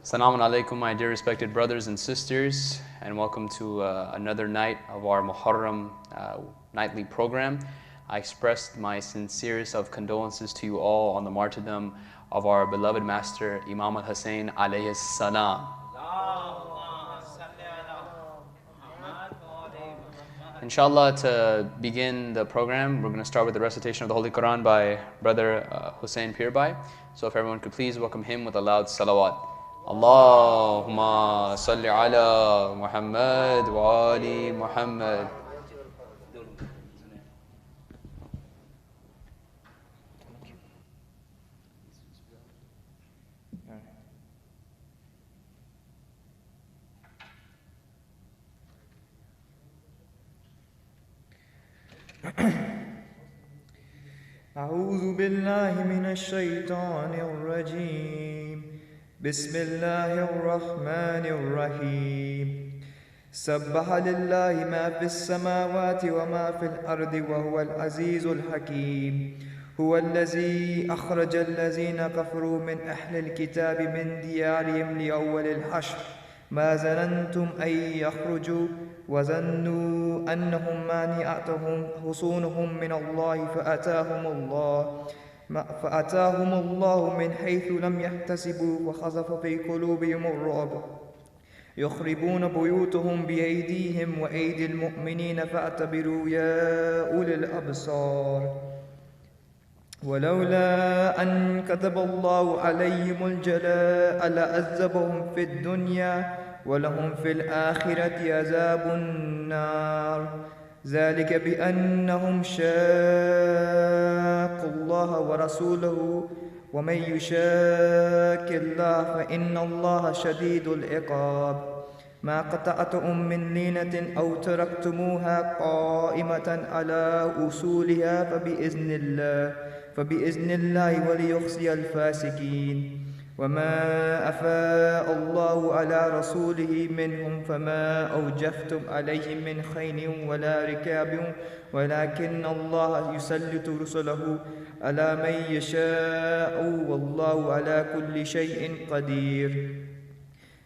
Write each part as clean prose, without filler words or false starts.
Assalamu alaikum, my dear respected brothers and sisters, and welcome to another night of our Muharram nightly program. I express my sincerest of condolences to you all on the martyrdom of our beloved master Imam al-Hussein alayhi salam. Inshallah, to begin the program, we're going to start with the recitation of the Holy Quran by Brother Hussein Pirbai. So if everyone could please welcome him with a loud salawat. Allahumma salli ala Muhammad wa ali Muhammad. أعوذ بالله من الشيطان الرجيم بسم الله الرحمن الرحيم سبح لله ما في السماوات وما في الأرض وهو العزيز الحكيم هو الذي أخرج الذين كفروا من أهل الكتاب من ديارهم لأول الحشر ما ظننتم أن يخرجوا وظنوا أنهم مانعتهم حصونهم من الله فأتاهم الله من حيث لم يحتسبوا وخسف في قلوبهم الرعب يخربون بيوتهم بأيديهم وأيدي المؤمنين فاعتبروا يا أولي الأبصار ولولا أن كتب الله عليهم الجلاء لعذبهم في الدنيا ولهم في الآخرة عذاب النار ذلك بأنهم شاقوا الله ورسوله ومن يشاق الله فإن الله شديد العقاب ما قطعتم من لينة أو تركتموها قائمة على أصولها فبإذن الله وليخزي الفاسقين وما أفاء الله على رسوله منهم فما أوجفتم عليه من خيل ولا ركاب ولكن الله يسلط رسله على من يشاء والله على كل شيء قدير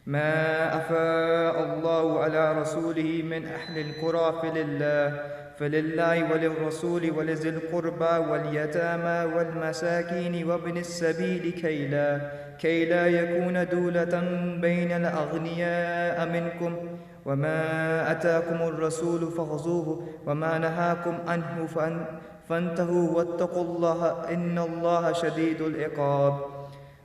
ما أفاء الله على رسوله من أهل القرى فلله وللرسول ولذي القربى واليتامى والمساكين وابن السبيل كي لا يكون دولة بين الأغنياء منكم وما أتاكم الرسول فخذوه وما نهاكم عنه فانتهوا واتقوا الله إن الله شديد العقاب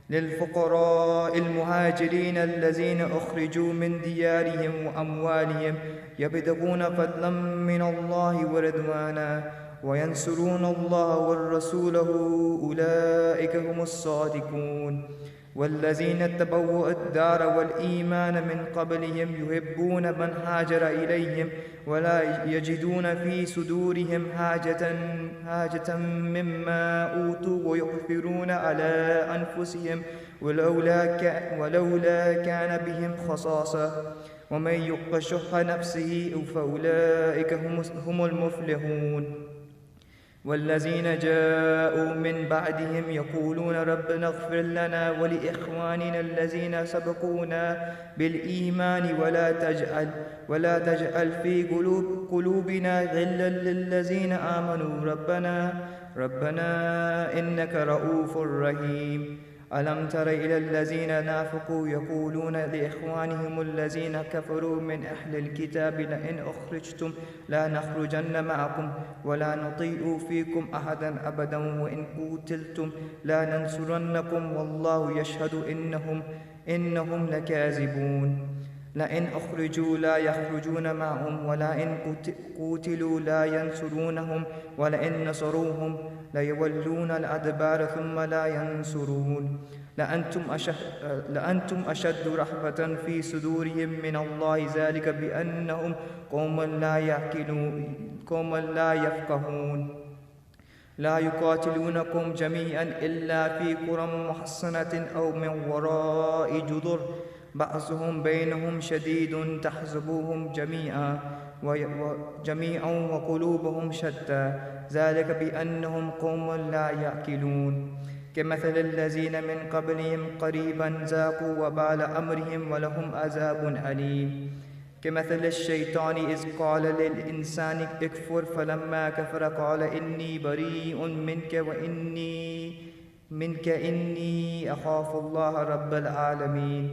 للفقراء المهاجرين الذين أخرجوا من ديارهم وأموالهم يبتغون فضلا من الله ورضوانا وينصرون الله ورسوله أولئك هم الصادقون والذين تبوأوا الدار والإيمان من قبلهم يحبون من هاجر إليهم ولا يجدون في صدورهم حاجة مما أوتوا ويؤثرون على أنفسهم ولولا كان بهم خصاصة ومن يوق شح نفسه فأولئك هم المفلحون والذين جاءوا من بعدهم يقولون ربنا اغفر لنا ولإخواننا الذين سبقونا بالإيمان ولا تجعل في قلوبنا غلا للذين آمنوا ربنا إنك رؤوف رحيم ألم تر إلى الذين نافقوا يقولون لإخوانهم الذين كفروا من أهل الكتاب لئن أخرجتم لا نخرجن معكم ولا نطيع فيكم أحدا أبدا وإن قتلتم لا ننصرنكم والله يشهد إنهم لكاذبون لئن أخرجوا لا يخرجون معهم ولئن قتلوا لا ينصرونهم ولئن نصروهم ليولون الأدبار ثم لا ينصرون لأنتم أشد رهبة في صدورهم من الله ذلك بأنهم قوم لا يفقهون لا يقاتلونكم جميعا إلا في قرى محصنة أو من وراء جدر بأسهم بينهم شديد تحسبوهم جميعا وقلوبهم شتى ذلك بأنهم قوم لا يعقلون كمثل الذين من قبلهم قريبا ذاقوا وبال أمرهم ولهم عذاب أليم كمثل الشيطان إذ قال للإنسان اكفر فلما كفر قال إني بريء منك إني أخاف الله رب العالمين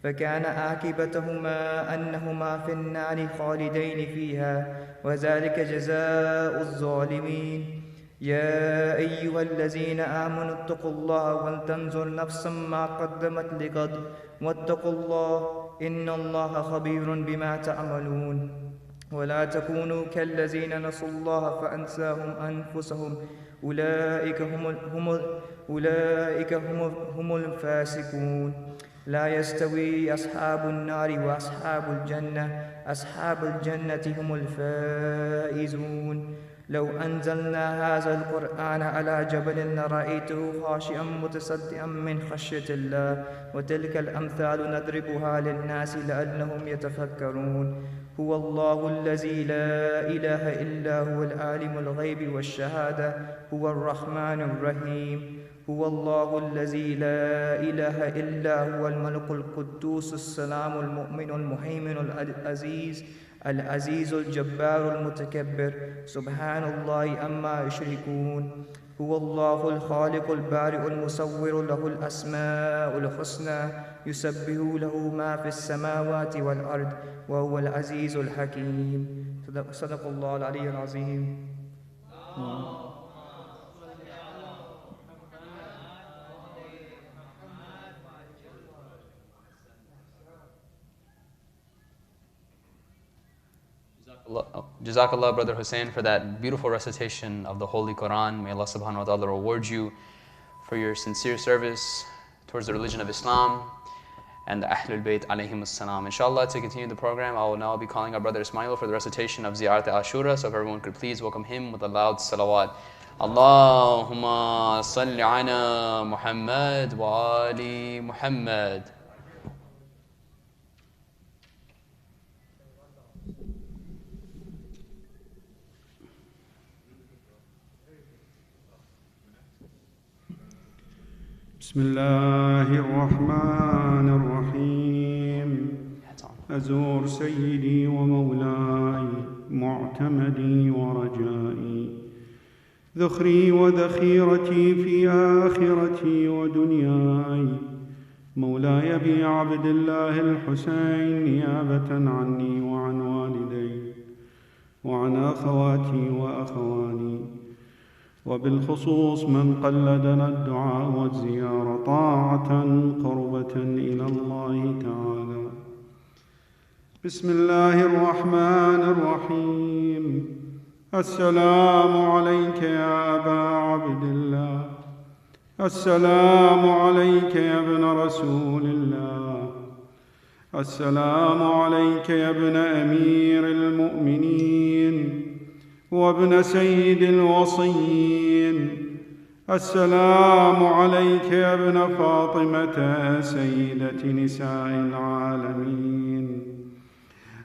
فكان عاقبتهما أنهما في النار خالدين فيها وذلك جزاء الظالمين يا أيها الذين آمنوا اتقوا الله ولتنظر نفس ما قدمت لغد واتقوا الله إن الله خبير بما تعملون ولا تكونوا كالذين نسوا الله فأنساهم أنفسهم أولئك هم الفاسقون لا يستوي أصحاب النار أصحاب الجنة هم الفائزون لو أنزلنا هذا القرآن على جبل لرأيته خاشعا متصدعا من خشية الله وتلك الأمثال نضربها للناس لعلهم يتفكرون هو الله الذي لا إله إلا هو العالم الغيب والشهادة هو الرحمن الرحيم هو الله الذي لا إله إلا هو الملك القدوس السلام المؤمن المهيمن العزيز الجبار المتكبر سبحان الله أما يشركون هو الله الخالق البارئ المصور له الأسماء الحسنى يسبح له ما في السماوات والأرض وهو العزيز الحكيم صدق الله العلي العظيم. Jazakallah, Brother Hussein, for that beautiful recitation of the Holy Quran. May Allah subhanahu wa ta'ala reward you for your sincere service towards the religion of Islam and the Ahlul Bayt alayhim as-salam. Inshallah, to continue the program, I will now be calling our Brother Ismail for the recitation of Ziyarat Ashura. So if everyone could please welcome him with a loud salawat. Allahumma salli ala Muhammad wa ali Muhammad. بسم الله الرحمن الرحيم أزور سيدي ومولاي معتمدي ورجائي ذخري وذخيرتي في آخرتي ودنياي مولاي أبي عبد الله الحسين نيابة عني وعن والدي وعن أخواتي وأخواني وبالخصوص من قلدنا الدعاء والزيارة طاعة قربة إلى الله تعالى. بسم الله الرحمن الرحيم. السلام عليك يا أبا عبد الله، السلام عليك يا ابن رسول الله، السلام عليك يا ابن أمير المؤمنين وابن سيد الوصيين، السلام عليك يا ابن فاطمة سيدة نساء العالمين،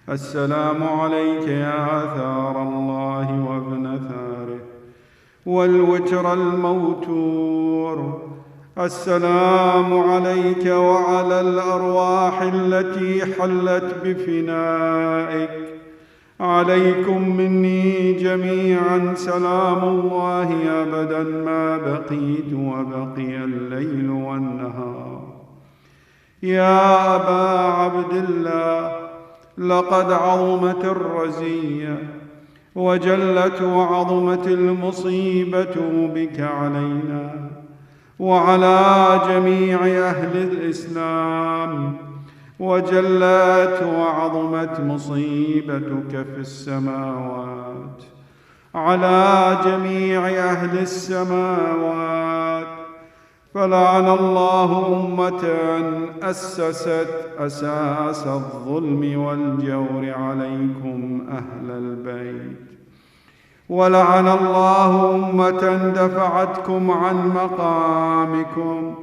السلام عليك يا آثار الله وابن ثاره والوتر الموتور، السلام عليك وعلى الأرواح التي حلت بفنائك، عليكم مني جميعا سلام الله أبدا ما بقيت وبقي الليل والنهار. يا أبا عبد الله، لقد عظمت الرزية وجلت وعظمت المصيبة بك علينا وعلى جميع أهل الإسلام، وجلت وعظمت مصيبتك في السماوات على جميع أهل السماوات، فلعن الله أمة أسست أساس الظلم والجور عليكم أهل البيت، ولعن الله أمة دفعتكم عن مقامكم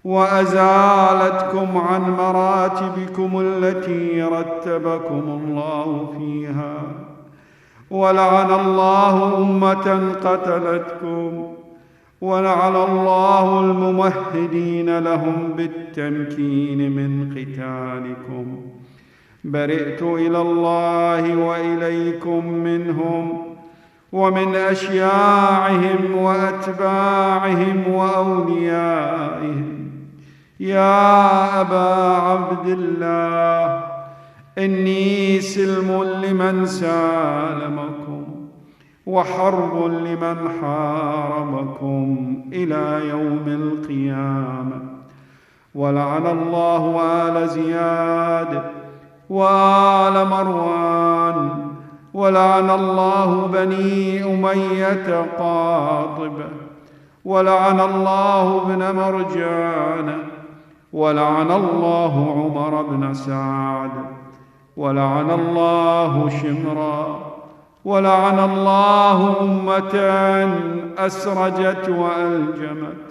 وأزالتكم عن مراتبكم التي رتبكم الله فيها، ولعن الله أمة قتلتكم ولعن الله الممهدين لهم بالتمكين من قتالكم. برئت إلى الله وإليكم منهم ومن أشياعهم وأتباعهم وأوليائهم. يا أبا عبد الله، إني سلم لمن سالمكم وحرب لمن حاربكم إلى يوم القيامة. ولعن الله آل زياد وآل مروان، ولعن الله بني أمية قاطبة، ولعن الله ابن مرجان، ولعن الله عمر بن سعد، ولعن الله شمرا، ولعن الله أمة أسرجت وألجمت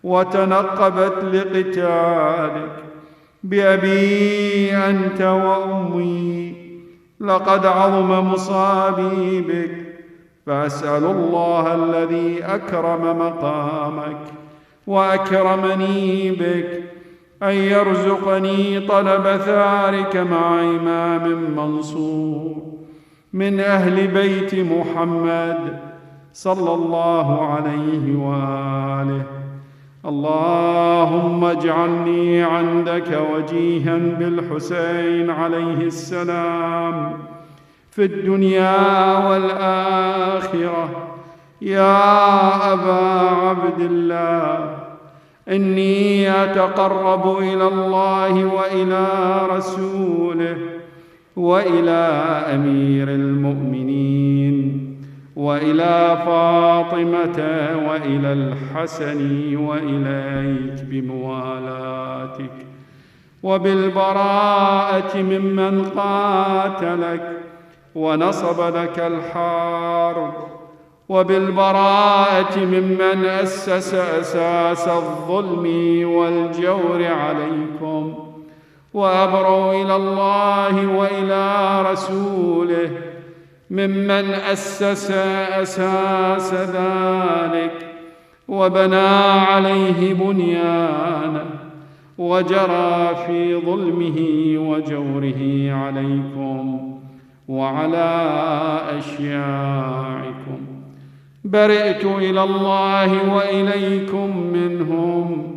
وتنقبت لقتالك. بأبي أنت وأمي لقد عظم مصابي بك، فأسأل الله الذي أكرم مقامك وأكرمني بك أن يرزقني طلب ثارك مع إمام منصور من أهل بيت محمد صلى الله عليه وآله. اللهم اجعلني عندك وجيها بالحسين عليه السلام في الدنيا والآخرة. يا أبا عبد الله، إني أتقرب إلى الله وإلى رسوله وإلى أمير المؤمنين وإلى فاطمة وإلى الحسن وإليك بموالاتك وبالبراءة ممن قاتلك ونصب لك الحرب، وبالبراءة ممن أسس أساس الظلم والجور عليكم، وأبرأ إلى الله وإلى رسوله ممن أسس أساس ذلك وبنى عليه بنيانه وجرى في ظلمه وجوره عليكم وعلى أشياعكم. برئت إلى الله وإليكم منهم،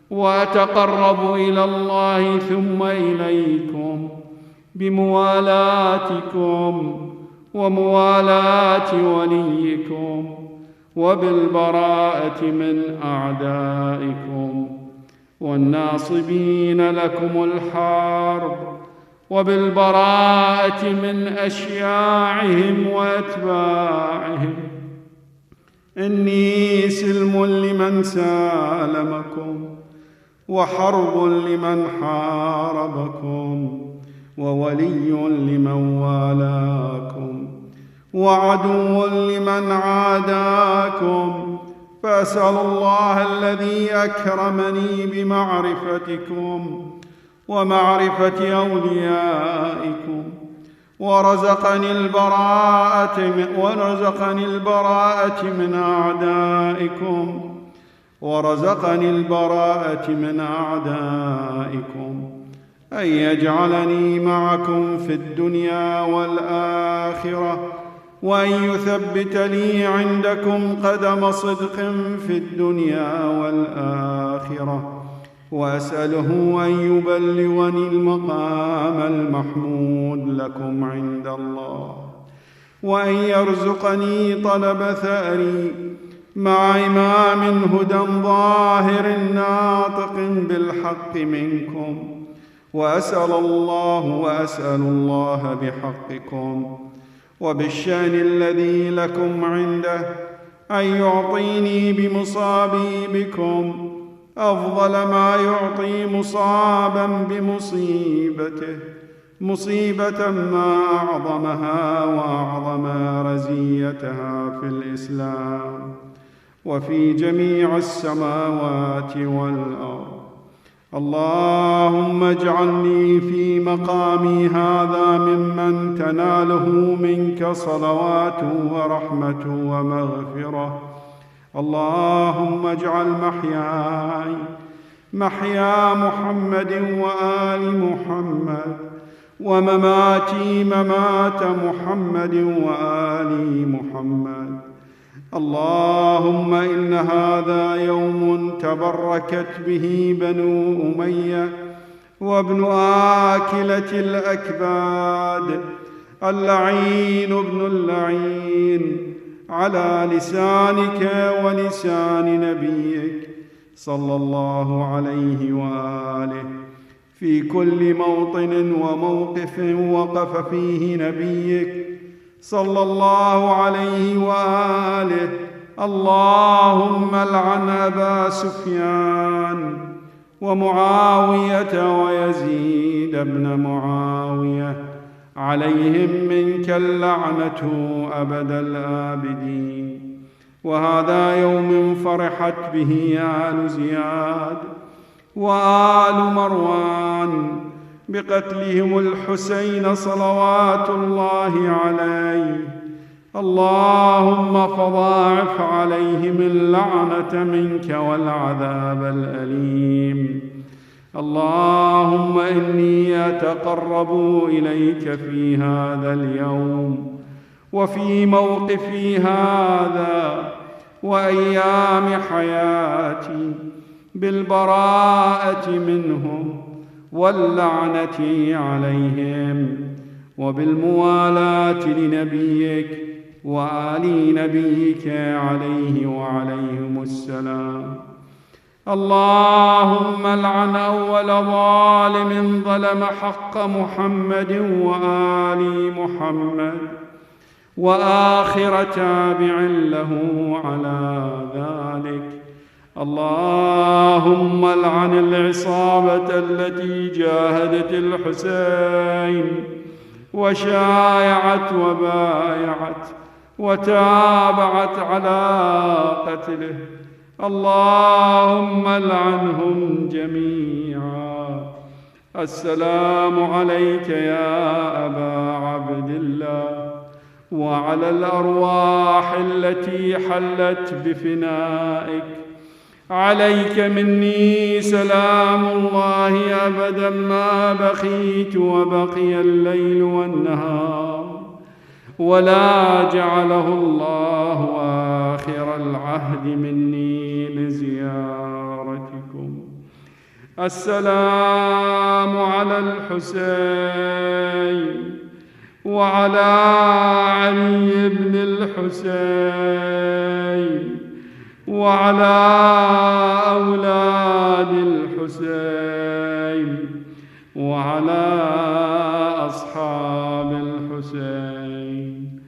وأتقرب إلى الله ثم إليكم بموالاتكم وموالاة وليكم، وبالبراءة من أعدائكم والناصبين لكم الحرب، وبالبراءة من أشياعهم وأتباعهم. إني سلم لمن سالمكم وحرب لمن حاربكم وولي لمن والاكم وعدو لمن عاداكم. فأسأل الله الذي أكرمني بمعرفتكم ومعرفة أوليائكم ورزقني البراءة من أعدائكم أن يجعلني معكم في الدنيا والآخرة، وأن يثبت لي عندكم قدم صدق في الدنيا والآخرة، وأسأله أن يبلغني المقام المحمود لكم عند الله، وأن يرزقني طلب ثأري مع إمام هدى ظاهر ناطق بالحق منكم. وأسأل الله بحقكم وبالشأن الذي لكم عنده أن يعطيني بمصابي بكم أفضل ما يعطي مصابا بمصيبته، مصيبة ما أعظمها وأعظم رزيتها في الإسلام وفي جميع السماوات والأرض. اللهم اجعلني في مقامي هذا ممن تناله منك صلوات ورحمة ومغفرة اللهم اجعل محياي محيا محمد وآل محمد، ومماتي ممات محمد وآل محمد. اللهم إن هذا يوم تبركت به بنو أمية وابن آكلة الأكباد، اللعين ابن اللعين، على لسانك ولسان نبيك صلى الله عليه وآله، في كل موطن وموقف وقف فيه نبيك صلى الله عليه وآله. اللهم العن أبا سفيان ومعاوية ويزيد بن معاوية، عليهم منك اللعنة أبد الآبدين. وهذا يوم فرحت به آل زياد وآل مروان بقتلهم الحسين صلوات الله عليه. اللهم فضاعف عليهم اللعنة منك والعذاب الأليم. اللهم إني أتقرب إليك في هذا اليوم وفي موقفي هذا وأيام حياتي بالبراءة منهم واللعنة عليهم، وبالموالاة لنبيك وآل نبيك عليه وعليهم السلام. اللهم العن أول ظالم ظلم حق محمد وآل محمد، وآخر تابع له على ذلك. اللهم العن العصابة التي جاهدت الحسين وشايعت وبايعت وتابعت على قتله. اللهم العنهم جميعا. السلام عليك يا أبا عبد الله، وعلى الأرواح التي حلت بفنائك. عليك مني سلام الله أبدا ما بقيت وبقي الليل والنهار، ولا جعله الله آخر العهد مني لزيارتكم. السلام على الحسين وعلى علي بن الحسين وعلى أولاد الحسين وعلى أصحاب الحسين.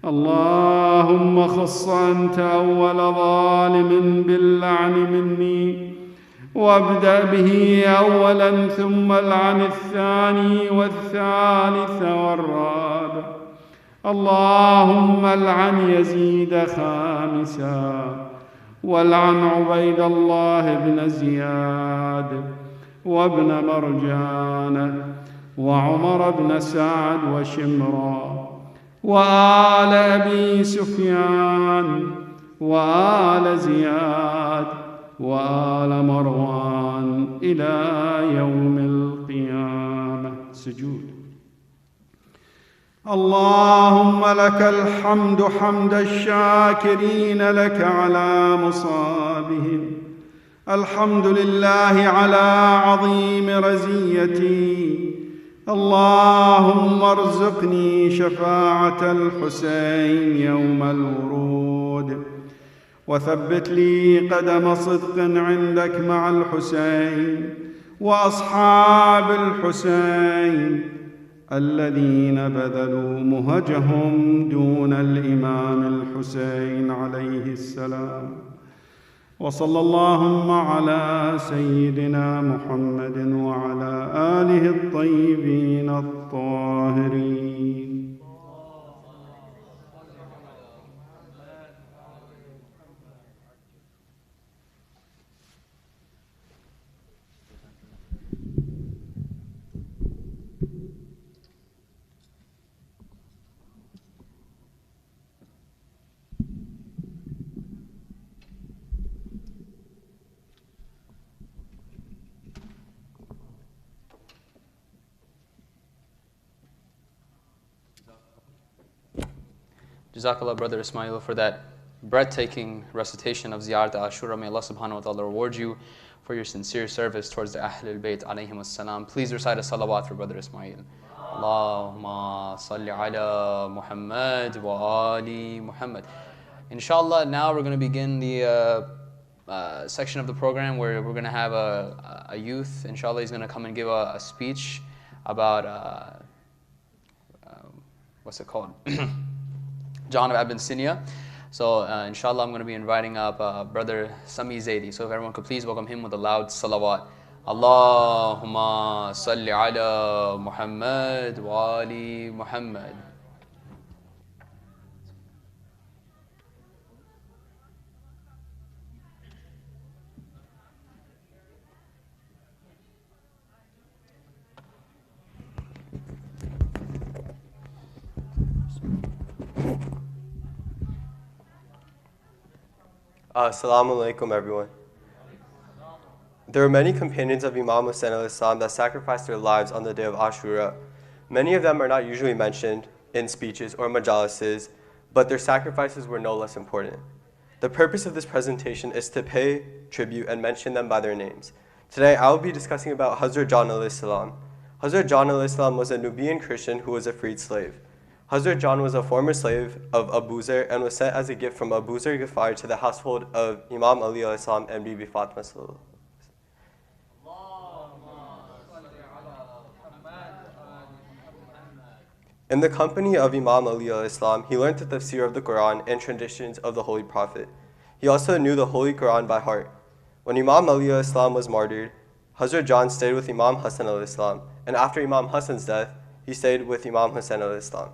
اللهم خص أنت أول ظالم باللعن مني، وابدأ به أولا ثم العن الثاني والثالث والرابع. اللهم العن يزيد خامسا، والعن عبيد الله بن زياد وابن مرجان وعمر بن سعد وشمرا وآل أبي سفيان وآل زياد وآل مروان إلى يوم القيامة. سجود. اللهم لك الحمد حمد الشاكرين لك على مصابهم. الحمد لله على عظيم رزيتي. اللهم ارزقني شفاعة الحسين يوم الورود، وثبت لي قدم صدق عندك مع الحسين وأصحاب الحسين الذين بذلوا مهجهم دون الإمام الحسين عليه السلام. وصلى اللهم على سيدنا محمد وعلى آله الطيبين الطاهرين. Jazakallah, Brother Ismail, for that breathtaking recitation of Ziyarat Ashura. May Allah subhanahu wa ta'ala reward you for your sincere service towards the Ahlul Bayt alayhim as-salam. Please recite a salawat for Brother Ismail. Allahumma salli ala Muhammad wa ali Muhammad. Inshallah, now we're going to begin the section of the program where we're going to have a youth. Inshallah, he's going to come and give a speech about, what's it called? John of Abyssinia. So inshallah, I'm going to be inviting up Brother Sami Zaidi. So if everyone could please welcome him with a loud salawat. Allahumma salli ala Muhammad wa ali Muhammad. Assalamu alaikum, everyone. There are many companions of Imam Hussain al-Islam that sacrificed their lives on the day of Ashura. Many of them are not usually mentioned in speeches or majalises, but their sacrifices were no less important. The purpose of this presentation is to pay tribute and mention them by their names. Today, I will be discussing about Hazrat John al-Islam. Hazrat John al-Islam was a Nubian Christian who was a freed slave. Hazrat John was a former slave of Abu Zar and was sent as a gift from Abu Zar Ghifari to the household of Imam Ali al-Islam and Bibi Fatima. In the company of Imam Ali al-Islam, he learned the tafsir of the Quran and traditions of the Holy Prophet. He also knew the Holy Quran by heart. When Imam Ali al-Islam was martyred, Hazrat John stayed with Imam Hassan al-Islam, and after Imam Hassan's death, he stayed with Imam Hussain al-Islam.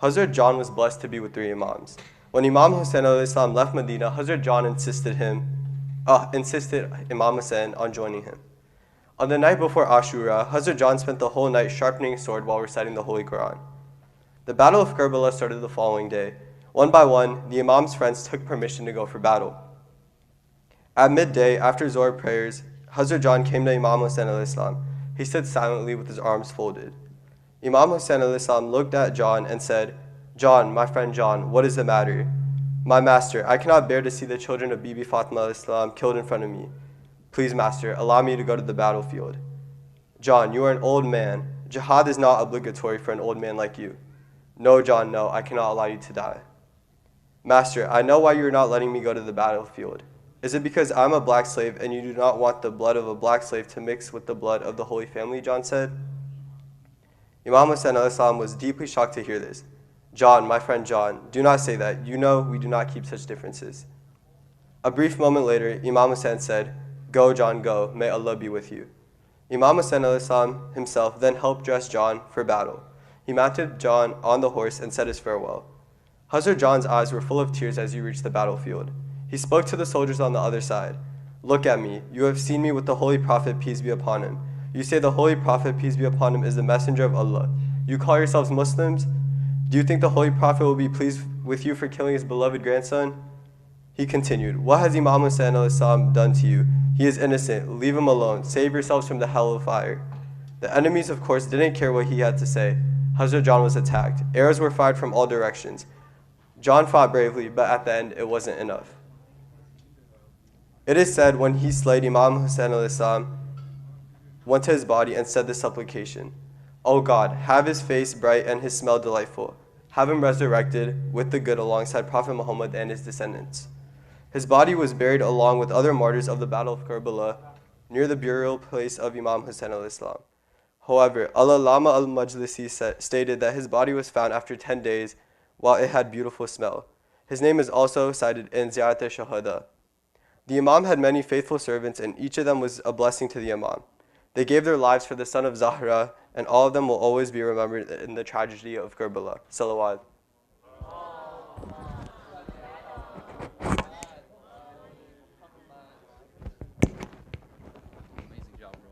Hazrat John was blessed to be with 3 Imams. When Imam Hussain al-Islam left Medina, Hazrat John insisted Imam Hussain on joining him. On the night before Ashura, Hazrat John spent the whole night sharpening his sword while reciting the Holy Quran. The Battle of Karbala started the following day. One by one, the Imam's friends took permission to go for battle. At midday, after Zohar prayers, Hazrat John came to Imam Hussain al-Islam. He stood silently with his arms folded. Imam Hussain al-Islam looked at John and said, "John, my friend John, what is the matter?" "My master, I cannot bear to see the children of Bibi Fatima al-Islam killed in front of me. Please, master, allow me to go to the battlefield." "John, you are an old man. Jihad is not obligatory for an old man like you." "No, John, no, I cannot allow you to die." "Master, I know why you are not letting me go to the battlefield. Is it because I am a black slave and you do not want the blood of a black slave to mix with the blood of the Holy Family?" John said. Imam Hussain al-Islam was deeply shocked to hear this. "John, my friend John, do not say that. You know we do not keep such differences." A brief moment later, Imam Hussain said, "Go, John, go. May Allah be with you." Imam Hussain al-Islam himself then helped dress John for battle. He mounted John on the horse and said his farewell. Hazrat John's eyes were full of tears as he reached the battlefield. He spoke to the soldiers on the other side. "Look at me. You have seen me with the Holy Prophet, peace be upon him. You say the Holy Prophet, peace be upon him, is the messenger of Allah. You call yourselves Muslims? Do you think the Holy Prophet will be pleased with you for killing his beloved grandson?" He continued, "What has Imam Hussain al-Islam done to you? He is innocent. Leave him alone. Save yourselves from the hell of fire." The enemies, of course, didn't care what he had to say. Hazrat John was attacked. Arrows were fired from all directions. John fought bravely, but at the end, it wasn't enough. It is said when he slayed Imam Hussain al-Islam, went to his body and said this supplication, "O God, have his face bright and his smell delightful. Have him resurrected with the good alongside Prophet Muhammad and his descendants." His body was buried along with other martyrs of the Battle of Karbala near the burial place of Imam Hussain al-Islam. However, Al-Allama al-Majlisi stated that his body was found after 10 days while it had beautiful smell. His name is also cited in Ziyarat al-Shahada. The Imam had many faithful servants and each of them was a blessing to the Imam. They gave their lives for the son of Zahra, and all of them will always be remembered in the tragedy of Karbala. Salawat. Amazing job, bro.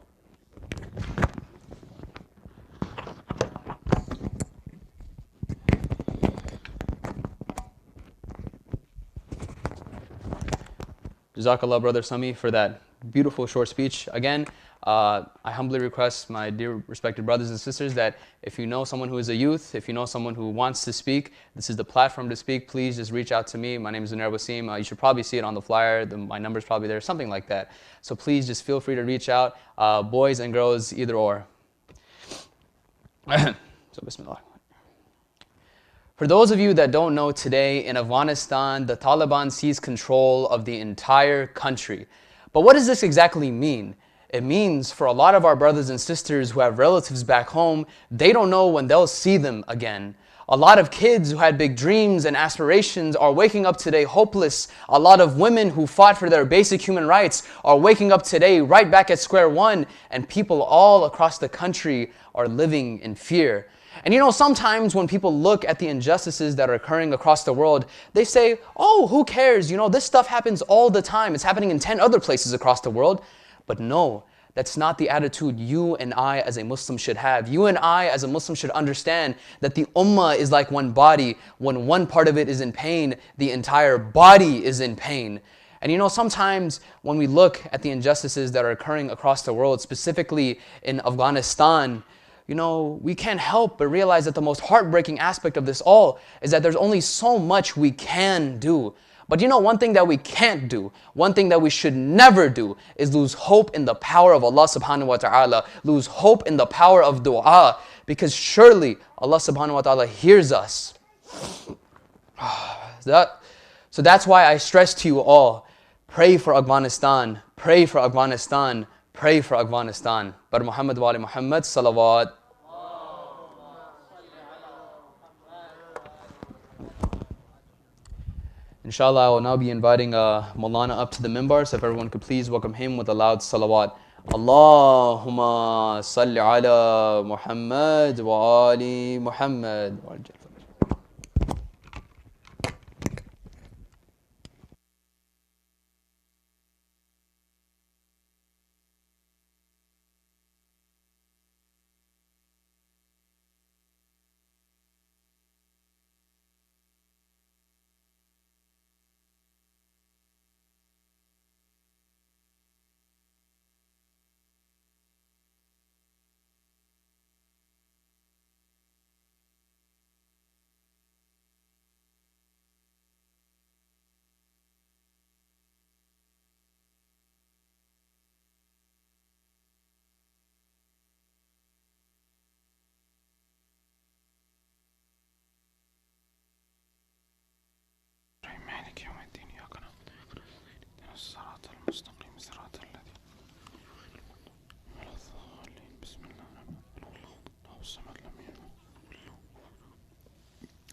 Jazakallah, Brother Sami, for that beautiful short speech. Again, I humbly request my dear respected brothers and sisters that if you know someone who is a youth, if you know someone who wants to speak, this is the platform to speak. Please just reach out to me. My name is Zunair Wasim. You should probably see it on the flyer. My number's probably there, something like that. So please just feel free to reach out, boys and girls, either or. So bismillah. For those of you that don't know, today in Afghanistan, the Taliban seized control of the entire country. But what does this exactly mean? It means for a lot of our brothers and sisters who have relatives back home, they don't know when they'll see them again. A lot of kids who had big dreams and aspirations are waking up today hopeless. A lot of women who fought for their basic human rights are waking up today right back at square one, and people all across the country are living in fear. And you know, sometimes when people look at the injustices that are occurring across the world, they say, oh, who cares? You know, this stuff happens all the time. It's happening in 10 other places across the world. But no, that's not the attitude you and I as a Muslim should have. You and I as a Muslim should understand that the ummah is like one body. When one part of it is in pain, the entire body is in pain. And you know, sometimes when we look at the injustices that are occurring across the world, specifically in Afghanistan, you know, we can't help but realize that the most heartbreaking aspect of this all is that there's only so much we can do. But you know, one thing that we can't do, one thing that we should never do, is lose hope in the power of Allah subhanahu wa ta'ala, lose hope in the power of dua, because surely Allah subhanahu wa ta'ala hears us. So that's why I stress to you all, pray for Afghanistan, pray for Afghanistan, pray for Afghanistan. Bar Muhammad wa ali Muhammad, salawat. Inshallah, I will now be inviting Maulana up to the mimbar, so if everyone could please welcome him with a loud salawat. Allahumma salli ala Muhammad wa ali Muhammad.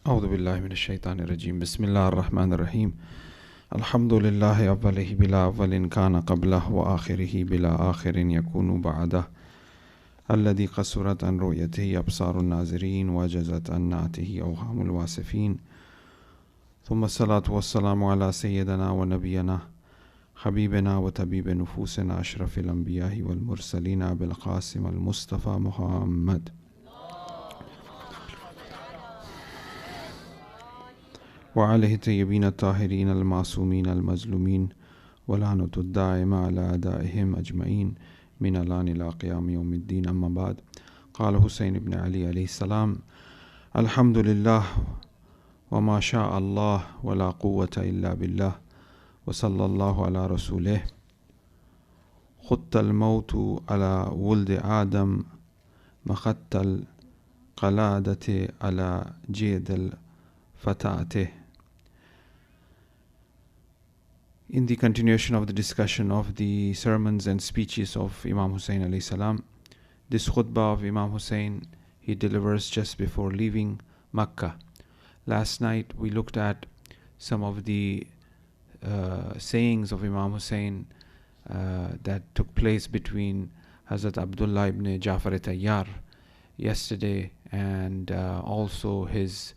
أعوذ بالله من الشيطان الرجيم بسم الله الرحمن الرحيم الحمد لله أوله بلا أول كان قبله وآخره بلا آخر يكون بعده الذي قصرت عن رؤيته أبصار الناظرين وجزت عن نعته أوهام الواصفين ثم الصلاة والسلام على سيدنا ونبينا حبيبنا وطبيب نفوسنا أشرف الأنبياء والمرسلين أبي القاسم المصطفى محمد وعليه الطيبين الطاهرين المعصومين المظلومين ولعنة الدائمة على أعدائهم أجمعين من الآن إلى قيام يوم الدين أما بعد قال حسين بن علي عليه السلام الحمد لله وما شاء الله ولا قوة إلا بالله وصلى الله على رسوله خط الموت على ولد آدم مخط القلادة على جيد الفتاته. In the continuation of the discussion of the sermons and speeches of Imam Hussein alayhi salam, this khutbah of Imam Hussein he delivers just before leaving Makkah. Last night we looked at some of the sayings of Imam Hussein that took place between Hazrat Abdullah ibn Ja'far Tayyar yesterday, and also his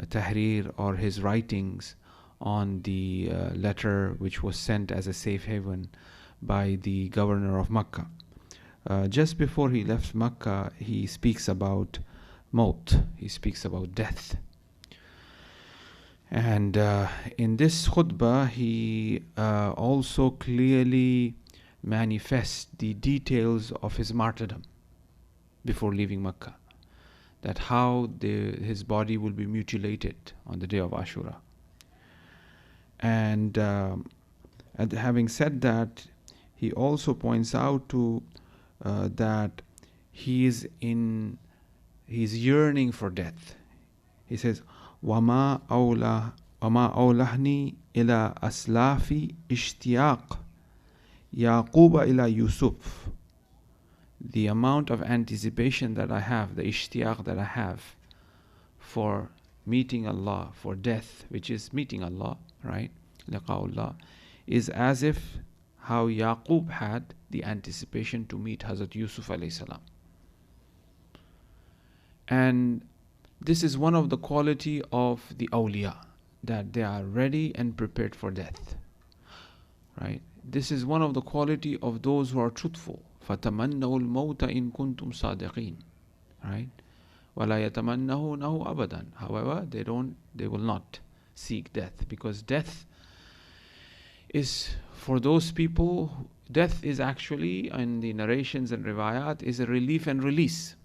tahrir or his writings on the letter which was sent as a safe haven by the governor of Makkah. Just before he left Makkah, he speaks about maut, he speaks about death. And in this khutbah, he also clearly manifest the details of his martyrdom before leaving Mecca, that how his body will be mutilated on the day of Ashura. And having said that, he also points out that he's yearning for death. He says, وَمَا أَوْلَهْنِي إِلَى أَسْلَافِ اشْتِيَاقٍ يَعْقُوبَ إِلَى يُوسُفَ. The amount of anticipation that I have, the ishtiyaq that I have for meeting Allah, for death, which is meeting Allah, right? Liqa'ullah, is as if how Yaqub had the anticipation to meet Hazrat Yusuf alayhi salam. And this is one of the quality of the awliya, that they are ready and prepared for death, right? This is one of the quality of those who are truthful. فَتَمَنَّوُا الْمَوْتَ إِن كُنْتُمْ صَادِقِينَ, right? وَلَا يَتَمَنَّهُ أَبَدًا. However, they will not seek death, because death is for those people. Death is actually, in the narrations and riwayat, is a relief and release.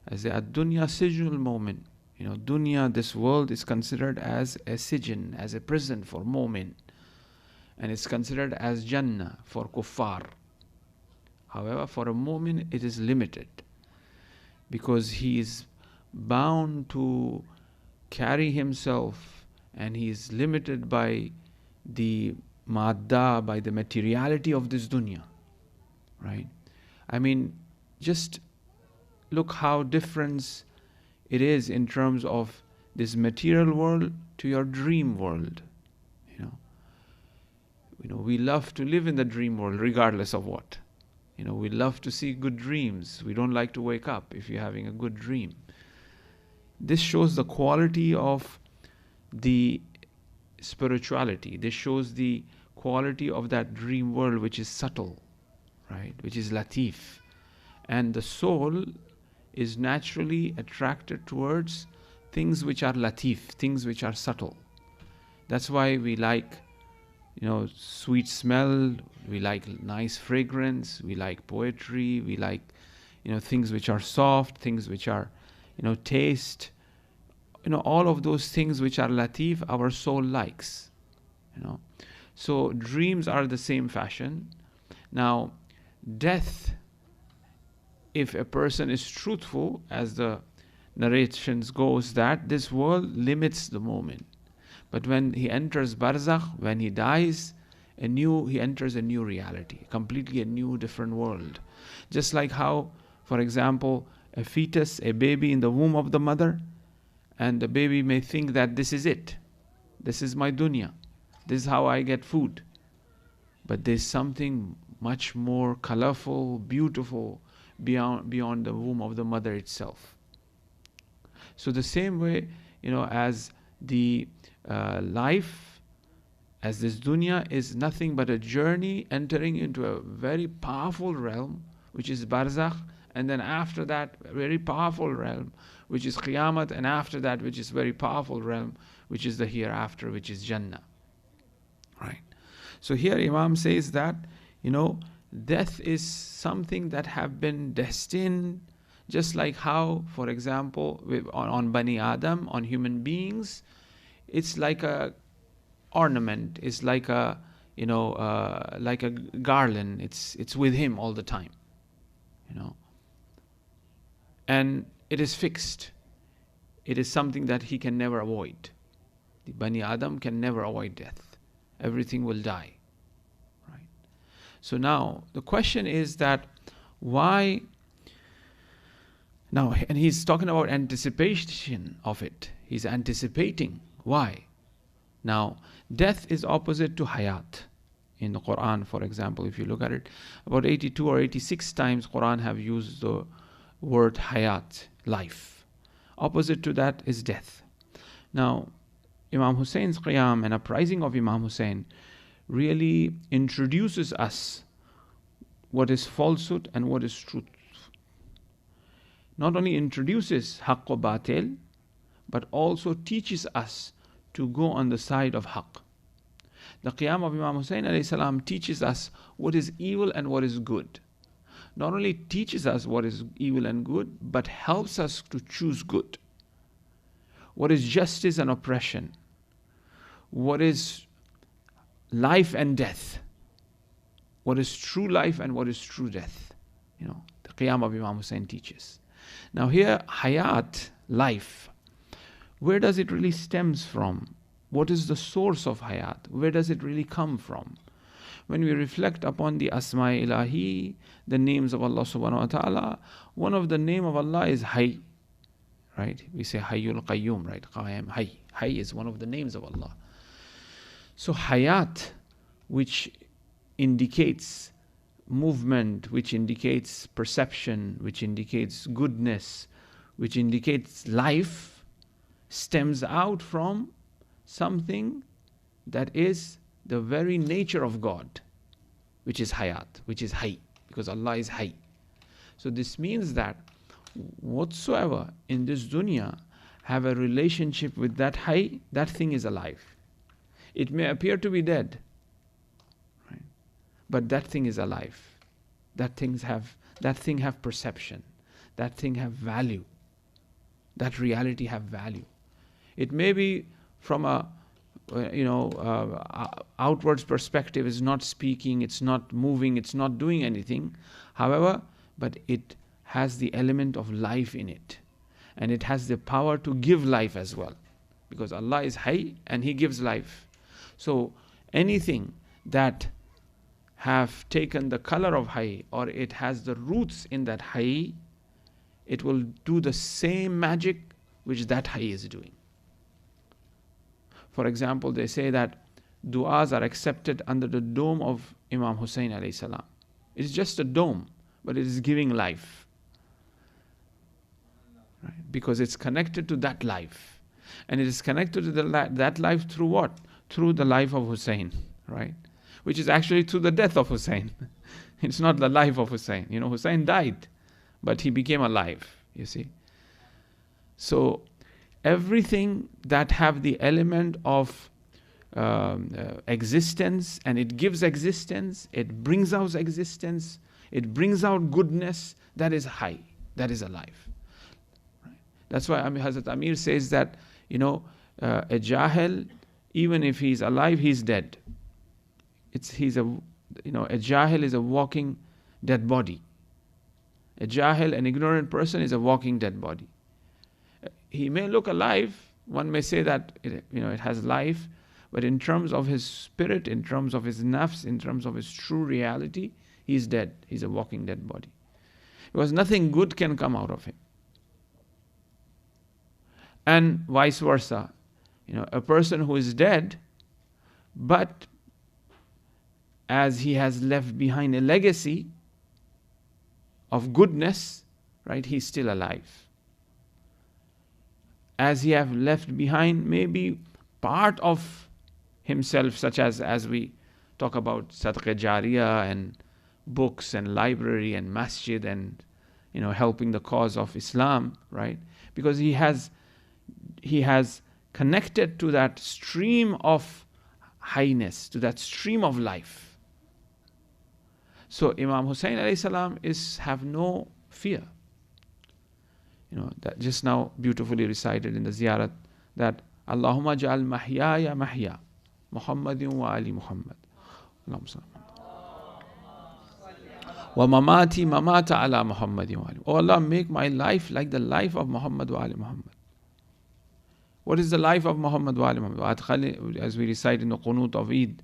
As the ad-dunya sijnul mu'min. Dunya, this world, is considered as a sijin, as a prison for mu'min, and it's considered as jannah for kuffar. However, for a mu'min it is limited, because he is bound to carry himself, and he is limited by the madda, by the materiality of this dunya, right? I mean, just look how different it is in terms of this material world to your dream world. We love to live in the dream world regardless of what. We love to see good dreams. We don't like to wake up if you're having a good dream. This shows the quality of the spirituality. This shows the quality of that dream world, which is subtle, right? Which is latif. And the soul is naturally attracted towards things which are latif, things which are subtle. That's why we like, sweet smell, we like nice fragrance, we like poetry, we like, things which are soft, things which are, taste. All of those things which are latif, our soul likes. So dreams are the same fashion. Now, death, if a person is truthful, as the narrations goes, that this world limits the moment. But when he enters barzakh, when he dies, he enters a new reality, completely a new, different world. Just like how, for example, a fetus, a baby in the womb of the mother, and the baby may think that this is it. This is my dunya. This is how I get food. But there's something much more colorful, beautiful, beyond the womb of the mother itself. So the same way, as the life, as this dunya is nothing but a journey entering into a very powerful realm, which is barzakh, and then after that, a very powerful realm, which is Qiyamat, and after that, which is very powerful realm, which is the hereafter, which is Jannah. Right? So here Imam says that, death is something that have been destined, just like how, for example, on Bani Adam, on human beings, it's like a ornament, it's like a, like a garland, it's with him all the time, and it is fixed. It is something that he can never avoid. The Bani Adam can never avoid death. Everything will die. Right? So now the question is that why now, and he's talking about anticipation of it. He's anticipating. Why? Now, death is opposite to hayat. In the Quran, for example, if you look at it, about 82 or 86 times Quran have used the word hayat, life. Opposite to that is death. Now, Imam Hussein's Qiyam and uprising of Imam Hussein really introduces us what is falsehood and what is truth. Not only introduces haqq wa batil, but also teaches us to go on the side of haqq. The Qiyam of Imam Hussein alayhi salam teaches us what is evil and what is good. Not only teaches us what is evil and good, but helps us to choose good. What is justice and oppression? What is life and death? What is true life and what is true death? The Qiyam of Imam Hussein teaches. Now here, hayat, life, where does it really stems from? What is the source of hayat? Where does it really come from? When we reflect upon the Asma Ilahi, the names of Allah subhanahu wa ta'ala, one of the name of Allah is Hay. Right? We say Hayyul Qayyum, right? Qayyum, Hay. Hay is one of the names of Allah. So hayat, which indicates movement, which indicates perception, which indicates goodness, which indicates life, stems out from something that is the very nature of God, which is hayat, which is hay, because Allah is hay. So this means that whatsoever in this dunya have a relationship with that hay, that thing is alive. It may appear to be dead, right? But that thing is alive. That thing have perception. That thing have value. That reality have value. It may be from a outwards perspective, is not speaking, it's not moving, it's not doing anything. However, but it has the element of life in it, and it has the power to give life as well, because Allah is Hay and He gives life. So anything that have taken the color of Hay, or it has the roots in that Hay, it will do the same magic which that Hay is doing. For example, they say that du'as are accepted under the dome of Imam Hussein alayhi salam. It is just a dome, but it is giving life. Right? Because it's connected to that life. And it is connected to that life through what? Through the life of Hussein, right? Which is actually through the death of Hussein. It's not the life of Hussein. Hussein died, but he became alive, you see. So everything that have the element of existence, and it gives existence, it brings out existence, it brings out goodness, that is high, that is alive. Right? That's why Hazrat Amir says that, a jahil, even if he's alive, he's dead. A jahil is a walking dead body. A jahil, an ignorant person, is a walking dead body. He may look alive, one may say that it has life, but in terms of his spirit, in terms of his nafs, in terms of his true reality, he's dead. He's a walking dead body. Because nothing good can come out of him. And vice versa. A person who is dead, but as he has left behind a legacy of goodness, right, he's still alive. As he have left behind maybe part of himself, such as we talk about sadaqah jariyah and books and library and masjid and helping the cause of Islam, right? Because he has connected to that stream of highness, to that stream of life. So Imam Hussein alayhi salam have no fear. That just now beautifully recited in the ziyarat, that Allahumma ja'al mahyaya mahya Muhammadin wa ali Muhammad. Wa mamati mamata ala Muhammadin wa ali. Oh Allah, make my life like the life of Muhammad wa ali Muhammad. What is the life of Muhammad wa ali Muhammad? As we recite in the Qunut of Eid,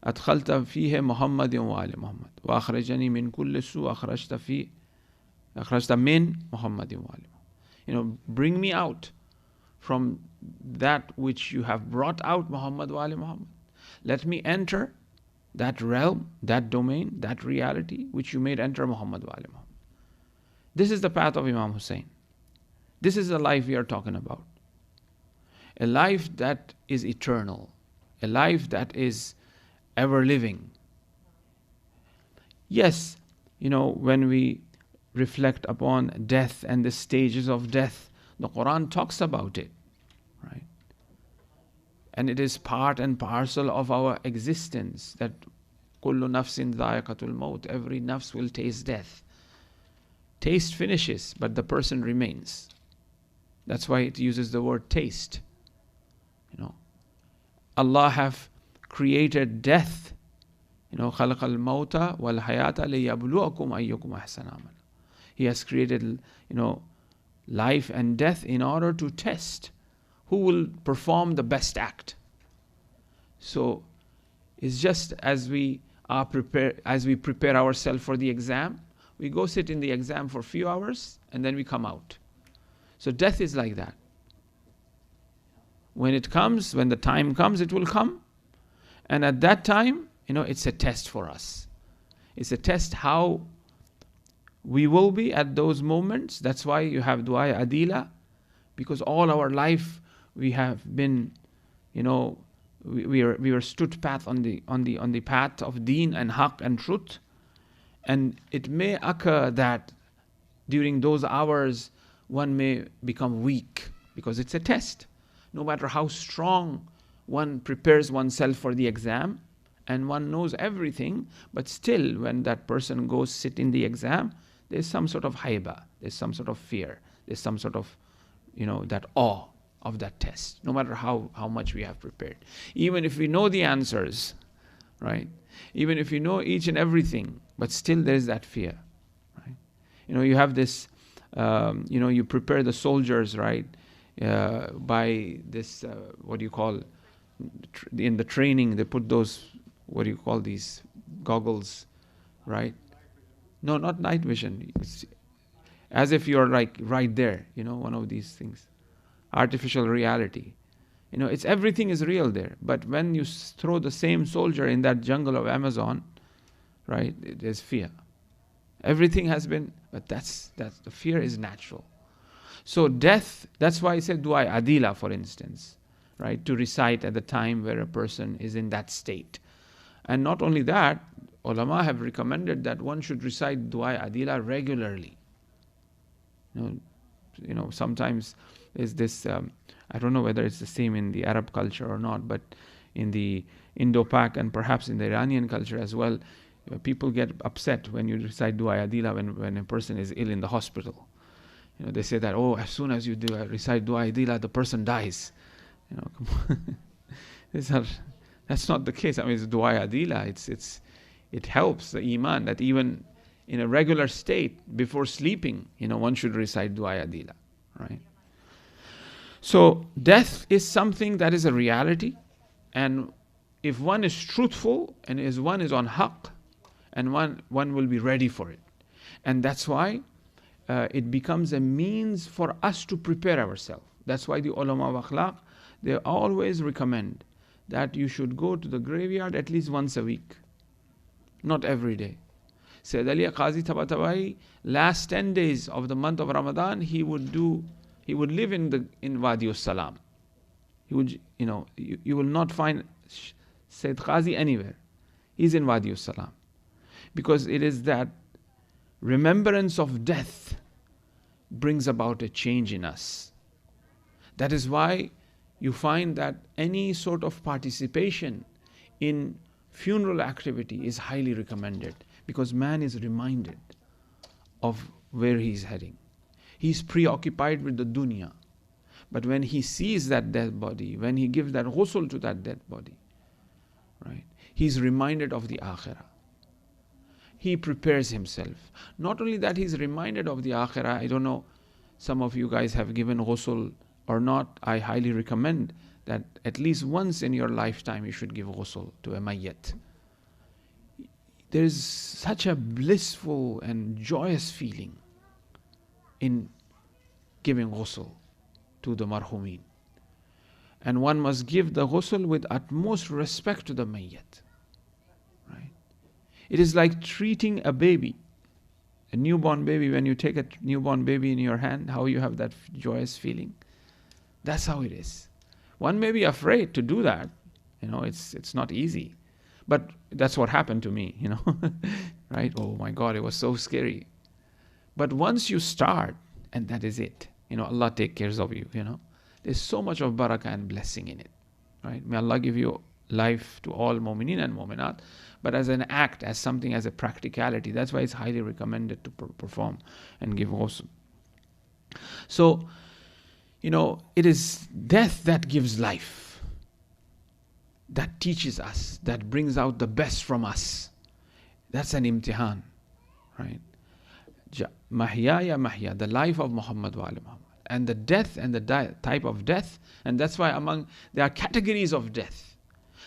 أدخلت فيه محمد وآل محمد وأخرجني من كل سوء أخرجت من محمد وآل محمد. Bring me out from that which you have brought out, Muhammad وآل Muhammad. Let me enter that realm, that domain, that reality which you made enter Muhammad وآل Muhammad. This is the path of Imam Hussein. This is the life we are talking about. A life that is eternal. A life that is ever living. Yes, when we reflect upon death and the stages of death, the Quran talks about it, right? And it is part and parcel of our existence that kullu nafsin dha'iqatul maut, every nafs will taste death. Taste finishes, but the person remains. That's why it uses the word taste. Allah have created death. خَلَقَ الْمَوْتَ وَالْحَيَاةَ لِيَبْلُوَكُمْ أَيُّكُمْ أَحْسَنُ عَمَلًا. He has created, life and death in order to test who will perform the best act. So it's just as we prepare ourselves for the exam, we go sit in the exam for a few hours and then we come out. So death is like that. When it comes, when the time comes, it will come. And at that time, it's a test for us. It's a test how we will be at those moments. That's why you have dua adila, because all our life we have been, we were stood path on the path of deen and haqq and truth. And it may occur that during those hours one may become weak, because it's a test. No matter how strong one prepares oneself for the exam and one knows everything, but still when that person goes sit in the exam, there's some sort of haiba, there's some sort of fear, there's some sort of, that awe of that test, no matter how much we have prepared. Even if we know the answers, right? Even if you know each and everything, but still there's that fear, right? You have this, you prepare the soldiers, right? By this, in the training, they put those, these goggles, right? No, not night vision. It's as if you're like right there, one of these things. Artificial reality. It's everything is real there. But when you throw the same soldier in that jungle of Amazon, right, there's fear. Everything has been, but that's the fear is natural. So death, that's why I said dua adila, for instance, right, to recite at the time where a person is in that state. And not only that, ulama have recommended that one should recite dua adila regularly. Sometimes is this, I don't know whether it's the same in the Arab culture or not, but in the Indo-Pak and perhaps in the Iranian culture as well, people get upset when you recite dua adila when a person is ill in the hospital. They say that, as soon as you recite dua adila, the person dies. That's not the case. I mean, it's dua adila. It helps the iman that even in a regular state before sleeping, one should recite dua adila, right? So death is something that is a reality, and if one is truthful and one is on haqq, and one will be ready for it. And that's why it becomes a means for us to prepare ourselves. That's why the ulama of akhlaq, they always recommend that you should go to the graveyard at least once a week, not every day. Sayyid Ali Qazi Tabatabai, last 10 days of the month of Ramadan, he would live in Wadi Salam. He would, you will not find Sayyid Qazi anywhere. He's in Wadi Salam. Because it is that remembrance of death brings about a change in us. That is why you find that any sort of participation in funeral activity is highly recommended, because man is reminded of where he's heading. He's preoccupied with the dunya. But when he sees that dead body, when he gives that ghusl to that dead body, right, he's reminded of the akhirah. He prepares himself. Not only that, he's reminded of the akhirah. I don't know, some of you guys have given ghusl or not. I highly recommend that at least once in your lifetime you should give ghusl to a mayyat. There is such a blissful and joyous feeling in giving ghusl to the marhumin. And one must give the ghusl with utmost respect to the mayyat. Right? It is like treating a baby, a newborn baby. When you take a newborn baby in your hand, how you have that joyous feeling. That's how it is. One may be afraid to do that. It's not easy. But that's what happened to me, right? Oh my God, it was so scary. But once you start, and that is it, Allah take care of you, There's so much of barakah and blessing in it, Right? May Allah give you life to all mu'minin and mu'minat, but as an act, as something, as a practicality. That's why it's highly recommended to perform and give ghusl. So, it is death that gives life, that teaches us, that brings out the best from us. That's an imtihan, right? Mahya mahya, the life of Muhammad wa ali Muhammad. And the death and the type of death, and that's why there are categories of death.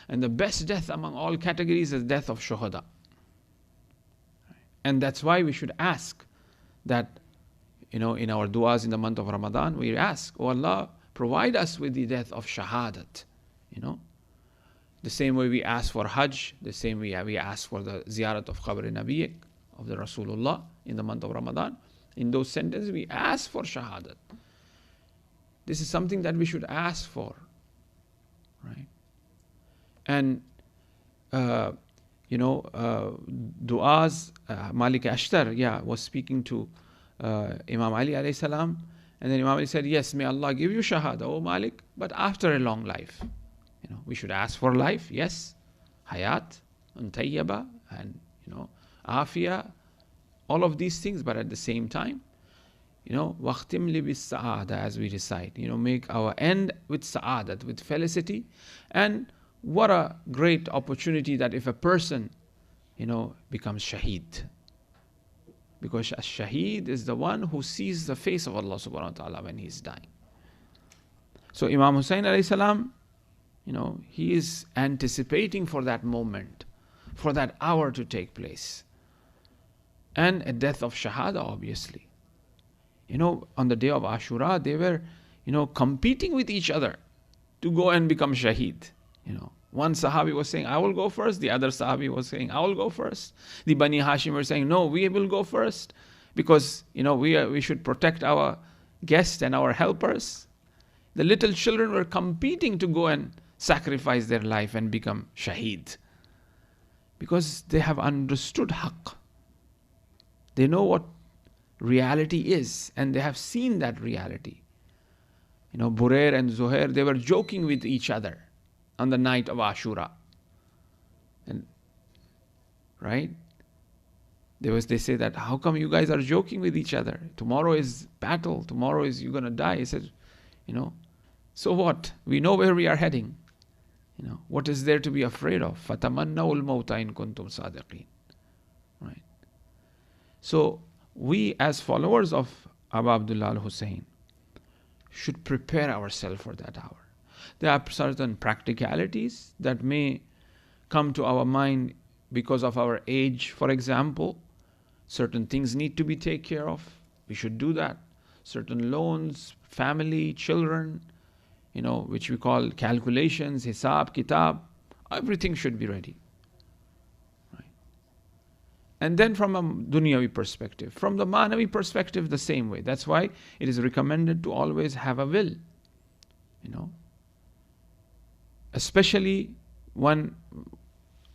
And the best death among all categories is death of shuhada. And that's why we should ask that, in our du'as in the month of Ramadan, we ask, oh Allah, provide us with the death of shahadat. The same way we ask for Hajj, the same way we ask for the ziyarat of Qabr Nabi, of the Rasulullah in the month of Ramadan. In those sentences, we ask for shahadat. This is something that we should ask for, right? And, du'as, Malik Ashtar, was speaking to Imam Ali alayhi salam, and then Imam Ali said, yes, may Allah give you shahada, O Malik, but after a long life. We should ask for life, yes, hayat, and tayyaba, and, afia, all of these things, but at the same time, waqtim li bis sa'ada, as we recite, make our end with sa'adat, with felicity. And what a great opportunity that if a person, becomes shaheed. Because a shaheed is the one who sees the face of Allah subhanahu wa ta'ala when he is dying. So Imam Hussain alayhi salam, he is anticipating for that moment, for that hour to take place. And a death of shahada, obviously. On the day of Ashura, they were, competing with each other to go and become shaheed. One Sahabi was saying, I will go first. The other Sahabi was saying, I will go first. The Bani Hashim were saying, no, we will go first. Because, we should protect our guests and our helpers. The little children were competing to go and sacrifice their life and become shaheed. Because they have understood haqq. They know what reality is, and they have seen that reality. Burair and Zuhair, they were joking with each other on the night of Ashura. And right? They say that, how come you guys are joking with each other? Tomorrow is battle, tomorrow is you're gonna die. He said, so what? We know where we are heading. What is there to be afraid of? فَتَمَنَّوُا الْمَوْتَ إِن كُنْتُمْ صَادِقِينَ. Right? So we as followers of Abu Abdullah al-Hussein should prepare ourselves for that hour. There are certain practicalities that may come to our mind because of our age. For example, certain things need to be taken care of. We should do that. Certain loans, family, children, which we call calculations, hisab, kitab, everything should be ready. Right? And then from a dunyavi perspective, from the manavi perspective, the same way. That's why it is recommended to always have a will. Especially one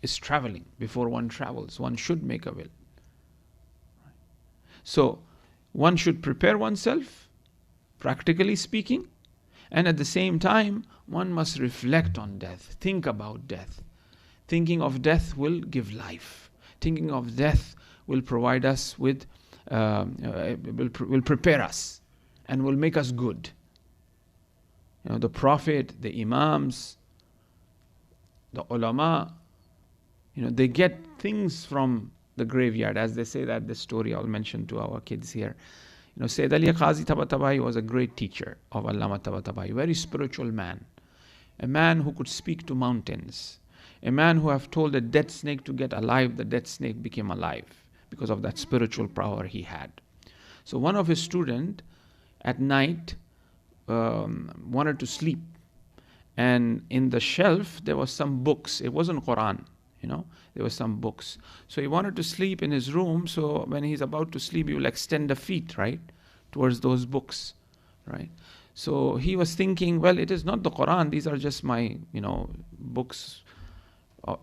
is traveling. Before one travels, one should make a will. Right? So one should prepare oneself, practically speaking, and at the same time, one must reflect on death, think about death. Thinking of death will give life. Thinking of death will provide us with, will prepare us and will make us good. The Prophet, the Imams, the ulama, they get things from the graveyard, as they say that, the story I'll mention to our kids here. Sayyid Ali Qazi Tabatabai was a great teacher of Allama Tabatabai, very spiritual man, a man who could speak to mountains, a man who have told a dead snake to get alive, the dead snake became alive because of that spiritual power he had. So one of his students at night wanted to sleep, and in the shelf there was some books. It wasn't Quran, there were some books. So he wanted to sleep in his room, so when he's about to sleep, he will extend the feet, right, towards those books, right? So he was thinking, well, it is not the Quran, these are just my, books,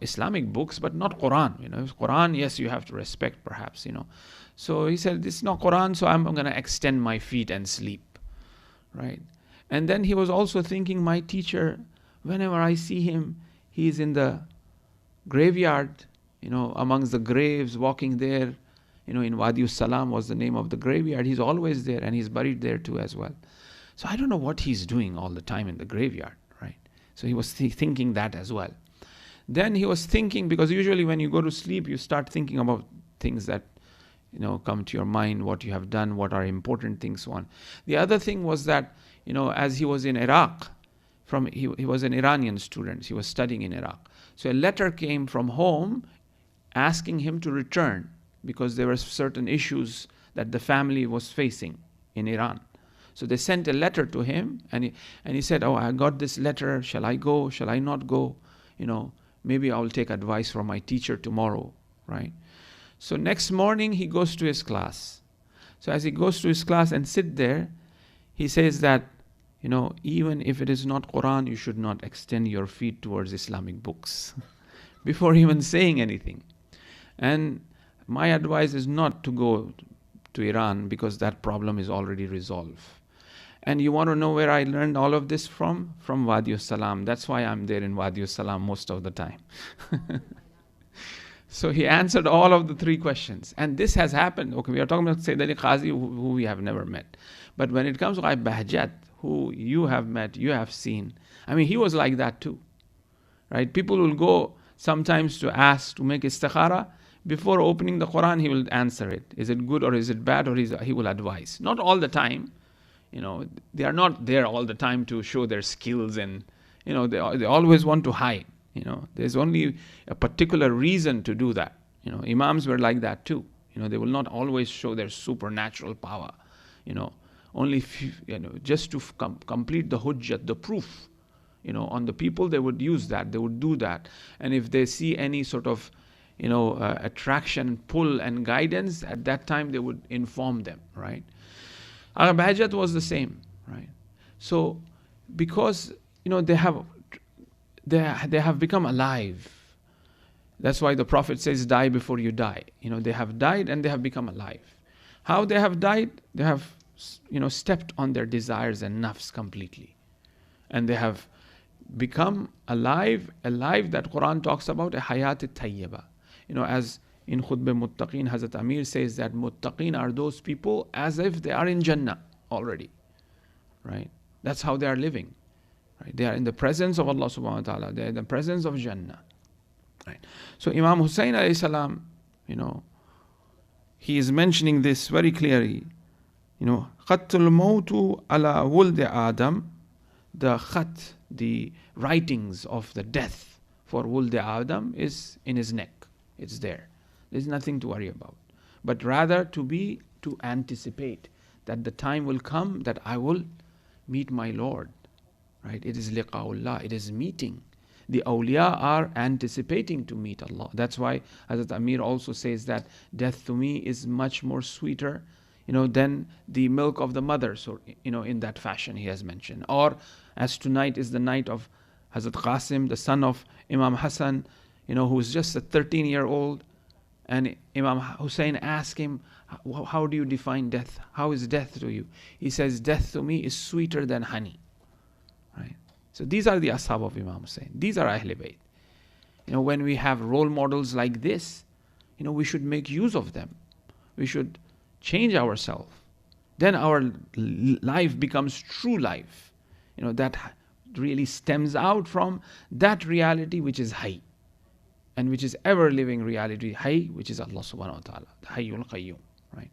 Islamic books, but not Quran. Quran, yes, you have to respect perhaps, So he said, this is not Quran, so I'm going to extend my feet and sleep, right? And then he was also thinking, my teacher whenever I see him, he's in the graveyard, amongst the graves, walking there. In Wadi Salam was the name of the graveyard. He's always there, and he's buried there too as well. So I don't know what he's doing all the time in the graveyard, right? So he was thinking that as well. Then he was thinking, because usually when you go to sleep, you start thinking about things that come to your mind, what you have done, what are important things, so on. The other thing was that, as he was in Iraq, he was an Iranian student, he was studying in Iraq. So a letter came from home asking him to return because there were certain issues that the family was facing in Iran. So they sent a letter to him, and he said, "Oh, I got this letter. Shall I go? Shall I not go? Maybe I'll take advice from my teacher tomorrow," right? So next morning he goes to his class. So as he goes to his class and sit there, he says that, even if it is not Quran, you should not extend your feet towards Islamic books before even saying anything. And my advice is not to go to Iran because that problem is already resolved. And you want to know where I learned all of this from? From Wadi Salam. That's why I'm there in Wadi Salam most of the time. So he answered all of the 3 questions. And this has happened. Okay, we are talking about Sayyid Ali Qazi, who we have never met. But when it comes to Bahjat, who you have met, you have seen, he was like that too. Right? People will go sometimes to ask to make istikhara. Before opening the Quran, he will answer it. Is it good or is it bad? Or he will advise. Not all the time. They are not there all the time to show their skills, and they always want to hide. There's only a particular reason to do that. Imams were like that too. They will not always show their supernatural power. Only just to complete the hujjat, the proof. On the people, they would use that. They would do that. And if they see any sort of attraction, pull, and guidance, at that time they would inform them. Right. Bahjat was the same, right? So, because they have become alive. That's why the Prophet says, "Die before you die." They have died and they have become alive. How they have died? They have, stepped on their desires and nafs completely, and they have become alive that Quran talks about, a hayat tayyiba. As in Khutbah Muttaqeen, Hazrat Amir says that Muttaqeen are those people as if they are in Jannah already. Right? That's how they are living. Right? They are in the presence of Allah subhanahu wa ta'ala. They are in the presence of Jannah. Right? So Imam Hussein alayhi salam, he is mentioning this very clearly. Khatul mawtu ala wuld Adam, the khat, the writings of the death for wuld Adam is in his neck. It's there. There's nothing to worry about. But rather to anticipate that the time will come that I will meet my Lord. Right? It is liqa'ullah. It is meeting. The awliya are anticipating to meet Allah. That's why Hazrat Amir also says that death to me is much more sweeter, than the milk of the mother. So, in that fashion he has mentioned. Or as tonight is the night of Hazrat Qasim, the son of Imam Hassan, who is just a 13-year-old. And Imam Hussein asked him, how do you define death? How is death to you? He says, death to me is sweeter than honey. Right? So these are the ashab of Imam Hussein. These are Ahl Bayt. When we have role models like this, we should make use of them. We should change ourselves. Then our life becomes true life. That really stems out from that reality which is Hayy. And which is ever living reality, Hayy, which is Allah subhanahu wa ta'ala, the Hayyul Qayyum. Right?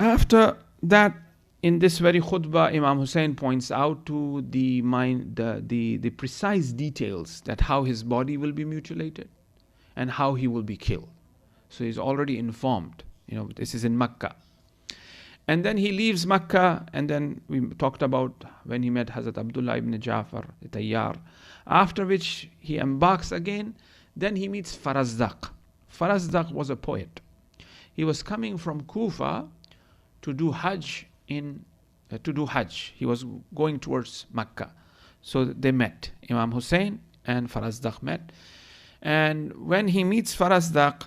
After that, in this very khutbah, Imam Hussein points out to the precise details that how his body will be mutilated and how he will be killed. So he's already informed. This is in Makkah. And then he leaves Makkah, and then we talked about when he met Hazrat Abdullah ibn Ja'far, the Tayyar. After which he embarks again, then he meets Farazdaq. Farazdaq was a poet. He was coming from Kufa to do Hajj. He was going towards Makkah. So they met. Imam Hussein and Farazdaq met. And when he meets Farazdaq,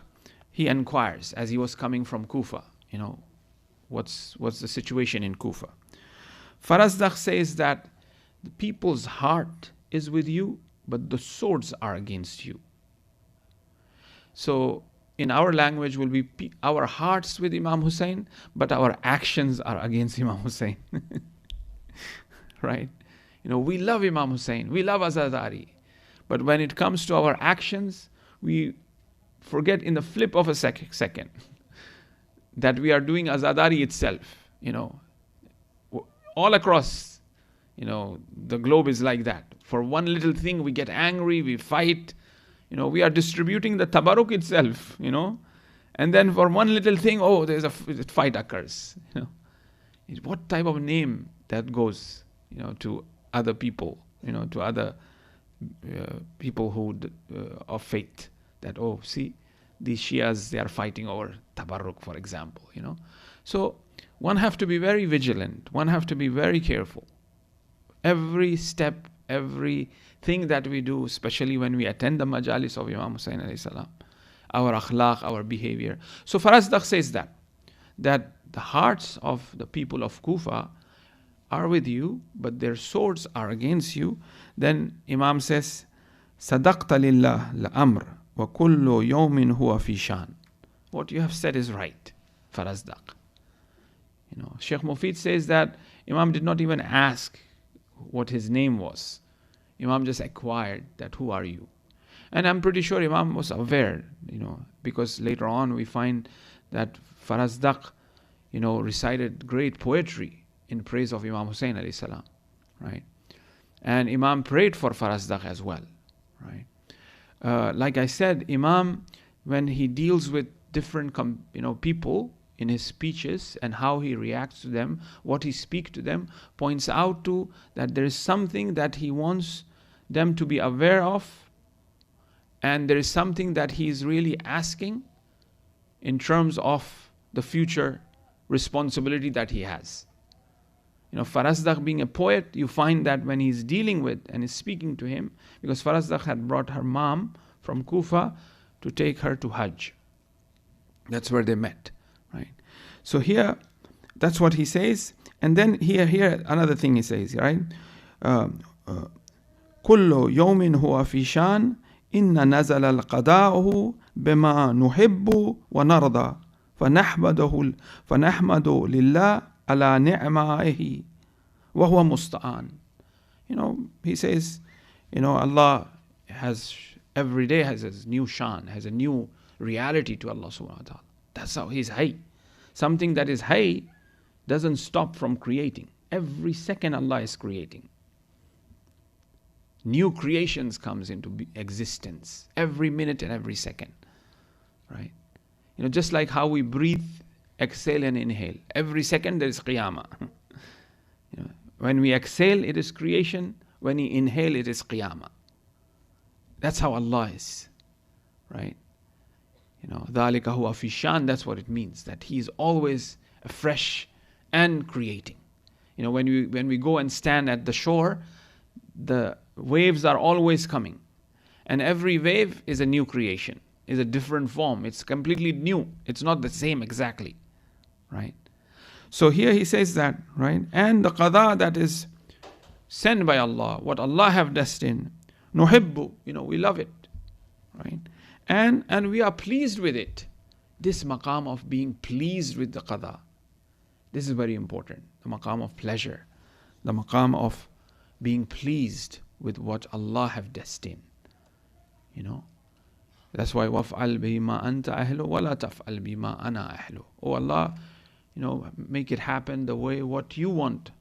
he inquires, as he was coming from Kufa, what's the situation in Kufa. Farazdaq says that the people's heart is with you, but the swords are against you. So in our language will be our hearts with Imam Hussein, but our actions are against Imam Hussein. Right? We love Imam Hussein, we love Azadari, but when it comes to our actions, we forget in the flip of a second that we are doing Azadari itself. All across, the globe is like that. For one little thing, we get angry, we fight. We are distributing the tabarruk itself, and then for one little thing, there's a fight occurs. What type of name that goes, to other people, to other people who of faith, that see, these Shias, they are fighting over tabarruk, for example. So one have to be very vigilant. One have to be very careful. Every step, everything that we do, especially when we attend the majalis of Imam Hussein alayhi salam, our akhlaq, our behavior. So Farazdaq says that the hearts of the people of Kufa are with you, but their swords are against you. Then Imam says, Sadaqta lillah la-amr wa kullu yawmin huwa fi shan. What you have said is right, Farazdaq. Sheikh Mufid says that Imam did not even ask what his name was. Imam just acquired that, who are you? And I'm pretty sure Imam was aware, because later on we find that Farazdaq, recited great poetry in praise of Imam Hussein alayhi salam, right? And Imam prayed for Farazdaq as well, right? Like I said, Imam, when he deals with different people in his speeches and how he reacts to them, what he speaks to them, points out to that there is something that he wants them to be aware of, and there is something that he is really asking in terms of the future responsibility that he has. Farazdaq being a poet, you find that when he's dealing with and is speaking to him, because Farazdaq had brought her mom from Kufa to take her to Hajj. That's where they met, right? So here, that's what he says. And then here another thing he says, right? كل يوم هو في شان إن نزل القضاء بما نحب ونرضى فنحمد لله على نعمائه وهو مستعان. He says, Allah has every day has a new shan, has a new reality to Allah subhanahu wa ta'ala. That's how He's high. Something that is high doesn't stop from creating. Every second Allah is creating. New creations comes into existence every minute and every second, right? Just like how we breathe, exhale and inhale. Every second there is qiyamah. When we exhale, it is creation. When we inhale, it is qiyamah. That's how Allah is, right? ذَلِكَ هُوَ فِي شَان, that's what it means, that He is always afresh and creating. When we go and stand at the shore, the waves are always coming. And every wave is a new creation, is a different form. It's completely new. It's not the same exactly, right? So here he says that, right? And the qada that is sent by Allah, what Allah have destined, nuhibbu, we love it, right? And we are pleased with it. This maqam of being pleased with the qada, this is very important. The maqam of pleasure, the maqam of being pleased with what Allah have destined. That's why waf'al bihi ma anta ahlu wa la taf'al bima ana ahlu. Oh Allah, make it happen the way what you want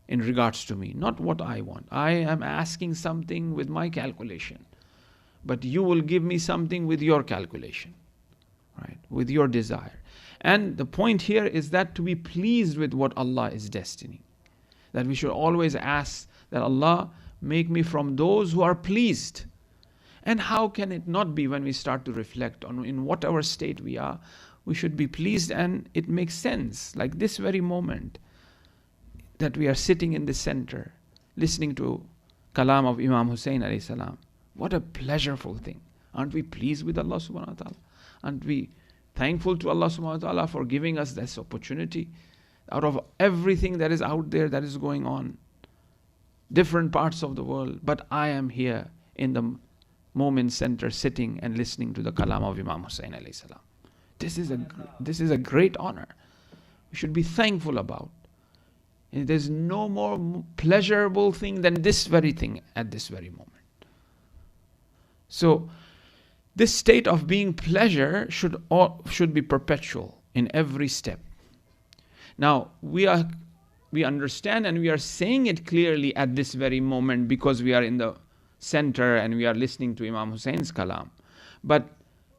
in regards to me, not what I want. I am asking something with my calculation, but you will give me something with your calculation, right? With your desire. And the point here is that to be pleased with what Allah is destining, that we should always ask that Allah make me from those who are pleased. And how can it not be when we start to reflect on in whatever state we are, we should be pleased, and it makes sense. Like this very moment that we are sitting in the center, listening to kalam of Imam Hussein alayhi salam. What a pleasureful thing. Aren't we pleased with Allah subhanahu wa ta'ala? Aren't we thankful to Allah subhanahu wa ta'ala for giving us this opportunity? Out of everything that is out there that is going on, different parts of the world, but I am here in the MOMIN center sitting and listening to the kalam of Imam Hussain alayhi salam. This is a great honor. We should be thankful about. And there's no more pleasurable thing than this very thing at this very moment. So this state of being pleasure should be perpetual in every step. Now we understand and we are saying it clearly at this very moment because we are in the center and we are listening to Imam Hussein's kalam. But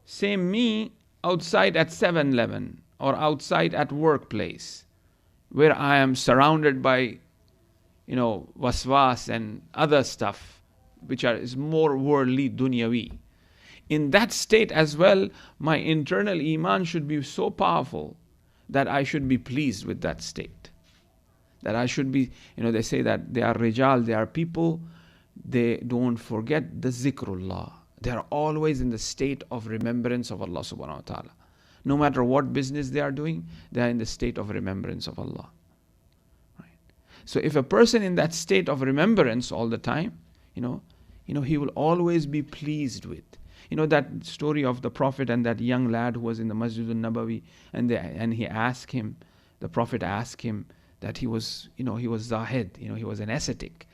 same me outside at 7-Eleven or outside at workplace, where I am surrounded by, waswas and other stuff, which is more worldly, dunyawi. In that state as well, my internal iman should be so powerful that I should be pleased with that state. That I should be, they say that they are rijal, they are people, they don't forget the zikrullah. They are always in the state of remembrance of Allah subhanahu wa ta'ala. No matter what business they are doing, they are in the state of remembrance of Allah. Right? So if a person in that state of remembrance all the time, he will always be pleased with. That story of the Prophet and that young lad who was in the Masjid al-Nabawi, and he asked him, the Prophet asked him that he was zahid, he was an ascetic.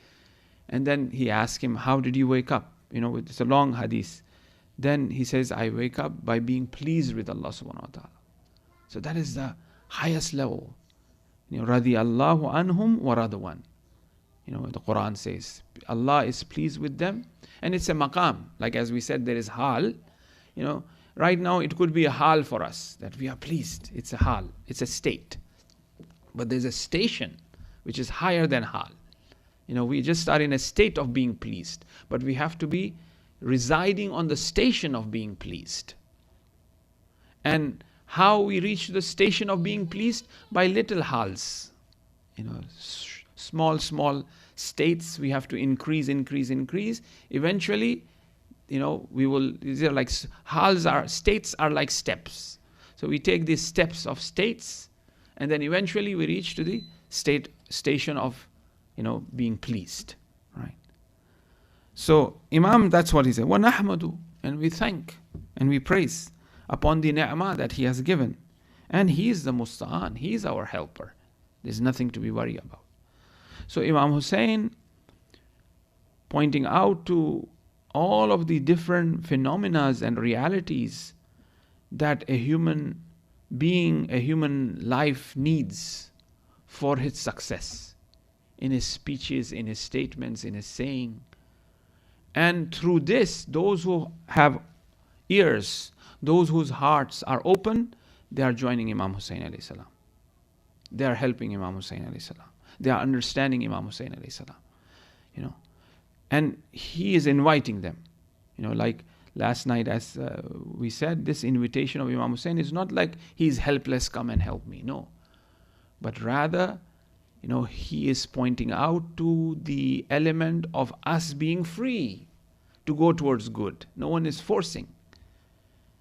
And then he asked him, how did you wake up? It's a long hadith. Then he says, I wake up by being pleased with Allah subhanahu wa ta'ala. So that is the highest level. Radiyallahu anhum wa radwan. The Quran says, Allah is pleased with them. And it's a maqam. Like as we said, there is hal. Right now it could be a hal for us, that we are pleased. It's a hal. It's a state. But there's a station which is higher than hal. We just are in a state of being pleased. But we have to be residing on the station of being pleased. And how we reach the station of being pleased? By little hals. Small states we have to increase. Eventually, we will, these are like states are like steps. So we take these steps of states, and then eventually we reach to the station of, being pleased. Right? So Imam, that's what he said. وَنَحْمَدُ, and we thank and we praise upon the ni'mah that he has given. And he is the musta'an, he is our helper. There's nothing to be worried about. So Imam Hussein, pointing out to all of the different phenomena and realities that a human being, a human life needs for his success, in his speeches, in his statements, in his saying. And through this, those who have ears, those whose hearts are open, they are joining Imam Hussein alayhi salam. They are helping Imam Hussein alayhi salam. They are understanding Imam Hussein alayhi salam. And he is inviting them. Like last night, as we said, this invitation of Imam Hussein is not like he's helpless, come and help me. No. But rather, he is pointing out to the element of us being free to go towards good. No one is forcing.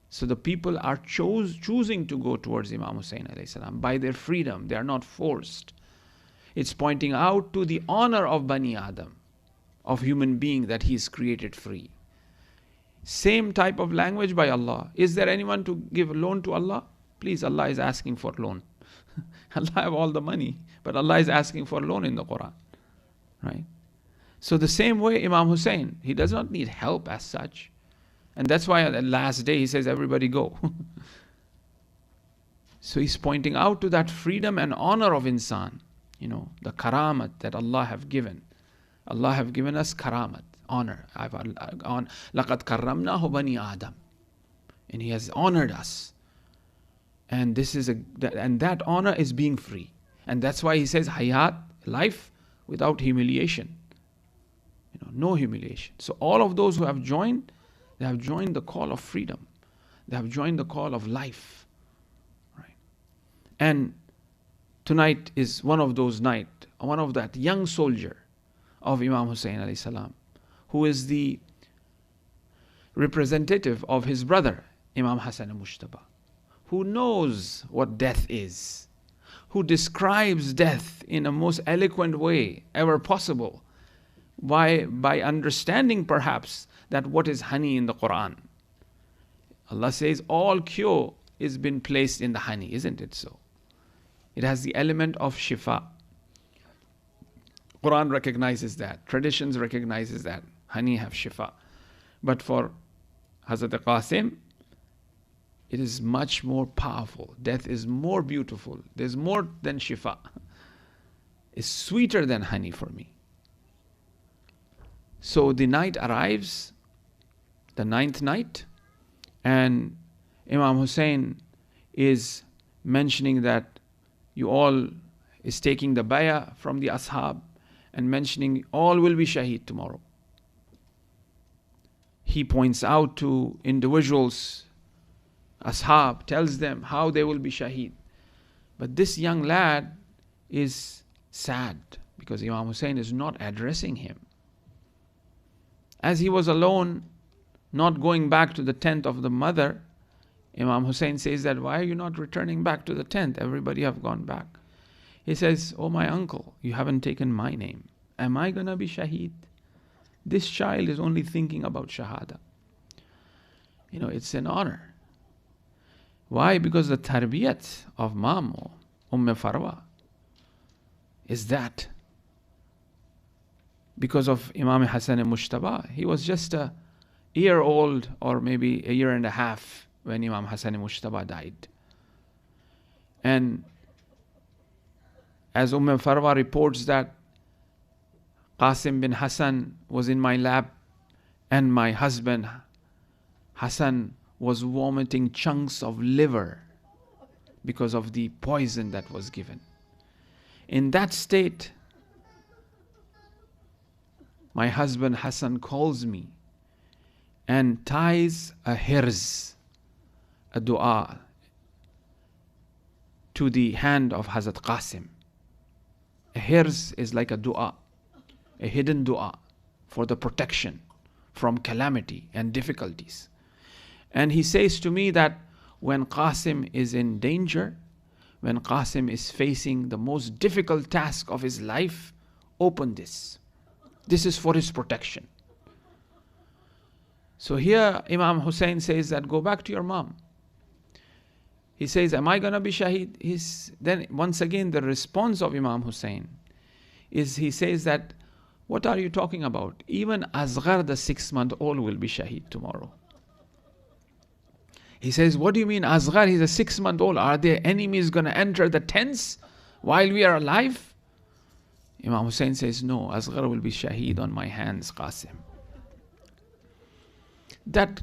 So the people are choosing to go towards Imam Hussein alayhi salam by their freedom. They are not forced. It's pointing out to the honor of Bani Adam, of human being, that he is created free. Same type of language by Allah. Is there anyone to give a loan to Allah? Please, Allah is asking for loan. Allah have all the money, but Allah is asking for loan in the Quran. Right? So the same way Imam Hussein, he does not need help as such. And that's why on the last day he says, everybody go. So he's pointing out to that freedom and honor of insan. The karamat that Allah have given. Allah have given us karamat, honor. لَقَدْ كَرَّمْنَاهُ بَنِي آدَمَ. And he has honored us. And that honor is being free. And that's why he says hayat, life without humiliation. No humiliation. So all of those who have joined, they have joined the call of freedom. They have joined the call of life. Right? And tonight is one of those nights, one of that young soldier of Imam Hussein alayhi salam, who is the representative of his brother, Imam Hassan al-Mushtaba, who knows what death is, who describes death in a most eloquent way ever possible. Why? By understanding perhaps that what is honey in the Quran. Allah says all cure is been placed in the honey, isn't it so? It has the element of shifa. Quran recognizes that. Traditions recognizes that. Honey have shifa. But for Hazrat Qasim, it is much more powerful. Death is more beautiful. There's more than shifa. It's sweeter than honey for me. So the night arrives, the 9th night, and Imam Hussein is mentioning that you all is taking the bayah from the ashab and mentioning all will be shaheed tomorrow. He points out to individuals, ashab, tells them how they will be shaheed. But this young lad is sad because Imam Hussein is not addressing him. As he was alone, not going back to the tent of the mother, Imam Hussein says that, why are you not returning back to the tent? Everybody have gone back. He says, oh my uncle, you haven't taken my name. Am I going to be shaheed? This child is only thinking about shahada. It's an honor. Why? Because the tarbiyat of Mamo, Farwa, is that. Because of Imam Hassan Mushtaba. He was just a year old or maybe a year and a half when Imam Hassan Mushtaba died. And as Farwa reports that Qasim bin Hassan was in my lap and my husband Hassan was vomiting chunks of liver because of the poison that was given. In that state, my husband Hassan calls me and ties a hirz, a dua, to the hand of Hazrat Qasim. A hirz is like a dua, a hidden dua for the protection from calamity and difficulties. And he says to me that when Qasim is in danger, when Qasim is facing the most difficult task of his life, open this. This is for his protection. So here Imam Hussein says that go back to your mom. He says, am I going to be shaheed? Then once again the response of Imam Hussein is, he says that, what are you talking about? Even Asghar, the 6-month-old, will be shaheed tomorrow. He says, what do you mean Asghar? He's a 6-month-old. Are there enemies going to enter the tents while we are alive? Imam Hussein says, no, Asghar will be shaheed on my hands, Qasim. That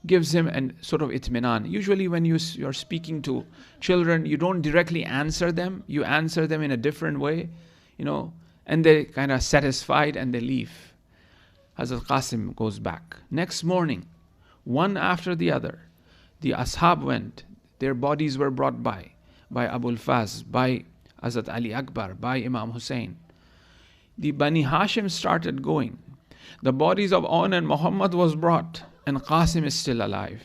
gives him a sort of itminan. Usually when you're speaking to children, you don't directly answer them. You answer them in a different way, and they're kind of satisfied and they leave. Hazrat Qasim goes back. Next morning, one after the other, the ashab went. Their bodies were brought by Abul Faz, by Hazrat Ali Akbar, by Imam Hussein. The Bani Hashim started going. The bodies of On and Muhammad was brought, and Qasim is still alive.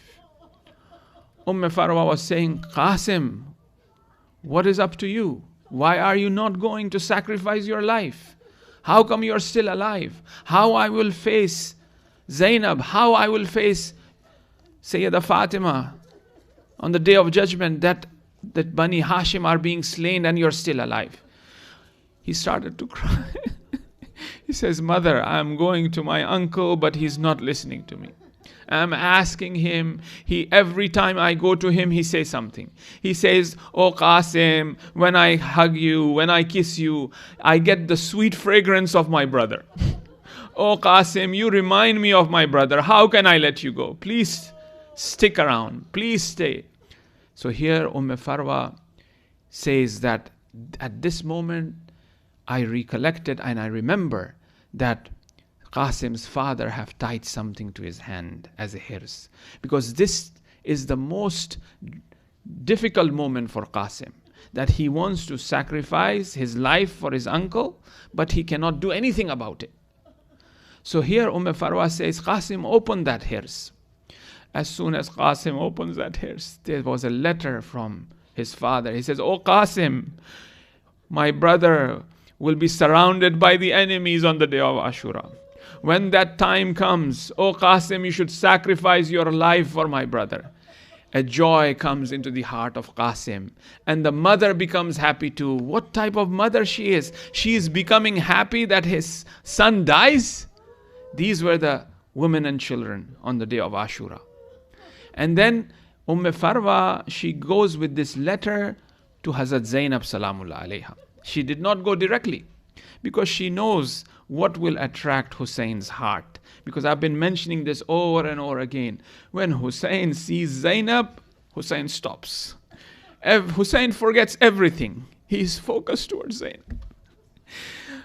Farwa was saying, Qasim, what is up to you? Why are you not going to sacrifice your life? How come you are still alive? How I will face Zainab? How I will face Sayyidah Fatima on the day of judgment, that Bani Hashim are being slain and you're still alive? He started to cry. He says, Mother, I'm going to my uncle, but he's not listening to me. I'm asking him. Every time I go to him, he says something. He says, oh Qasim, when I hug you, when I kiss you, I get the sweet fragrance of my brother. Oh Qasim, you remind me of my brother. How can I let you go? Please stick around. Please stay. So here Farwa says that at this moment, I recollected and I remember that Qasim's father have tied something to his hand as a hirs. Because this is the most difficult moment for Qasim. That he wants to sacrifice his life for his uncle, but he cannot do anything about it. So here Farwa says, Qasim, open that hirs. As soon as Qasim opens that hirs, there was a letter from his father. He says, oh Qasim, my brother will be surrounded by the enemies on the day of Ashura. When that time comes, O Qasim, you should sacrifice your life for my brother. A joy comes into the heart of Qasim, and the mother becomes happy too. What type of mother she is? She is becoming happy that his son dies. These were the women and children on the day of Ashura. And then Farwa, she goes with this letter to Hazrat Zainab Salamullah alayha. She did not go directly because she knows what will attract Hussein's heart. Because I've been mentioning this over and over again. When Hussein sees Zainab, Hussein stops. Hussein forgets everything. He is focused towards Zainab.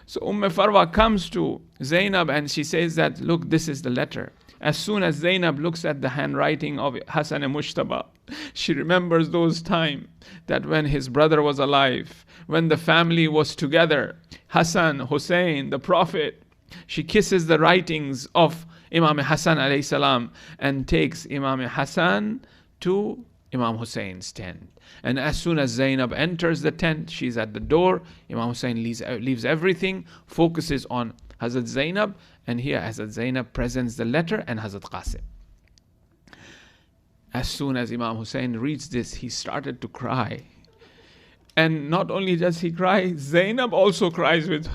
So Farwa comes to Zainab and she says that, look, this is the letter. As soon as Zainab looks at the handwriting of Hassan and Mushtaba, she remembers those times that when his brother was alive, when the family was together, Hassan, Hussein, the Prophet. She kisses the writings of Imam Hassan alayhi salam and takes Imam Hassan to Imam Hussein's tent. And as soon as Zainab enters the tent, she's at the door. Imam Hussein leaves everything, focuses on Hazrat Zainab, and here Hazrat Zainab presents the letter and Hazrat Qasim. As soon as Imam Hussein reads this, he started to cry. And not only does he cry, Zainab also cries with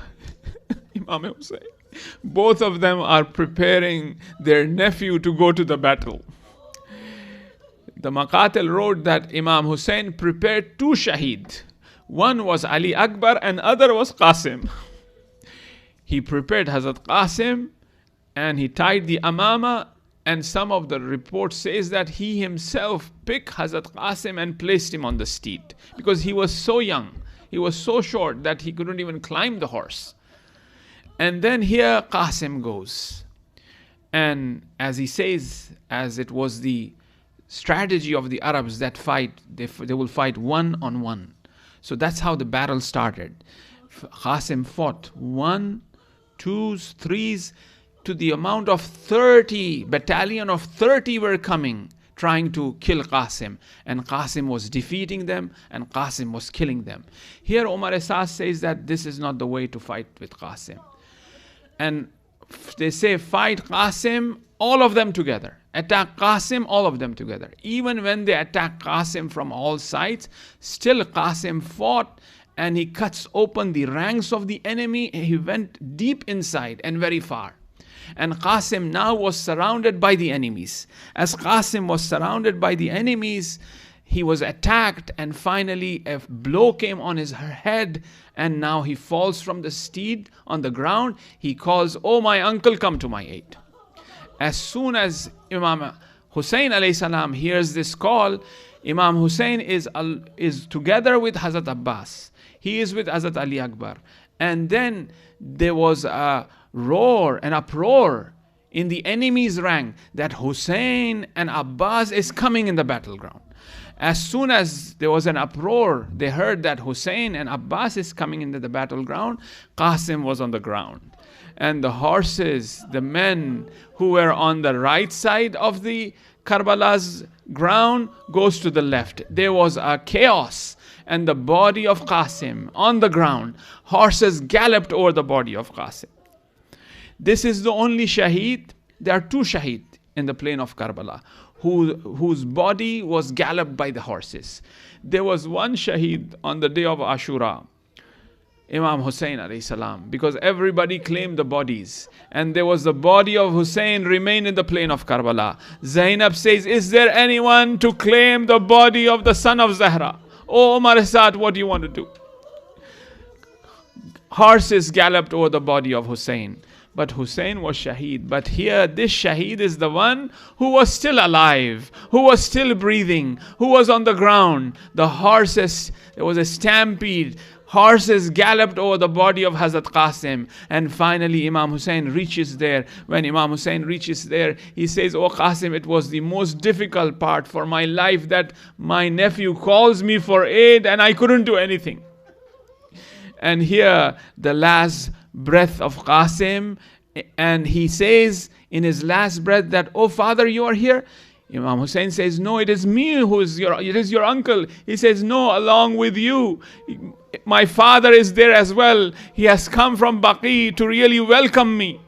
Imam Hussein. Both of them are preparing their nephew to go to the battle. The Maqatil wrote that Imam Hussein prepared two shaheed. One was Ali Akbar and other was Qasim. He prepared Hazrat Qasim and he tied the amama, and some of the report says that he himself picked Hazrat Qasim and placed him on the steed because he was so young. He was so short that he couldn't even climb the horse. And then here Qasim goes. And as he says, as it was the strategy of the Arabs that fight, they will fight one on one. So that's how the battle started. Qasim fought 1, 2s, 3s, to the amount of 30, battalion of 30 were coming, trying to kill Qasim. And Qasim was defeating them, and Qasim was killing them. Here Umar Esas says that this is not the way to fight with Qasim. And they say fight Qasim, all of them together. Attack Qasim, all of them together. Even when they attack Qasim from all sides, still Qasim fought and he cuts open the ranks of the enemy. He went deep inside and very far. And Qasim now was surrounded by the enemies. As Qasim was surrounded by the enemies, he was attacked, and finally a blow came on his head, and now he falls from the steed on the ground. He calls, "Oh my uncle, come to my aid." As soon as Imam Hussein alayhi salam hears this call, Imam Hussein is together with Hazrat Abbas. He is with Hazrat Ali Akbar. And then there was a roar, an uproar in the enemy's rank that Hussein and Abbas is coming in the battleground. As soon as there was an uproar, they heard that Hussein and Abbas is coming into the battleground. Qasim was on the ground. And the horses, the men who were on the right side of the Karbala's ground goes to the left. There was a chaos, and the body of Qasim on the ground. Horses galloped over the body of Qasim. This is the only shaheed. There are two shaheed in the plain of Karbala whose body was galloped by the horses. There was one shaheed on the day of Ashura, Imam Hussein alayhi salam, because everybody claimed the bodies, and there was the body of Hussein remain in the plain of Karbala. Zainab says, "Is there anyone to claim the body of the son of Zahra?" "Oh Umar Asad, what do you want to do?" Horses galloped over the body of Hussein. But Hussein was shaheed. But here, this shaheed is the one who was still alive, who was still breathing, who was on the ground. The horses, there was a stampede. Horses galloped over the body of Hazrat Qasim. And finally, Imam Hussein reaches there. When Imam Hussein reaches there, he says, "Oh Qasim, it was the most difficult part for my life that my nephew calls me for aid and I couldn't do anything." And here, the last breath of Qasim, and he says in his last breath that, "Oh father, you are here?" Imam Hussein says, "No, it is me it is your uncle." He says, "No, along with you." my father is there as well. He has come from Baqi to really welcome me.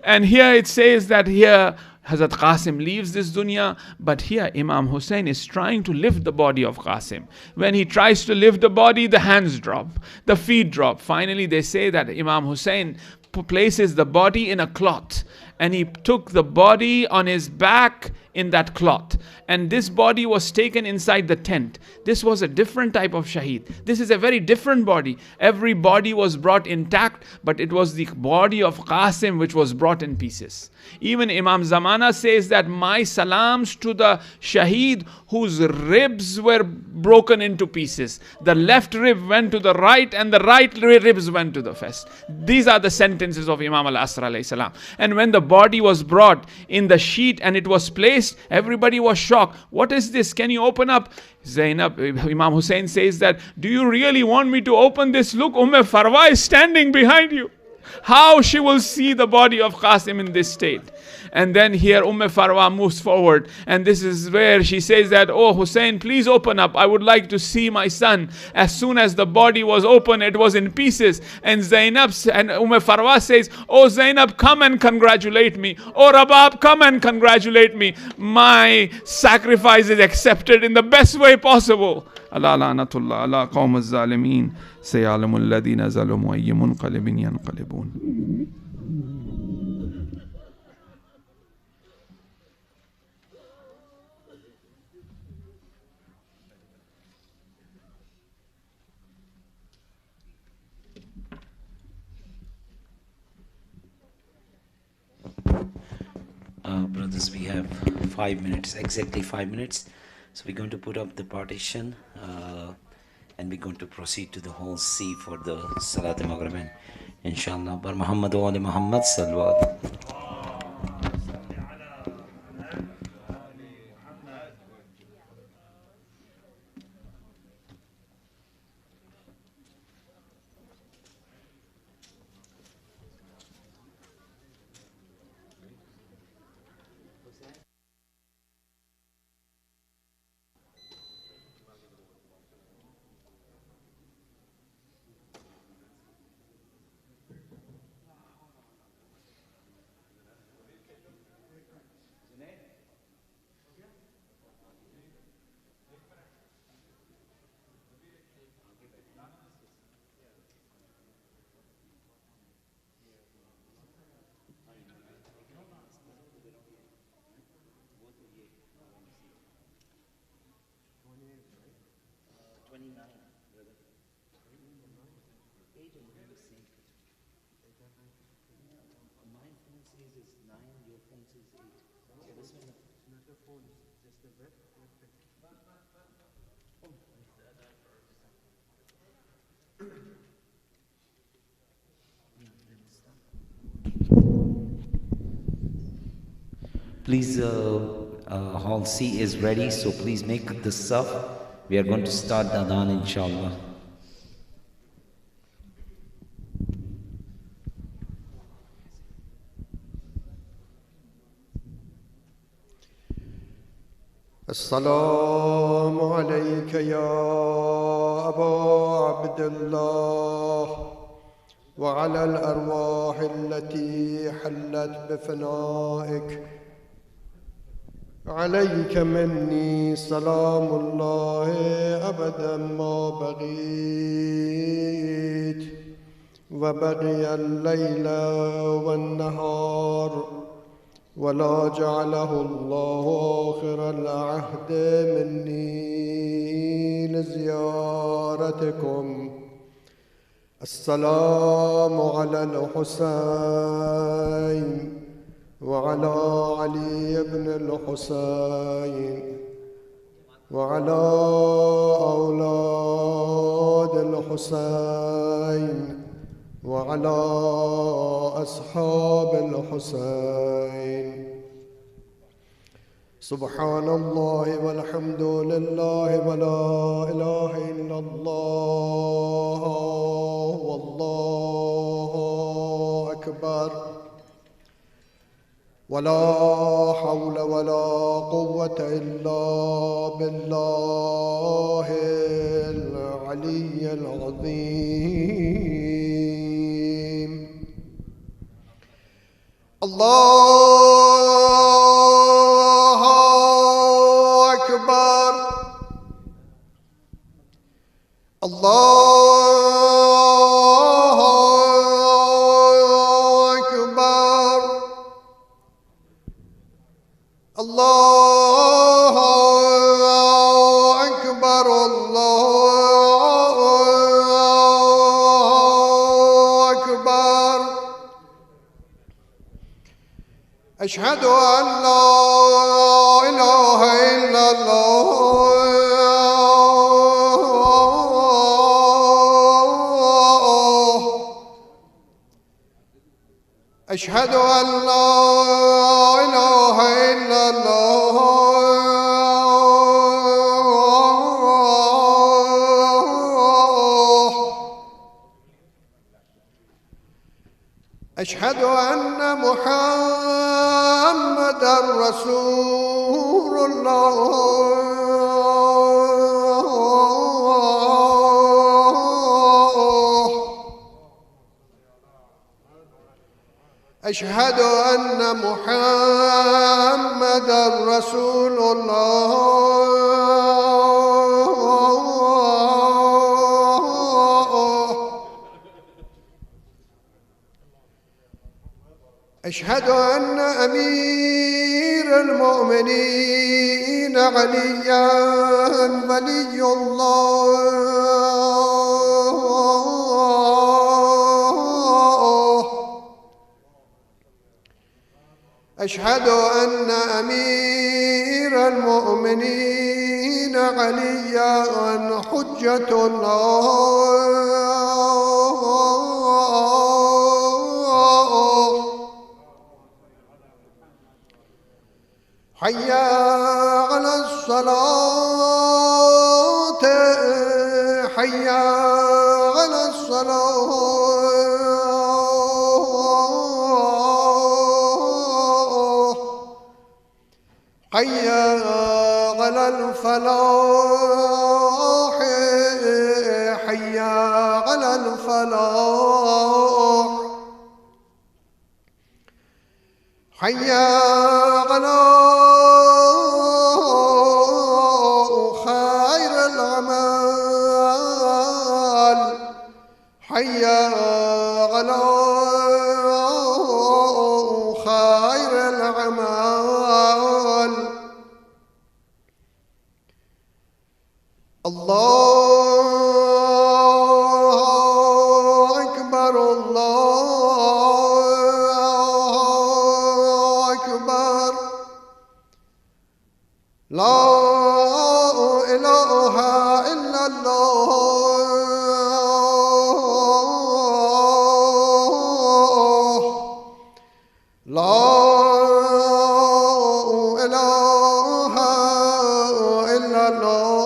And here it says that here Hazrat Qasim leaves this dunya, but here Imam Hussein is trying to lift the body of Qasim. When he tries to lift the body, the hands drop, the feet drop. Finally, they say that Imam Hussein places the body in a cloth, and he took the body on his back in that cloth, and this body was taken inside the tent. This was a different type of shaheed. This is a very different body. Every body was brought intact, but it was the body of Qasim which was brought in pieces. Even Imam Zamana says that my salams to the shaheed whose ribs were broken into pieces. The left rib went to the right, and the right ribs went to the left. These are the sentences of Imam al-Asr alayhi salam. And when the body was brought in the sheet and it was placed, everybody was shocked. What is this? Can you open up? Zainab, Imam Hussein says that, do you really want me to open this? Look, Farwa is standing behind you. How she will see the body of Qasim in this state? And then here Farwa moves forward, and this is where she says that, oh Hussein, please open up. I would like to see my son. As soon as the body was open, it was in pieces. And Zainab and Farwa says, oh Zainab, come and congratulate me. Oh Rabab, come and congratulate me. My sacrifice is accepted in the best way possible. Allah la'natullah ala qawm az-zalimin sayalamu alladhina zalamu ayy munqalibin yanqalibun. Brothers, we have 5 minutes, exactly 5 minutes. So we're going to put up the partition and we're going to proceed to the Hall C for the Salat al-Maghrib. Inshallah. Bar Muhammad wa ali Muhammad salawat. Please, Hall C is ready, so please make the saf. We are going to start the adhan, inshallah. السلام عليك يا أبا عبد الله وعلى الأرواح التي حلت بفنائك. عليك مني سلام الله أبدا ما بقيت وبقي الليل والنهار ولا جعله الله آخر العهد مني لزيارتكم. السلام على الحسين وعلى علي بن الحسين وعلى أولاد الحسين وعلى أصحاب الحسين. سبحان الله والحمد لله ولا إله إلا الله والله أكبر ولا حول ولا قوة إلا بالله العلي العلي العظيم. الله أكبر. الله أكبر. الله أكبر. الله أكبر. أشهد أن لا إله إلا الله. أشهد أن لا إله إلا الله. أشهد أن محمدًا رسول الله. أشهد أن محمدًا رسول الله. أشهد أن أمير المؤمنين عليًا ولي الله. أشهد أن أمير المؤمنين عليًا حجة الله. حي على الصلاة. حي على الصلاة. حي على الفلاح. حي على الفلاح. حي على خير الأعمال. حي على خير الأعمال. الله أكبر. الله أكبر. لا إله إلا الله. لا إله إلا الله.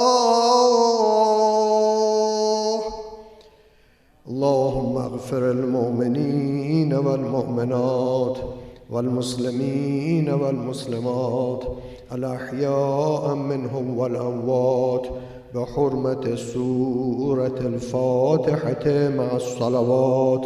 اللهم اغفر المؤمنين والمؤمنات والمسلمين والمسلمات الأحياء منهم والأموات بحرمة سورة الفاتحة مع الصلوات.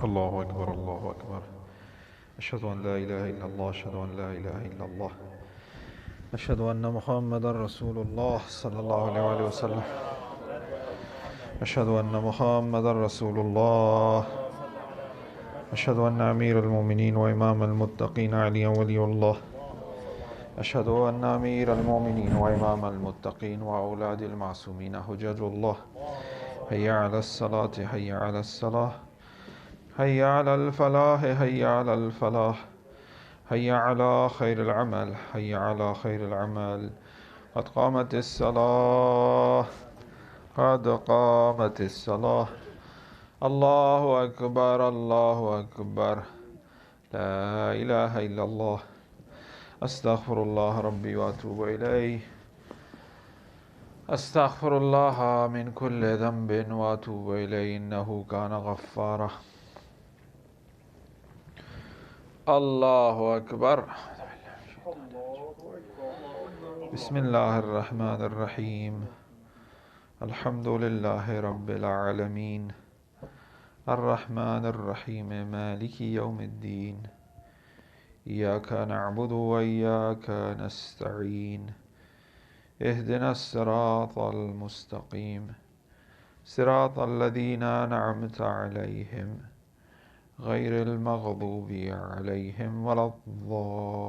الله أكبر. الله أكبر. أشهد أن لا إله إلا الله. أشهد أن لا إله إلا الله. أشهد أن محمدا رسول الله صلى الله عليه وآله وسلم. أشهد أن محمدا رسول الله. أشهد أن أمير المؤمنين وإمام المتقين عليا ولي الله. أشهد أن أمير المؤمنين وإمام المتقين وأولاد المعصومين حجج الله. حي على الصلاة. حي على الصلاة. حي على الفلاح. حي على الفلاح. حي على خير العمل. حي على خير العمل. قد قامت الصلاة. قد قامت الصلاة الله أكبر الله أكبر لا إله إلا الله أستغفر الله ربي وأتوب إليه أستغفر الله من كل ذنب وأتوب إليه إنه كان غفارا الله أكبر بسم الله الرحمن الرحيم الحمد لله رب العالمين الرحمن الرحيم مالك يوم الدين إياك نعبد وإياك نستعين اهدنا الصراط المستقيم صراط الذين أنعمت عليهم غير المغضوب عليهم ولا الضالين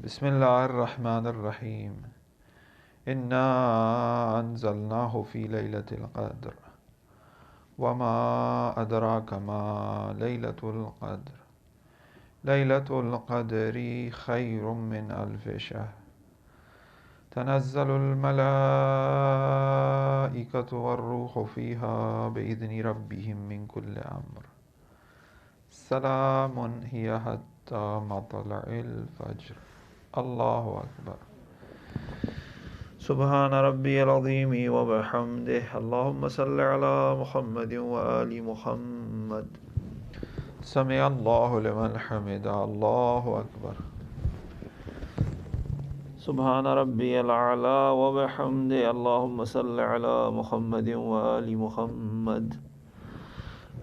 بسم الله الرحمن الرحيم إنا أنزلناه في ليلة القدر وما أدراك ما ليلة القدر ليلة القدر خير من 1000 شهر تنزل الملائكة والروح فيها بإذن ربهم من كل أمر سلام هي حتى مطلع الفجر الله أكبر سبحان ربي العظيم وبحمده اللهم صل على محمد وآل محمد سمع الله لمن حمده الله أكبر سبحان ربي الأعلى وبحمده اللهم صل على محمد وآل محمد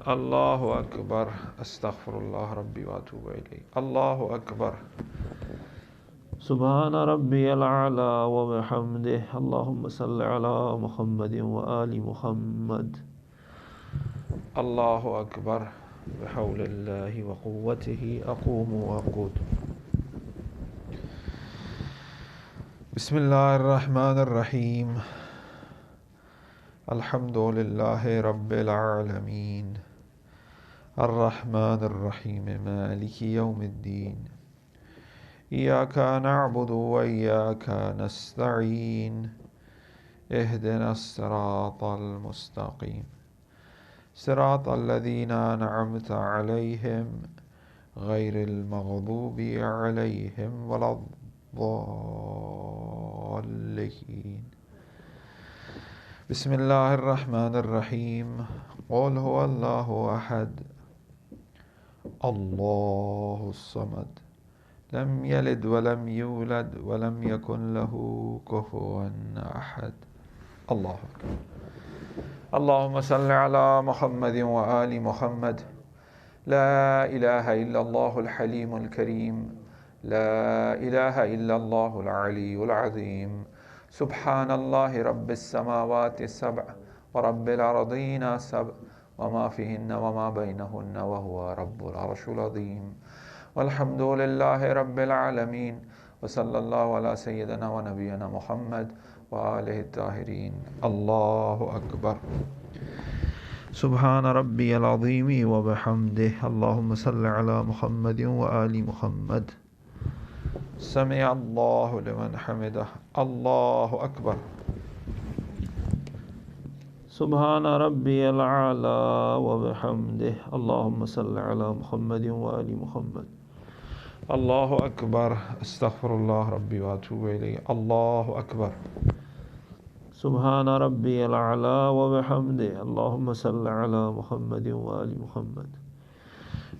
الله أكبر أستغفر الله ربي وأتوب إليه الله أكبر سبحان ربي الأعلى وبحمده اللهم صل على محمد وآل محمد الله أكبر بحول الله وقوته أقوم وأقود بسم الله الرحمن الرحيم الحمد لله رب العالمين الرحمن الرحيم مالك يوم الدين إياك نعبد وإياك نستعين اهدنا الصراط المستقيم صراط الذين أنعمت عليهم غير المغضوب عليهم ولا الضالين بسم الله الرحمن الرحيم قل هو الله أحد الله الصمد لم يلد ولم يولد ولم يكن له كفوا أحد الله أكبر اللهم صل على محمد وآل محمد لا إله إلا الله الحليم الكريم لا إله إلا الله العلي العظيم سبحان الله رب السماوات السبع ورب الأرضين السبع وما فيهن وما بينهن وهو رب العرش العظيم والحمد لله رب العالمين وصلى الله على سيدنا ونبينا محمد وآله الطاهرين الله أكبر سبحان ربي العظيم وبحمده اللهم صل على محمد وآل محمد سمع الله لمن حمده الله أكبر سبحان ربي الأعلى وبحمده اللهم صل على محمد وآل محمد الله أكبر أستغفر الله ربي وأتوب إليه الله أكبر سبحان ربي الأعلى وبحمده اللهم صل على محمد وآل محمد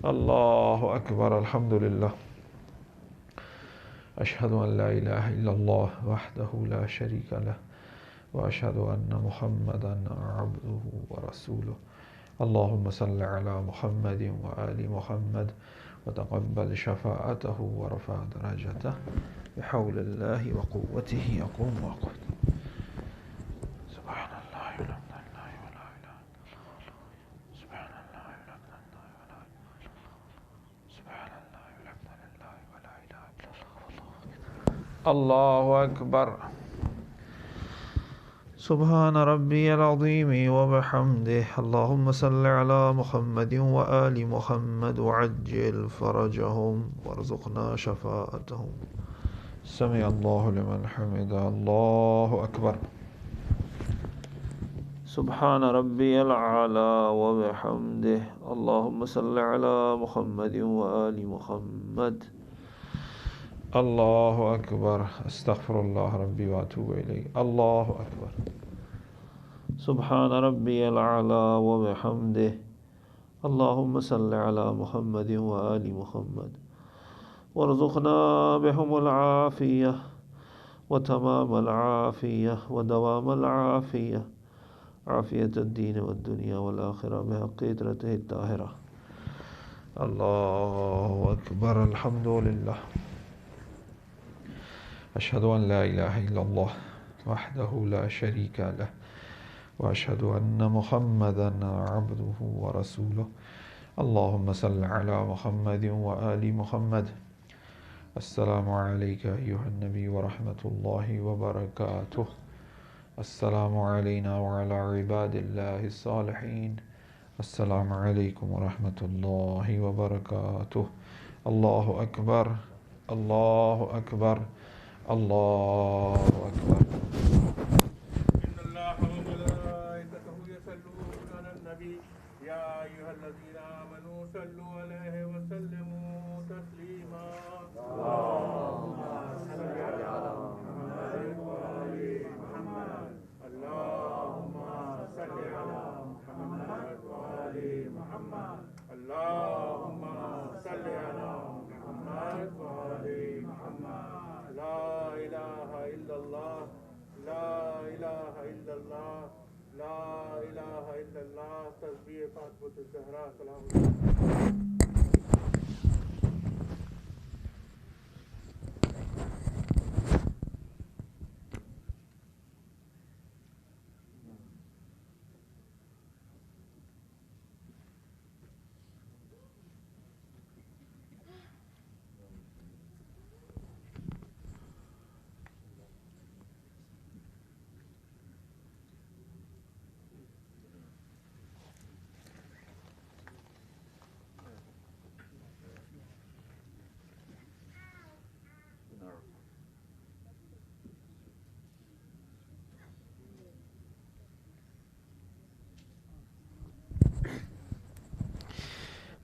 الله أكبر الحمد لله أشهد أن لا إله إلا الله وحده لا شريك له وأشهد أن محمدا عبده ورسوله اللهم صل على محمد وآل محمد وتقبل شفاعته ورفع درجته بحول الله وقوته يقوم وقود سبحان الله والحمد لله ولا إله إلا الله سبحان الله والحمد لله ولا إله إلا الله سبحان الله والحمد لله ولا إله إلا الله الله أكبر سبحان ربي العظيم وبحمده اللهم صل على محمد وآل محمد وعجل فرجهم وارزقنا شفاعتهم سمع الله لمن حمده. الله أكبر. سبحان ربي الأعلى وبحمده. اللهم صل على محمد وآل محمد. الله أكبر. أستغفر الله ربي وأتوب إليه. الله أكبر. سبحان ربي الأعلى وبحمده. اللهم صل على محمد وآل محمد وارزقنا بهم العافية وتمام العافية ودوام العافية، عافية الدين والدنيا والآخرة بحق قدرته الطاهرة. الله أكبر. الحمد لله. أشهد أن لا إله إلا الله وحده لا شريك له، وأشهد أن محمدا عبده ورسوله. اللهم صل على محمد وآل محمد. السلام عليك أيها النبي ورحمة الله وبركاته. السلام علينا وعلى عباد الله الصالحين. السلام عليكم ورحمة الله وبركاته. الله أكبر. الله أكبر. الله أكبر. إن الله وملائكته يصلون على النبي يا أيها الذين آمنوا صلوا عليه وسلموا تسليما. اللهم صل على محمد وآل محمد. اللهم صل على محمد وآل محمد. اللهم صل على محمد وآل محمد. لا إله إلا الله. لا إله إلا الله. لا إله إلا الله. تسبيح فاطمة الزهراء. سلام عليكم.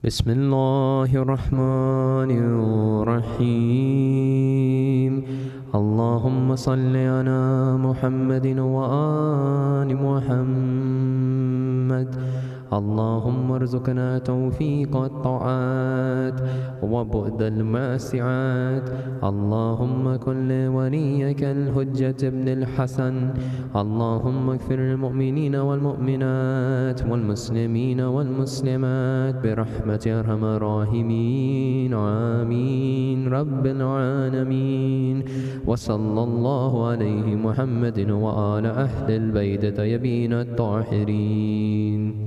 بسم الله الرحمن الرحيم. اللهم صل على محمد وآل محمد. اللهم ارزقنا توفيق الطاعات وبعد المعصيات. اللهم كن لوليك الحجة ابن الحسن. اللهم اغفر المؤمنين والمؤمنات والمسلمين والمسلمات برحمة أرحم الراحمين. آمين رب العالمين. وصلى الله عليه محمد وآل أهل البيت الطيبين الطاهرين.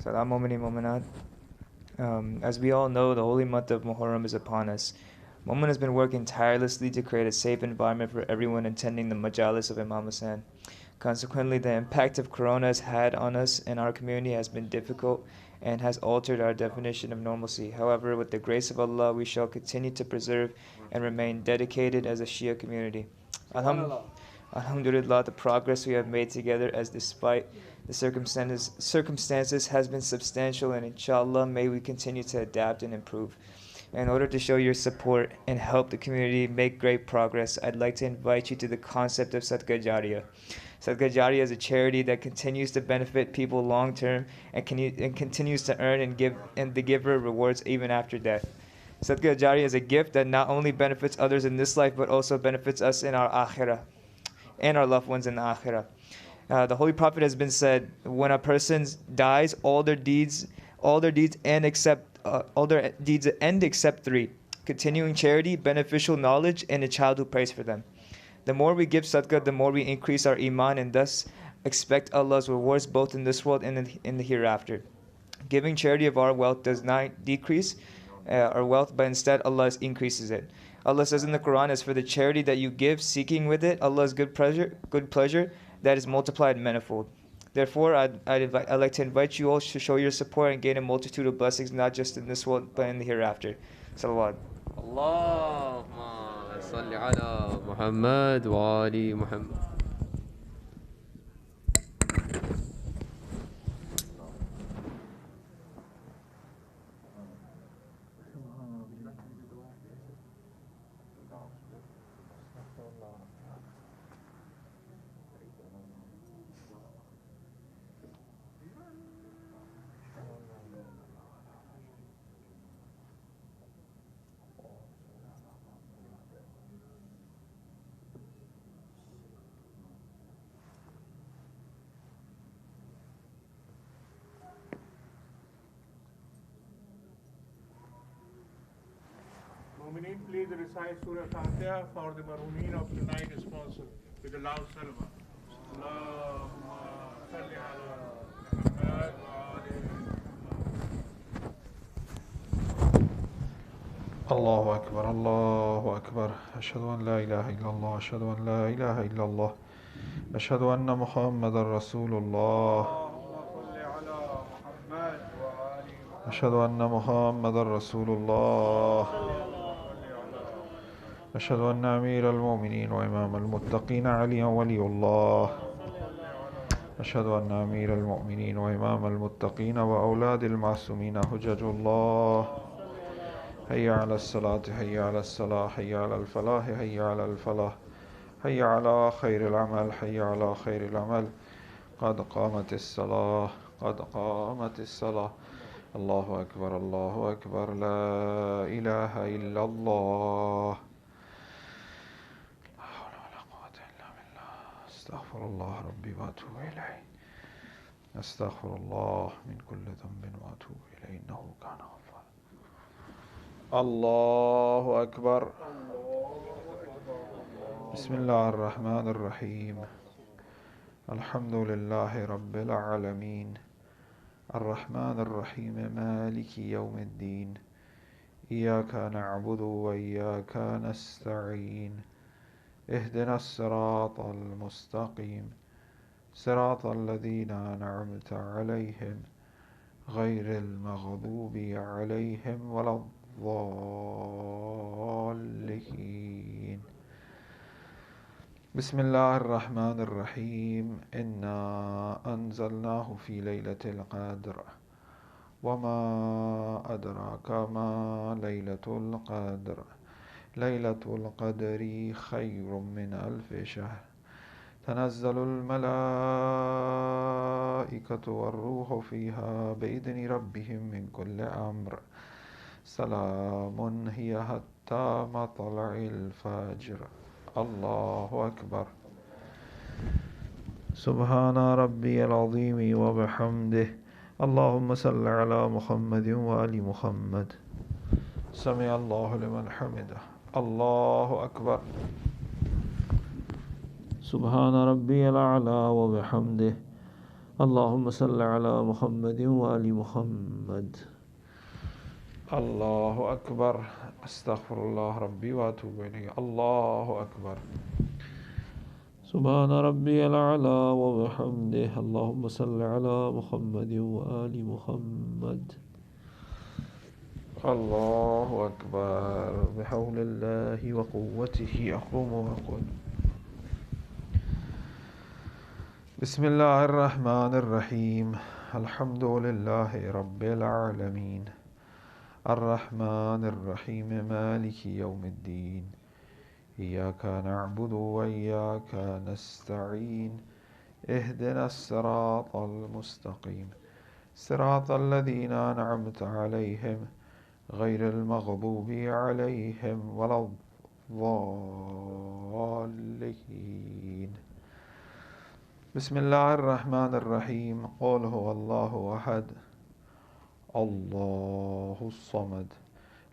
Salam Momini Mominat. As we all know, the holy month of Muharram is upon us. MOMIN has been working tirelessly to create a safe environment for everyone attending the majalis of Imam Hussain. Consequently, the impact of Corona has had on us and our community has been difficult and has altered our definition of normalcy. However, with the grace of Allah, we shall continue to preserve and remain dedicated as a Shia community. Alhamdulillah, the progress we have made together, as despite the circumstances has been substantial, and inshallah may we continue to adapt and improve. In order to show your support and help the community make great progress, I'd like to invite you to the concept of Sadaqah Jariyah. Sadaqah Jariyah is a charity that continues to benefit people long term and continues to earn and give the giver rewards even after death. Sadaqah Jariyah is a gift that not only benefits others in this life but also benefits us in our akhirah and our loved ones in the akhirah. The Holy Prophet has been said, when a person dies, all their deeds end except three: continuing charity, beneficial knowledge, and a child who prays for them. The more we give sadaqah, the more we increase our iman and thus expect Allah's rewards both in this world and in the hereafter. Giving charity of our wealth does not decrease our wealth, but instead Allah increases it. Allah says in the Quran, as for the charity that you give, seeking with it Allah's good pleasure, that is multiplied manifold. Therefore, I'd like to invite you all to show your support and gain a multitude of blessings, not just in this world, but in the hereafter. Salawat. اللهم صل على محمد وآل محمد. MOMIN, please recite Surah Fatiha for the Marooneen of tonight sponsor with a loud salva. Allahumma salli ala Muhammad wa ali Muhammad. الله أكبر الله أكبر أشهد أن لا إله إلا الله أشهد أن لا إله إلا الله أشهد أن محمد رسول الله أشهد أن محمد رسول الله أشهد أن أمير المؤمنين وإمام المتقين عليا ولي الله أشهد أن أمير المؤمنين وإمام المتقين وأولاد المعصومين حجج الله هيا على الصلاة هيا على الصلاة هيا على الفلاح هيا على الفلاح هيا على خير العمل هيا على خير العمل قد قامت الصلاة قد قامت الصلاة الله أكبر الله أكبر لا إله إلا الله لا حول ولا قوة إلا بالله أستغفر الله ربي وأتوب إليه أستغفر الله من كل ذنب وأتوب إليه إنه كان غفارا الله أكبر بسم الله الرحمن الرحيم الحمد لله رب العالمين الرحمن الرحيم مالك يوم الدين إياك نعبد وإياك نستعين اهدنا الصراط المستقيم صراط الذين أنعمت عليهم غير المغضوب عليهم ولا الضالين بسم الله الرحمن الرحيم إنا أنزلناه في ليلة القدر وما أدراك ما ليلة القدر ليلة القدر خير من 1000 شهر تنزل الملائكة والروح فيها بإذن ربهم من كل أمر سلام هي حتى مطلع الفجر الله أكبر سبحان ربي العظيم وبحمده اللهم صل على محمد وآل محمد سمع الله لمن حمده الله أكبر سبحان ربي الأعلى وبحمده اللهم صل على محمد وآل محمد الله أكبر أستغفر الله ربي وأتوب إليه الله أكبر سبحان ربي الأعلى وبحمده اللهم صل على محمد وآل محمد الله أكبر بحول الله وقوته أقوم وأقول بسم الله الرحمن الرحيم الحمد لله رب العالمين الرحمن الرحيم مالك يوم الدين إياك نعبد وإياك نستعين اهدنا الصراط المستقيم صراط الذين أنعمت عليهم غير المغضوب عليهم ولا الضالين بسم الله الرحمن الرحيم قل هو الله أحد الله الصمد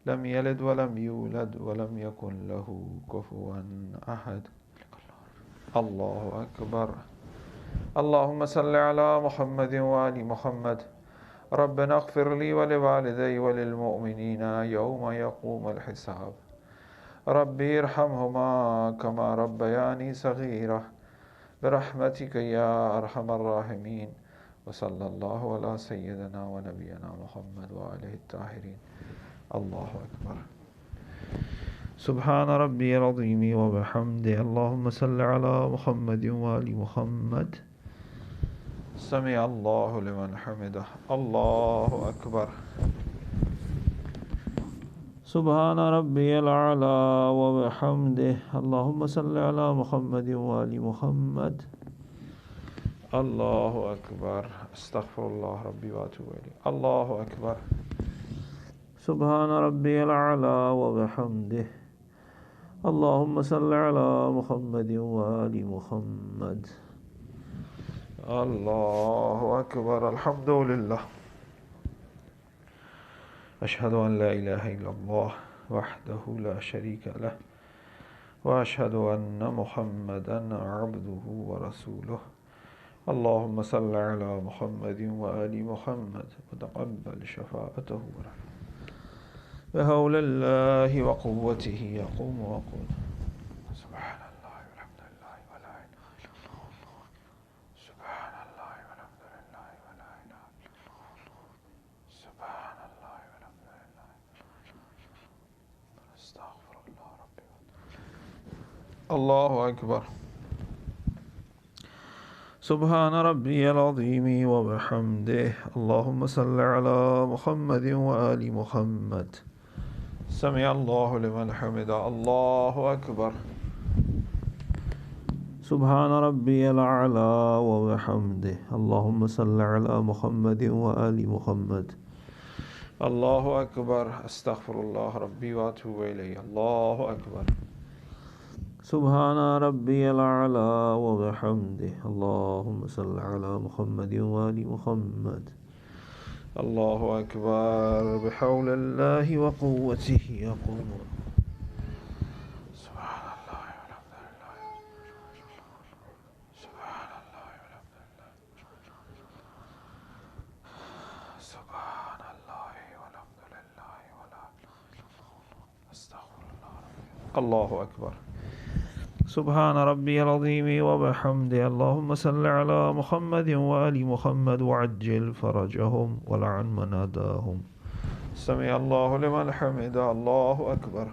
لم يلد ولم يولد ولم يكن له كفوا أحد الله أكبر اللهم صل على محمد وآل محمد ربنا اغفر لي ولوالدي وللمؤمنين يوم يقوم الحساب ربي ارحمهما كما ربياني صغيرة برحمتك يا أرحم الراحمين وصلى الله على سيدنا ونبينا محمد وآله الطاهرين. الله أكبر. سبحان ربي العظيم وبحمده. اللهم صل على محمد وآل محمد. سمع الله لمن حمده. الله أكبر. سبحان ربي الأعلى وبحمده. اللهم صل على محمد وآل محمد. الله أكبر. استغفر الله ربي وأتوب إليه. الله أكبر. سبحان ربي الأعلى وبحمده. اللهم صل على محمد وآل محمد. الله أكبر. الحمد لله. أشهد أن لا إله إلا الله وحده لا شريك له وأشهد أن محمدا عبده ورسوله. اللهم صل على محمد وآل محمد وتقبل شفاعته بحول الله وقوته يقوم وقود. سبحان الله والحمد لله ولا إله إلا الله. سبحان الله والحمد لله ولا إله إلا الله. سبحان الله والحمد لله. استغفر الله ربي. الله أكبر. سبحان ربي العظيم وبحمده. اللهم صل على محمد وآل محمد. سمع الله لمن حمده. الله أكبر. سبحان ربي الأعلى وبحمده. اللهم صل على محمد وآل محمد. الله أكبر. أستغفر الله ربي وأتوب إليه. الله أكبر. سبحان ربي الأعلى وبحمده. اللهم صل على محمد وآل محمد. الله أكبر. بحول الله وقوته يقوم. سبحان الله والحمد لله. سبحان الله والحمد لله. سبحان الله والحمد لله ولا أستغفر الله. الله أكبر. سبحان ربي العظيم وبحمده. اللهم صل على محمد وآل محمد وعجل فرجهم ولعن من ناداهم. سمع الله لمن حمده. الله أكبر.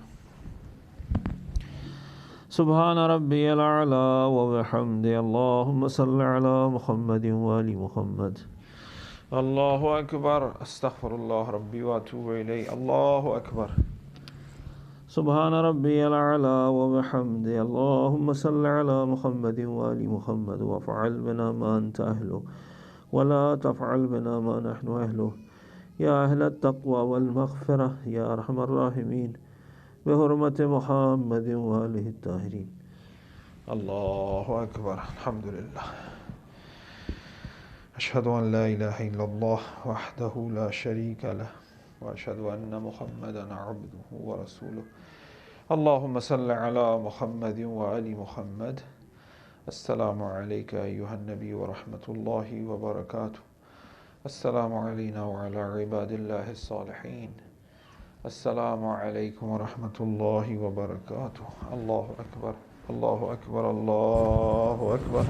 سبحان ربي الأعلى وبحمده. اللهم صل على محمد وآل محمد. الله أكبر. أستغفر الله ربي وأتوب إليه. الله أكبر. سبحان ربي الأعلى وبحمده. اللهم صل على محمد وآل محمد وافعل بنا ما أنت أهله ولا تفعل بنا ما نحن أهله يا أهل التقوى والمغفرة يا أرحم الراحمين بحرمة محمد وآله الطاهرين. الله أكبر. الحمد لله. أشهد أن لا إله إلا الله وحده لا شريك له وأشهد أن محمدا عبده ورسوله. اللهم صل على محمد وآل محمد. السلام عليك أيها النبي ورحمة الله وبركاته. السلام علينا وعلى عباد الله الصالحين. السلام عليكم ورحمة الله وبركاته. الله أكبر. الله أكبر. الله أكبر.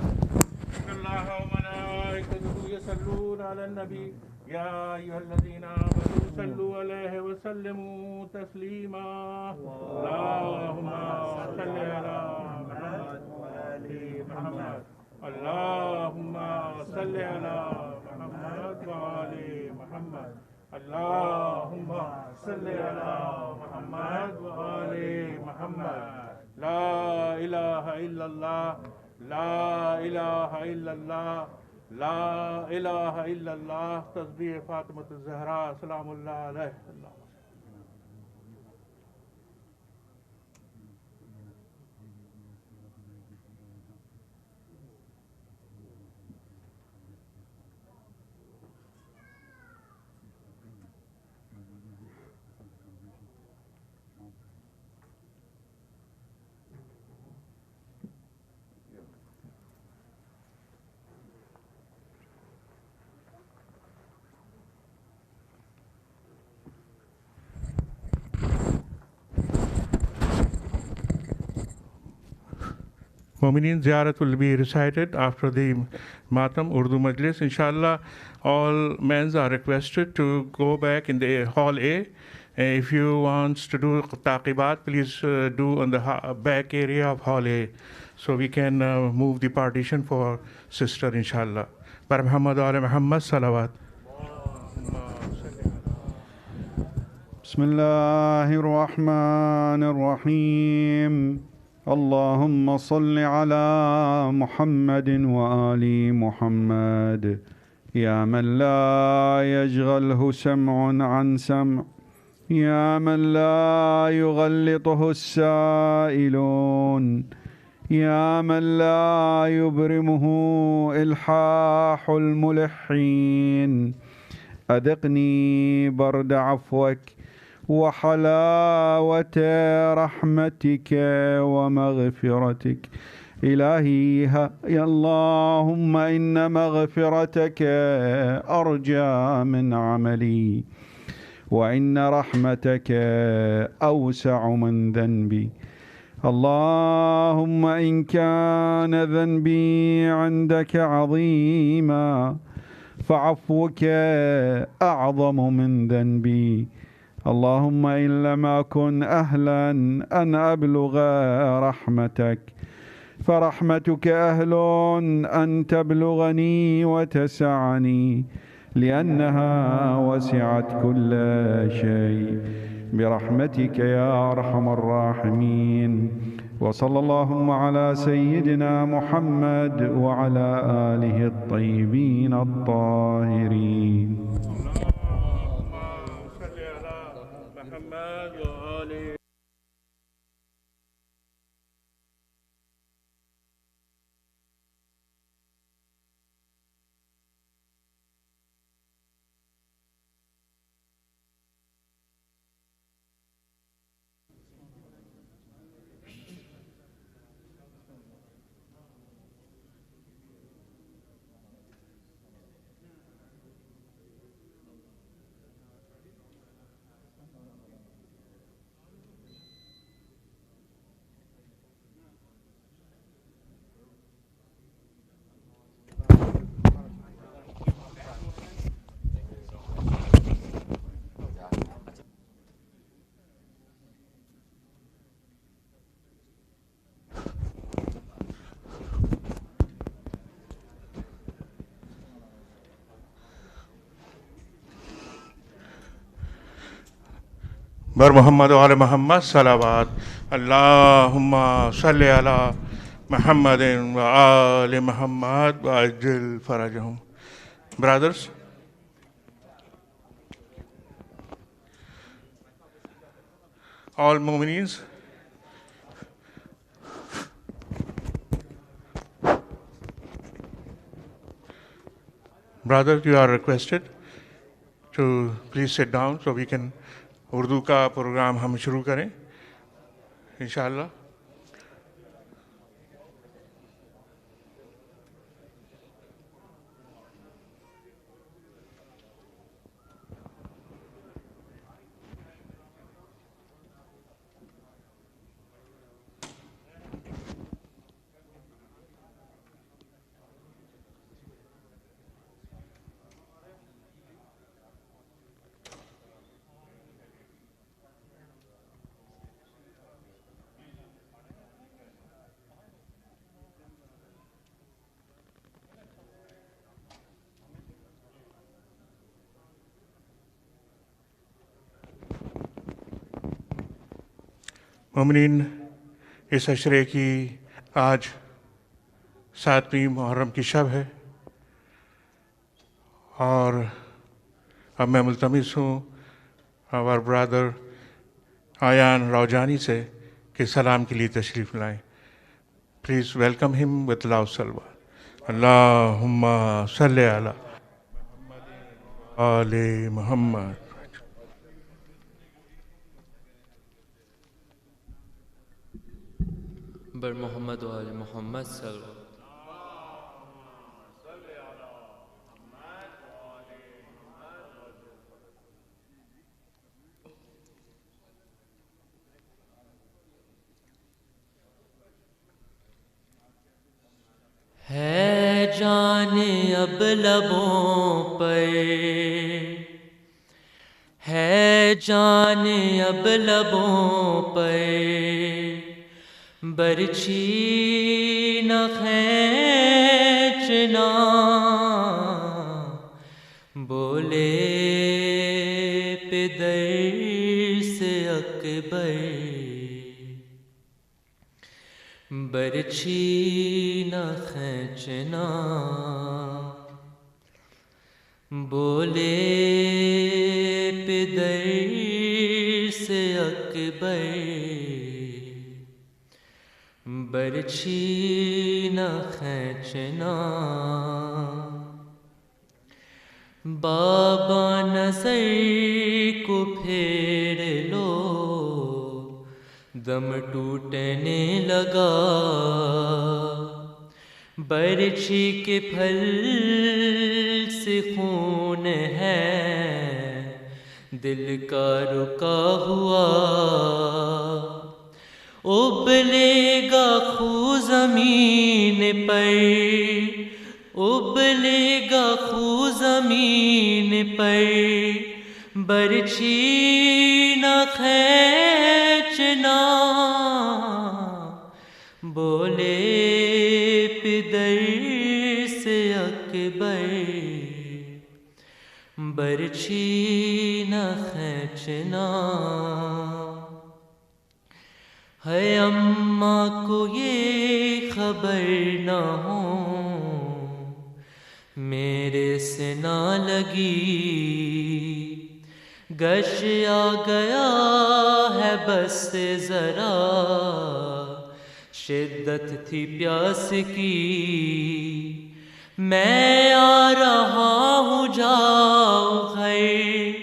إن الله وملائكته يصلون على النبي يا أيها الذين آمنوا صلوا عليه وسلموا تسليما. اللهم صل على محمد وآل محمد. اللهم صل على محمد وآل محمد. اللهم صل على محمد وآل محمد. لا إله إلا الله. لا إله إلا الله. لا إله إلا الله. تسبيح فاطمة الزهراء سلام الله عليه. Mominin Ziyarat will be recited after the Matam Urdu Majlis. Inshallah, all men are requested to go back in the Hall A. If you want to do taqibat, please do on the back area of Hall A, so we can move the partition for sister, inshallah. Bar Muhammad wa ali Muhammad salawat. بسم الله الرحمن الرحيم اللهم صل على محمد وآل محمد يا من لا يشغله سمع عن سمع يا من لا يغلطه السائلون يا من لا يبرمه إلحاح الملحين أذقني برد عفوك وحلاوة رحمتك ومغفرتك إلهي يا اللهم إن مغفرتك أرجى من عملي وإن رحمتك أوسع من ذنبي اللهم إن كان ذنبي عندك عظيما فعفوك أعظم من ذنبي اللهم إن لم أكن أهلا أن أبلغ رحمتك فرحمتك أهل أن تبلغني وتسعني لأنها وسعت كل شيء برحمتك يا أرحم الراحمين وصلى اللهم على سيدنا محمد وعلى آله الطيبين الطاهرين. Bar Muhammad wa ali Muhammad salawat. Allahumma salli ala Muhammadin wa ali Muhammad wa ajil farajahum. Brothers, all mu'minins, brothers, you are requested to please sit down so we can Urdu کا پروگرام ہم شروع کریں انشاءاللہ. مومنین، اس عشرے کی آج 7ویں محرم کی شب ہے اور اب میں ملتمس ہوں our brother آیان راوجانی سے کہ سلام کے لیے تشریف لائیں. پلیز ویلکم ہم with loud salawat. اللہم صلی علی آل محمد. بر محمد و آل محمد صلوات. لبوں پر، ہے جان اب لبوں پر، برچھی نہ کھینچنا، بولے پدر سے اکبر، برچھی نہ کھینچنا، بولے پدر سے اکبر، برچھی نہ کھینچنا۔ بابا نظر کو پھیر لو، دم ٹوٹنے لگا، برچھی کے پھل سے خون ہے، دل کا رکا ہوا، ابلے گا خو زمین پر، ابلے گا خو زمین پر، برچھی نہ کھینچنا، بولے پدر سے اکبر، برچھی نہ کھینچنا۔ ہے اماں کو یہ خبر نہ ہو، میرے سے نہ لگی، گش آ گیا ہے بس ذرا، شدت تھی پیاس کی، میں آ رہا ہوں جاؤ خیر،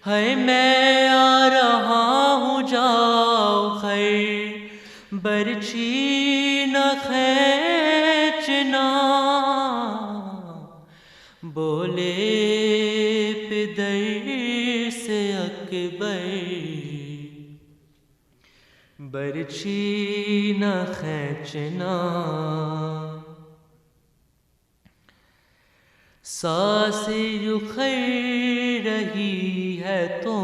ہے میں آ رہا ہوں جاؤ خیر، برچھی نہ کھینچنا، بولے پدر سے اکبر، برچھی نہ کھینچنا۔ سانس اکھڑ رہی ہے تو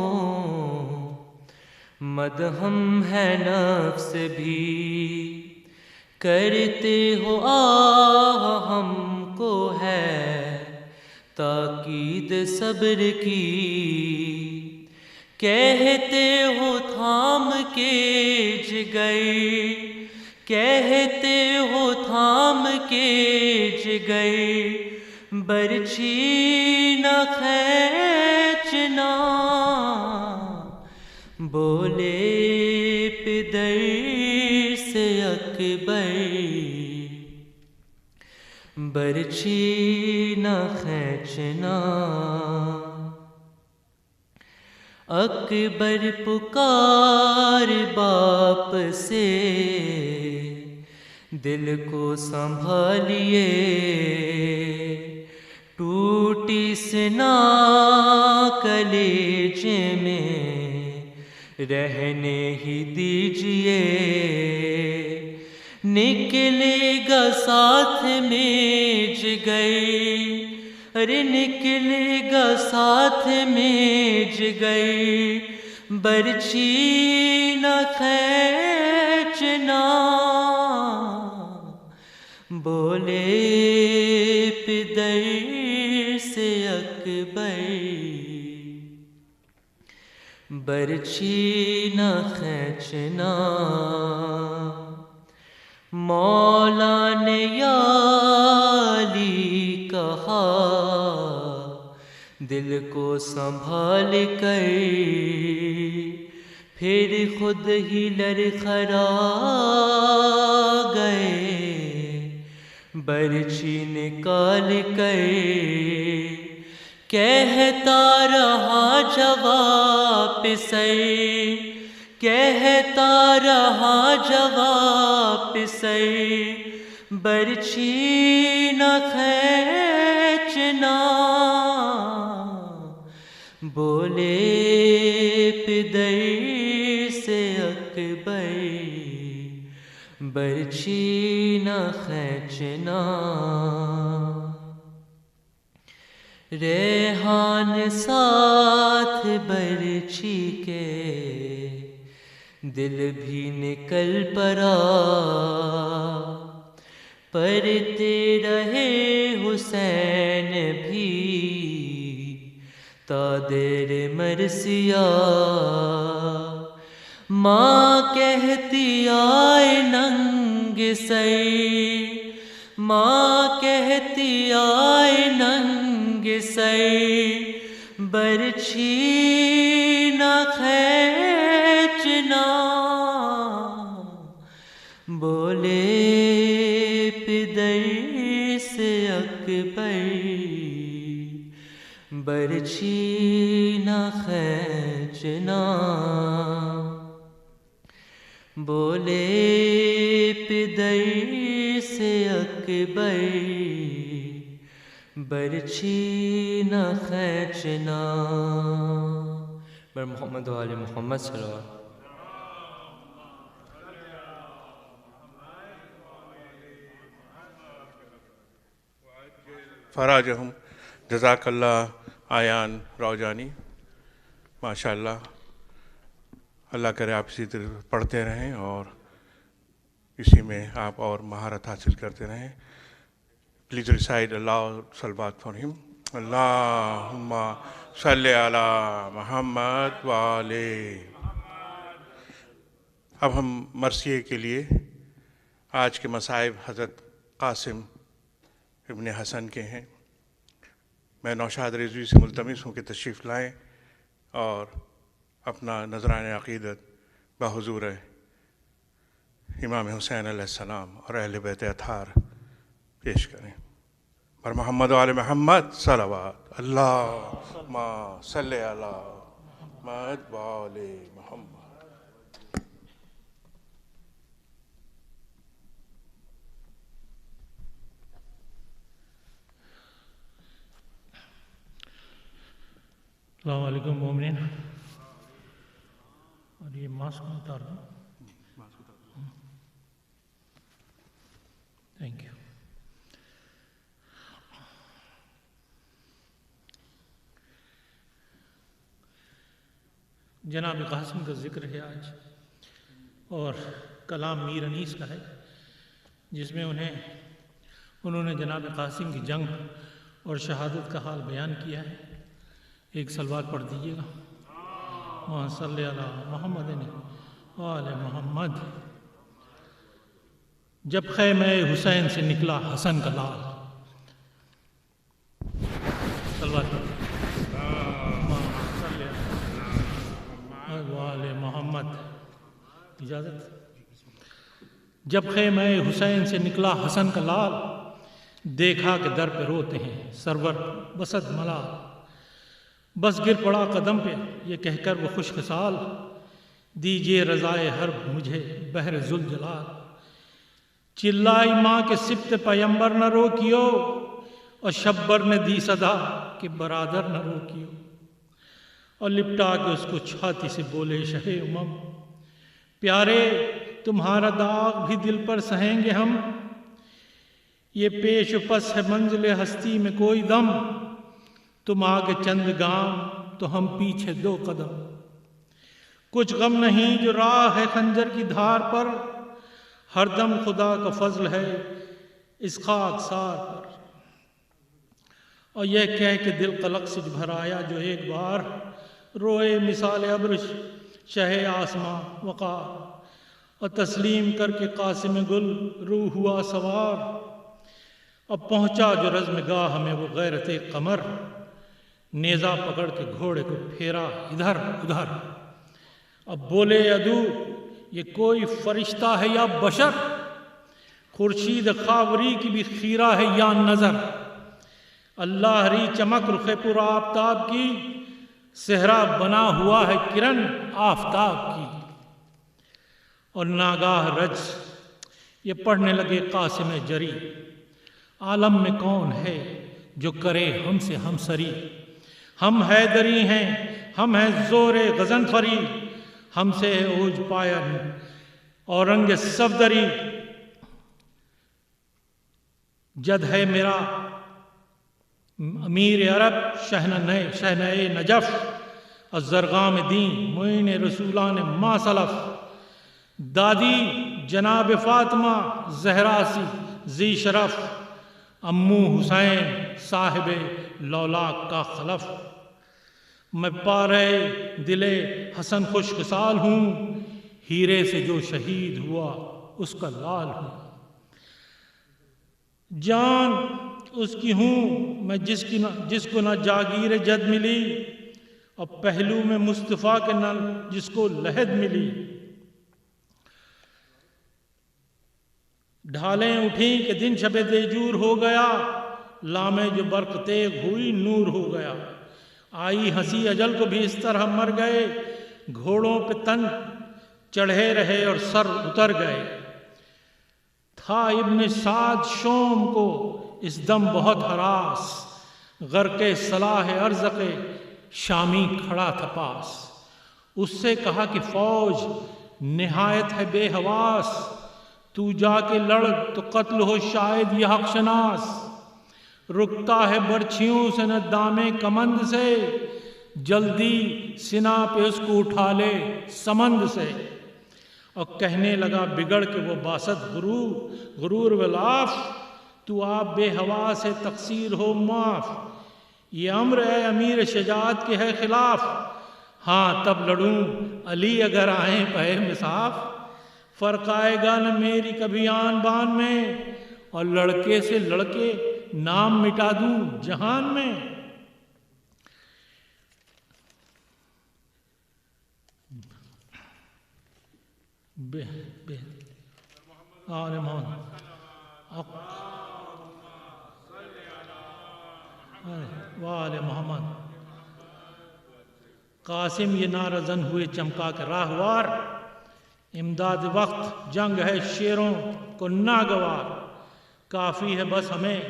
مدہم ہے نفس بھی، کرتے ہو آہ ہم کو ہے تاکید صبر کی، کہتے ہو تھام کے جگر، کہتے ہو تھام کے جگر، برچھی نہ کھینچنا، بولے پدر سے اکبر، برچھی نہ کھینچنا۔ اکبر پکار باپ سے، دل کو سنبھالیے، ٹوٹی سنا کلیجے میں رہنے ہی دیجئے، نکلے گا ساتھ میں جگر، ارے نکلے گا ساتھ میں جگر، برچھی نہ کھینچنا، بولے پدر سے اکبر، برچھی نہ کھینچنا۔ مولا نے یا علی کہا، دل کو سنبھال کر، پھر خود ہی لڑکھڑا گئے، برچھی نکال کر، کہتا رہا جواب سے، کہتا رہا جواب سے، برچھی نہ کھینچنا، بولے پدر سے اکبر، برچھی نہ کھینچنا۔ ریحان ساتھ برچھی کے دل بھی نکل پڑا پڑھتے رہے حسین بھی تا دیر مرثیہ ماں کہتی آئے ننگ سر ماں کہتی آئے ننگ سر برچھی نہ کھینچنا بولے پدر سے اکبر برچھی نہ کھینچنا بولے پدر سے اکبر برچھی نہ کھینچنا بر محمد و آل محمد صلی اللہ علیہ وسلم. فراجہم جزاک اللہ آیان روجانی. ماشاء اللہ، اللہ کرے آپ اسی طرح پڑھتے رہیں اور اسی میں آپ اور مہارت حاصل کرتے رہیں. پلیز ریسائٹ اللہ صلوات فار ہم. اللہم صلی علی محمد والے. اب ہم مرثیے کے لیے آج کے مصائب حضرت قاسم ابن حسن کے ہیں. میں نوشاد رضوی سے ملتمس ہوں کہ تشریف لائیں اور اپنا نذران عقیدت بحضور امام حسین علیہ السلام اور اہل بیت اطہار پیش کریں. پر محمد و آل محمد صلوات. اللہم صلی علی محمد و آل محمد. السلام علیکم مومنین. اور یہ ماسک اتار دوں. Thank you. جناب قاسم کا ذکر ہے آج اور کلام میر انیس کا ہے جس میں انہوں نے جناب قاسم کی جنگ اور شہادت کا حال بیان کیا ہے. ایک صلوات پڑھ دیجیے گا. وہاں صلی علی محمد آل محمد. جب خیمہ حسین سے نکلا حسن کا لال. صلوات صلی علی محمد. اجازت. جب خیمہ حسین سے نکلا حسن کا لال دیکھا کہ در پہ روتے ہیں سرور بسد ملال. بس گر پڑا قدم پہ یہ کہہ کر وہ خوش خصال دیجئے رضائے حرب مجھے بحر ذوالجلال. چلائی ماں کے سبت پیمبر نہ روکیو اور شبر نے دی صدا کہ برادر نہ روکیو. اور لپٹا کے اس کو چھاتی سے بولے شہ امم پیارے تمہارا داغ بھی دل پر سہیں گے ہم. یہ پیش و پس ہے منزل ہستی میں کوئی دم. تم آگے چند گام تو ہم پیچھے 2 قدم. کچھ غم نہیں جو راہ ہے خنجر کی دھار پر ہر دم خدا کا فضل ہے اس خاک سار پر. اور یہ کہہ کے دل قلق سے بھر آیا جو ایک بار روئے مثال ابرش شہ آسماں وقار. اور تسلیم کر کے قاسم گل روح ہوا سوار. اب پہنچا جو رزم گاہ میں وہ غیرت قمر نیزہ پکڑ کے گھوڑے کو پھیرا ادھر ادھر. اب بولے عدو یہ کوئی فرشتہ ہے یا بشر خورشید خاوری کی بھی خیرہ ہے یا نظر. اللہ ری چمک رخ پر آفتاب کی صحرا بنا ہوا ہے کرن آفتاب کی. اور ناگاہ رج یہ پڑھنے لگے قاسم جری عالم میں کون ہے جو کرے ہم سے ہمسری. ہم حیدری ہیں ہم ہیں زور غزن فری ہم سے ہے اوج پایا اور رنگ صفدری. جد ہے میرا امیر عرب شہنۂ نجف الزرغام دین معین رسولان ما سلف دادی جناب فاطمہ زہرا ذی شرف امو حسین صاحب لولاک کا خلف میں پارے دل حسن خوش خصال ہوں ہیرے سے جو شہید ہوا اس کا لال ہوں جان اس کی ہوں میں جس کو نہ جاگیر جد ملی اور پہلو میں مصطفیٰ کے نہ جس کو لحد ملی ڈھالیں اٹھیں کہ دن شب دیجور ہو گیا لامے جو برق تیغ ہوئی نور ہو گیا آئی ہنسی اجل کو بھی اس طرح مر گئے گھوڑوں پہ تن چڑھے رہے اور سر اتر گئے تھا ابن سعد شوم کو اس دم بہت ہراس غرق صلاح ارزق شامی کھڑا تھا پاس اس سے کہا کہ فوج نہایت ہے بے حواس تو جا کے لڑ تو قتل ہو شاید یہ حق شناس رکتا ہے برچھیوں سے نہ دامے کمند سے جلدی سنا پہ اس کو اٹھا لے سمند سے اور کہنے لگا بگڑ کے وہ باسط غرور ولاف تو آپ بے حواس ہے تقصیر ہو معاف یہ امر ہے امیر شجاعت کے ہے خلاف ہاں تب لڑوں علی اگر آئیں پہ مساف فرق آئے گا نہ میری کبھی آن بان میں اور لڑکے سے لڑکے نام مٹا دوں جہان میں آل محمد وآل محمد قاسم یہ نعرہ زن ہوئے چمکا کے راہوار امداد وقت جنگ ہے شیروں کو ناگوار کافی ہے بس ہمیں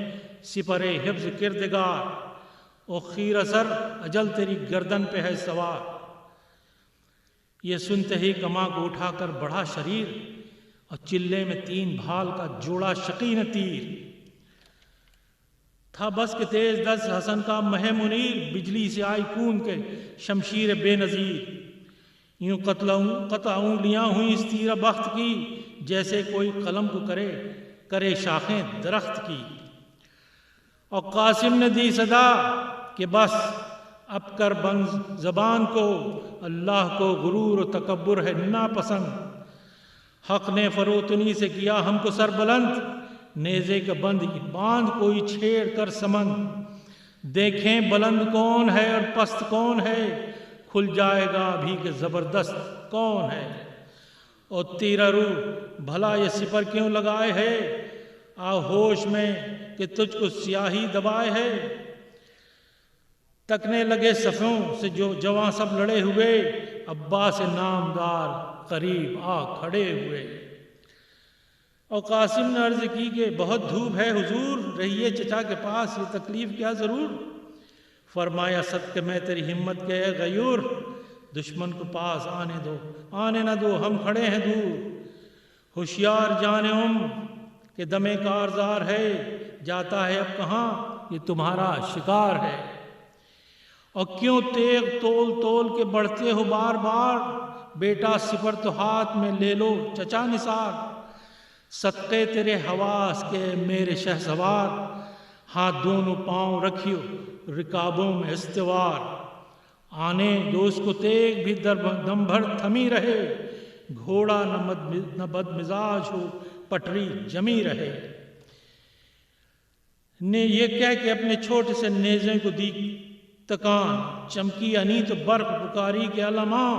سپر حفظ کردگار او خیر اثر اجل تیری گردن پہ ہے سوار یہ سنتے ہی کما کو اٹھا کر بڑھا شریر اور چلے میں 3 بھال کا جوڑا شقین تیر تھا بس کہ تیز دست حسن کا مہ منیر بجلی سے آئی کون کے شمشیر بے نظیر یوں قطع انگلیاں ہوئیں اس تیر بخت کی جیسے کوئی قلم کو کرے شاخیں درخت کی اور قاسم نے دی صدا کہ بس اب کر بند زبان کو اللہ کو غرور و تکبر ہے ناپسند حق نے فروتنی سے کیا ہم کو سر بلند نیزے کا باندھ کوئی چھیڑ کر سمند دیکھیں بلند کون ہے اور پست کون ہے کھل جائے گا ابھی کہ زبردست کون ہے اور تیرا رو بھلا یہ سپر کیوں لگائے ہے آ ہوش میں کہ تجھ کو سیاہی دبائے ہے تکنے لگے صفوں سے جو جوان سب لڑے ہوئے عباس نامدار قریب آ کھڑے ہوئے اور قاسم نے عرض کی کہ بہت دھوپ ہے حضور رہیے چچا کے پاس یہ تکلیف کیا ضرور فرمایا صدقے میں تیری ہمت کے اے غیور دشمن کو پاس آنے نہ دو ہم کھڑے ہیں دور ہوشیار جانے کہ دمے کارزار ہے جاتا ہے اب کہاں یہ تمہارا شکار ہے اور کیوں تیغ تول کے بڑھتے ہو بار بار بیٹا سپر تو ہاتھ میں لے لو چچا نثار صدقے تیرے حواس کے میرے شہ سوار ہاتھ دونوں پاؤں رکھیو رکابوں میں استوار آنے دوست کو تیغ بھی دم بھر تھمی رہے گھوڑا نہ بد مزاج ہو پٹری جمی رہے نے یہ کہہ کہ اپنے چھوٹے سے نیزے کو دی تکان چمکی انی تو برق پکاری کے علماء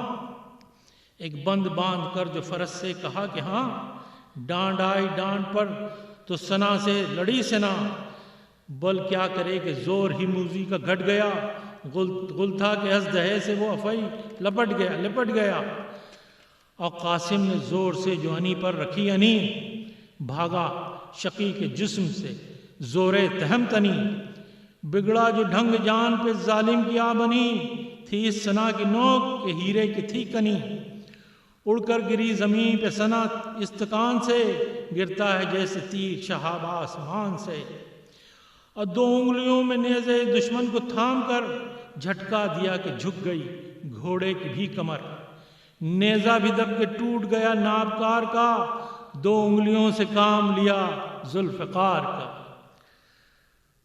ایک بند باندھ کر جو فرس سے کہا کہ ہاں ڈانڈ آئی ڈانڈ پر تو سنا سے لڑی سنا بل کیا کرے کہ زور ہی موزی کا گھٹ گیا غل تھا کہ ازدہے سے وہ افئی لپٹ گیا اور قاسم نے زور سے جو انی پر رکھی انی بھاگا شقی کے جسم سے زور تہم تنی بگڑا جو ڈھنگ جان پہ ظالم کی آبنی تھی اس سنا کی نوک کہ ہیرے کی تھی کنی اڑ کر گری زمین پہ سنا استکان سے گرتا ہے جیسے تیر شہاب آسمان سے اور 2 انگلیوں میں نیزے دشمن کو تھام کر جھٹکا دیا کہ جھک گئی گھوڑے کی بھی کمر، نیزہ بھی دب کے ٹوٹ گیا نابکار کا، 2 انگلیوں سے کام لیا ذوالفقار کا۔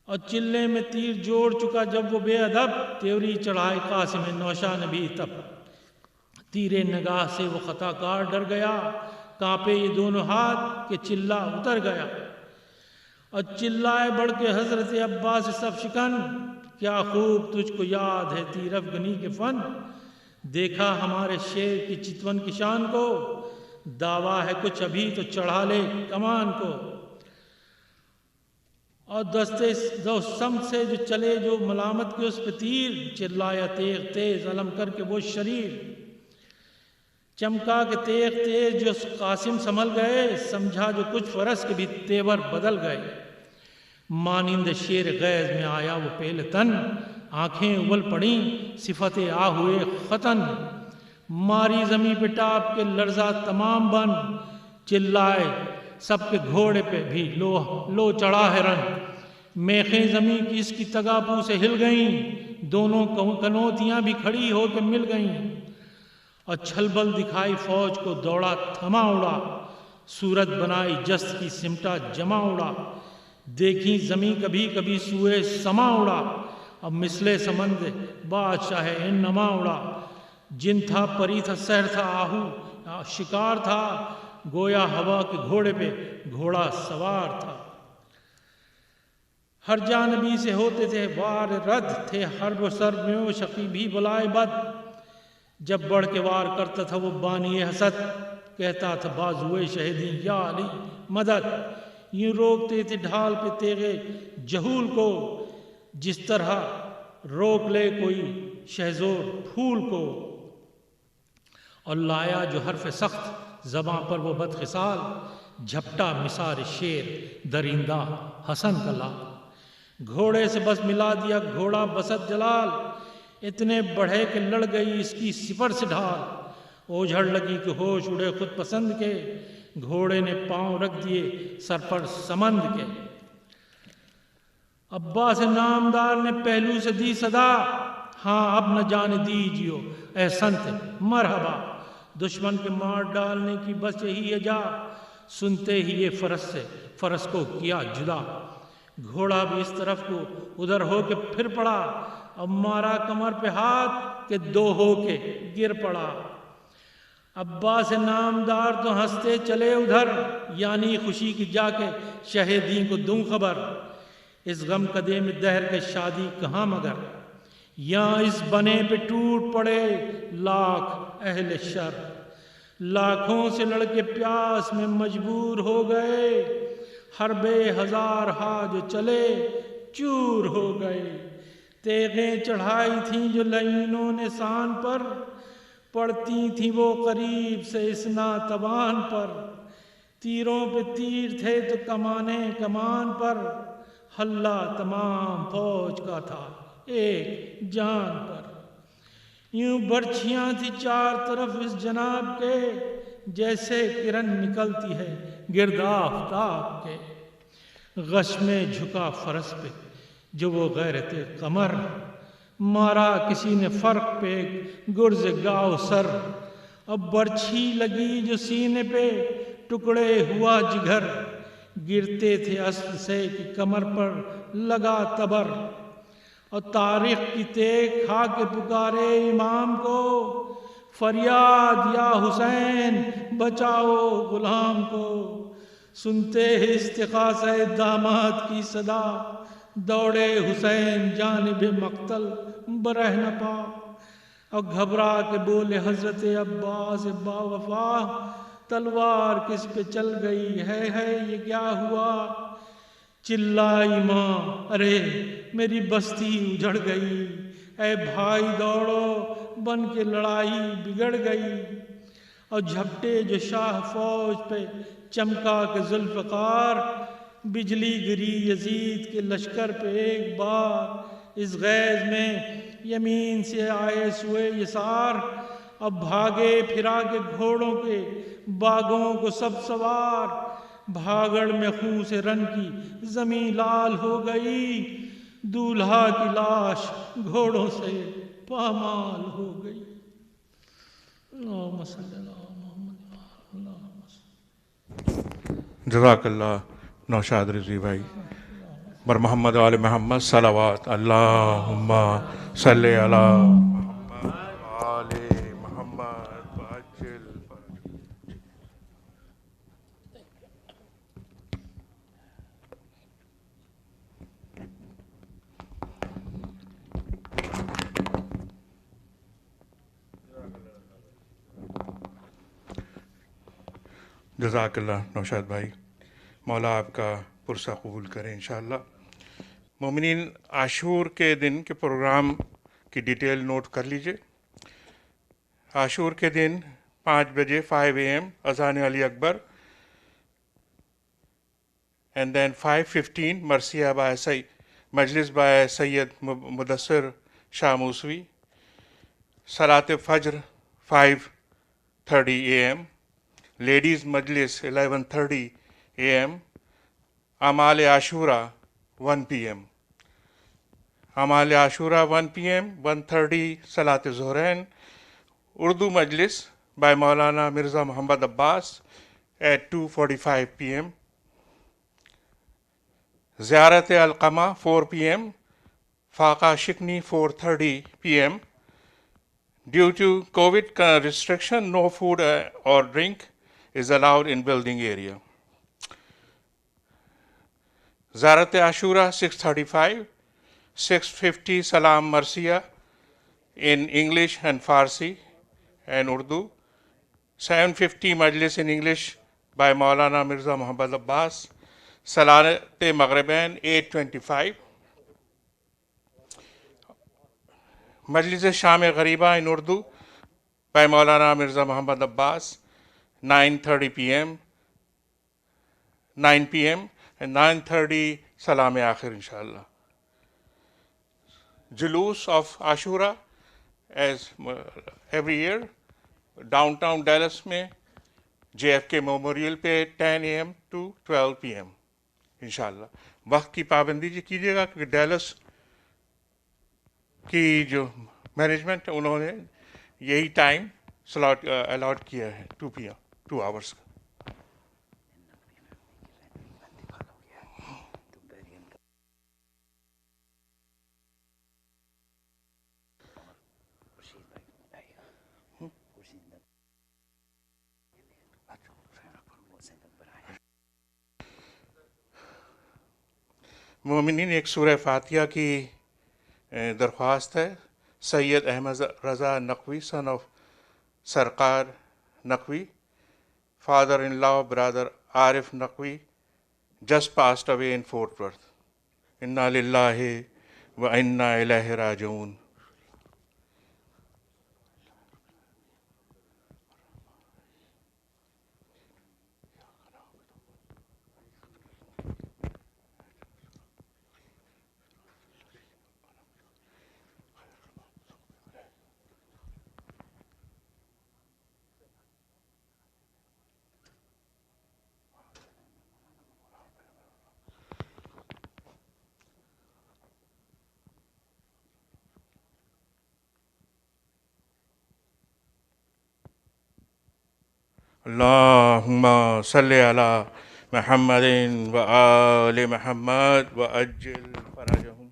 اور چلے میں تیر جوڑ چکا جب وہ بے ادب، تیوری چڑھائے قاسم نوشا نبی تب، تیرے نگاہ سے وہ خطا کار ڈر گیا، کانپے یہ دونوں ہاتھ کہ چلا اتر گیا۔ اور چلائے بڑھ کے حضرت عباس صف شکن، کیا خوب تجھ کو یاد ہے تیر افغنی کے فن، دیکھا ہمارے شیر کی چتون کی شان کو، دعویٰ ہے کچھ ابھی تو چڑھا لے کمان کو۔ اور دستے سمت سے جو چلے جو ملامت کے اس پہ تیر، چلایا تیغ تیز علم کر کے وہ شریر، چمکا کے تیغ تیز جو قاسم سنبھل گئے، سمجھا جو کچھ فرس کے بھی تیور بدل گئے۔ مانند شیر غیظ میں آیا وہ پہلے تن، آنکھیں اول پڑیں صفت آ ہوئے ختن، ماری زمیں پہ ٹاپ کے لرزا تمام بن، چلائے سب کے گھوڑے پہ بھی لو چڑھا ہے رن، میخیں زمیں کی اس کی تگاپو سے ہل گئیں، دونوں کنوتیاں بھی کھڑی ہو کے مل گئیں۔ اور چھل بل دکھائی فوج کو دوڑا تھما اڑا، صورت بنائی جست کی سمٹا جمع اڑا، دیکھی زمیں کبھی کبھی سوئے سما اڑا، اب مثل سمند بادشاہ انما اڑا، جن تھا پری تھا سحر تھا آہو شکار تھا، گویا ہوا کے گھوڑے پہ گھوڑا سوار تھا۔ ہر جانبی سے ہوتے تھے وار رد، تھے حرب و سرب میں وہ شقی بھی بلائے بد، جب بڑھ کے وار کرتا تھا وہ بانی حسد، کہتا تھا بازوئے شہیدی یا علی مدد، یوں روکتے تھے ڈھال پہ تیغے جہول کو، جس طرح روک لے کوئی شہزور پھول کو۔ اور لایا جو حرف سخت زباں پر وہ بدخصال، جھپٹا مثال شیر درندہ حسن کا لال، گھوڑے سے بس ملا دیا گھوڑا بسط جلال، اتنے بڑھے کہ لڑ گئی اس کی سپر سے ڈھال، اوجھڑ لگی کہ ہوش اڑے خود پسند کے، گھوڑے نے پاؤں رکھ دیے سر پر سمند کے۔ عباس نامدار نے پہلو سے دی صدا، ہاں اب نہ جانے دیجیو اے سنت مرحبا، دشمن کے مار ڈالنے کی بس یہی ہے جا، سنتے ہی یہ فرس سے فرس کو کیا جدا، گھوڑا بھی اس طرف کو ادھر ہو کے پھر پڑا، اب مارا کمر پہ ہاتھ کہ 2 ہو کے گر پڑا۔ عباس نامدار تو ہنستے چلے ادھر، یعنی خوشی کی جا کے شہیدین کو دوں خبر، اس غم کدے میں دہر کے شادی کہاں مگر، یا اس بنے پہ ٹوٹ پڑے لاکھ اہل شر، لاکھوں سے لڑ کے پیاس میں مجبور ہو گئے، حربے 1000 ہا جو چلے چور ہو گئے، تیغیں چڑھائی تھیں جو لعینوں نے سان پر، پڑتی تھیں وہ قریب سے اسنا تبان پر، تیروں پہ تیر تھے تو کمانیں کمان پر، حلہ تمام فوج کا تھا ایک جان پر، یوں برچھیاں تھی 4 طرف اس جناب کے، جیسے کرن نکلتی ہے گرد آفتاب کے، غش میں جھکا فرس پہ جو وہ غیرت قمر، مارا کسی نے فرق پہ گرز گاؤ سر، اب برچھی لگی جو سینے پہ ٹکڑے ہوا جگر، گرتے تھے اسب سے کہ کمر پر لگا تبر، اور تاریخ کی تیغ کھا کے پکارے امام کو، فریاد یا حسین بچاؤ غلام کو، سنتے استغاثہ داماد کی صدا، دوڑے حسین جانب مقتل برہ نہ پا، اور گھبرا کے بولے حضرت عباس با وفا، تلوار کس پہ چل گئی ہے یہ کیا ہوا، چلائی ماں ارے میری بستی اجڑ گئی، اے بھائی دوڑو بن کے لڑائی بگڑ گئی، اور جھپٹے جو شاہ فوج پہ چمکا کے ذوالفقار، بجلی گری یزید کے لشکر پہ ایک بار، اس غیظ میں یمین سے آئے سوئے یسار، اب بھاگے پھرا کے گھوڑوں کے باغوں کو سب سوار، بھاگڑ میں خون سے رن کی زمین لال ہو گئی، دولہا کی لاش گھوڑوں سے پامال ہو گئی۔ اللہم صلی اللہ محمد اللہم صلی۔ جزاک اللہ نوشاد رضوی بھائی۔ بر محمد آل محمد صلوات، اللہم صلی علی محمد آل محمد وعجل فرج۔ جزاک اللہ نوشاد بھائی، مولا آپ کا پرسہ قبول کریں انشاءاللہ۔ مومنین، عاشور کے دن کے پروگرام کی ڈیٹیل نوٹ کر لیجئے۔ عاشور کے دن 5 بجے 5 AM اذان علی اکبر، اینڈ دین 5:15 مرثیہ مجلس بائے سید مدثر شاہ موسوی، صلاۃ فجر 5:30 AM، لیڈیز مجلس 11:30 AM، اعمال عاشورہ 1 PM، اعمال عاشورہ 1 PM، 1:30 صلاۃ ظہرین، اردو مجلس by Maulana Mirza Muhammad Abbas at 2:45 PM، زیارت القمہ 4 PM، فاقہ شکنی 4:30 PM۔ Due to COVID restriction, no food or drink is allowed in building area. زیارت عاشورہ 6:35، 6:50 سلام مرثیہ in English and Farsi and Urdu، 7:50 مجلس in English by مولانا مرزا محمد عباس، صلاۃ مغربین 8:25، مجلس شام غریبہ in Urdu by Maulana Mirza Muhammad Abbas 9:30 PM، 9 PM and 9:30 سلام آخر انشاءاللہ۔ جلوس of Ashura as every year down town deals میں JFK میموریل پہ 10 AM to 12 PM انشاءاللہ۔ وقت کی پابندی جی کیجیے گا کہ ڈیلس کی جو مینجمنٹ انہوں نے یہی ٹائم سلاٹ الاٹ کیا ہے 2 PM 2 hours کا۔ مومنین، ایک سورہ فاتحہ کی درخواست ہے۔ سید احمد رضا نقوی سن آف سرکار Naqvi, father in law Brother Arif Naqvi just passed away in Fort Worth. Inna lillahi wa inna ilaihi raji'un. اللہم صلی علی محمد و آل محمد و عجل فرجہم۔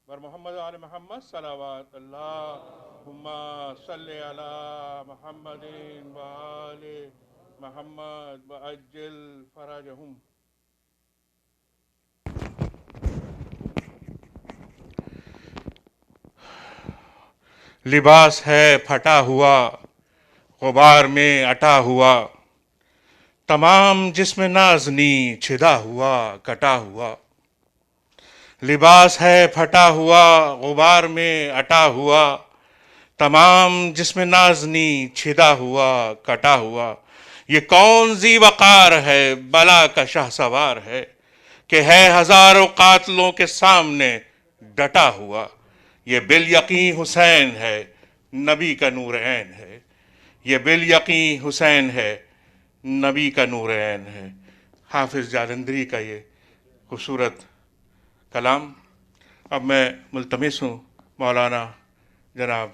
بر محمد آل محمد صلوات، اللہم صلی علی محمد و آل محمد و عجل فرجہم۔ لباس ہے پھٹا ہوا غبار میں اٹا ہوا، تمام جسم نازنی چھدا ہوا کٹا ہوا۔ لباس ہے پھٹا ہوا غبار میں اٹا ہوا، تمام جسم نازنی چھدا ہوا کٹا ہوا۔ یہ کون ذی وقار ہے بلا کا شاہ سوار ہے کہ ہے ہزاروں قاتلوں کے سامنے ڈٹا ہوا. یہ بالیقین حسین ہے نبی کا نور عین ہے. یہ بالیقین حسین ہے نبی کا نور عین ہے. حافظ جالندھری کا یہ خوبصورت کلام. اب میں ملتمس ہوں مولانا جناب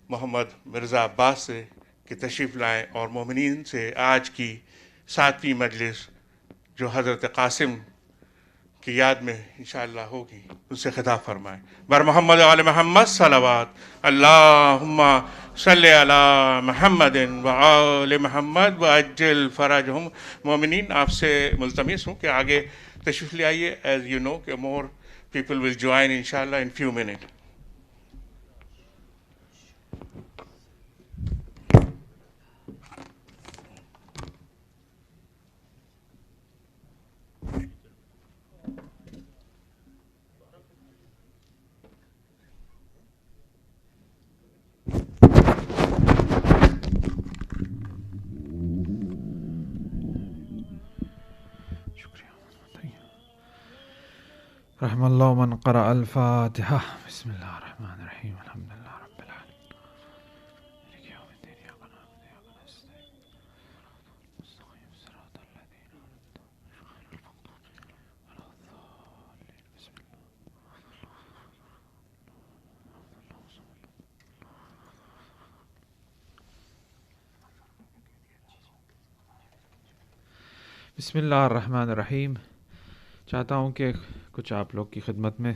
محمد مرزا عباس سے کہ تشریف لائیں اور مومنین سے آج کی 7ویں مجلس جو حضرت قاسم کی یاد میں انشاءاللہ ہوگی اس سے خطاب فرمائیں. بر محمد و آل محمد صلوات. اللہم صلی علی محمد و آل محمد وعجل فرجہم. مومنین آپ سے ملتمس ہوں کہ آگے تشریف لے آئیے. ایز یو نو کہ مور people will join inshallah in few minutes. رحم اللہ من قرأ الفاتحہ. بسم اللہ الرحمن الرحیم. الحمد للہ رب العالمین. مالک یوم الدین. ایاک نعبد و ایاک نستعین. مستقیم صراط الذین انعمت علیہم غیر المغضوب علیہم ولا الضالین. بسم اللہ. بسم اللہ الرحمن الرحیم. چاہتا ہوں کہ کچھ آپ لوگ کی خدمت میں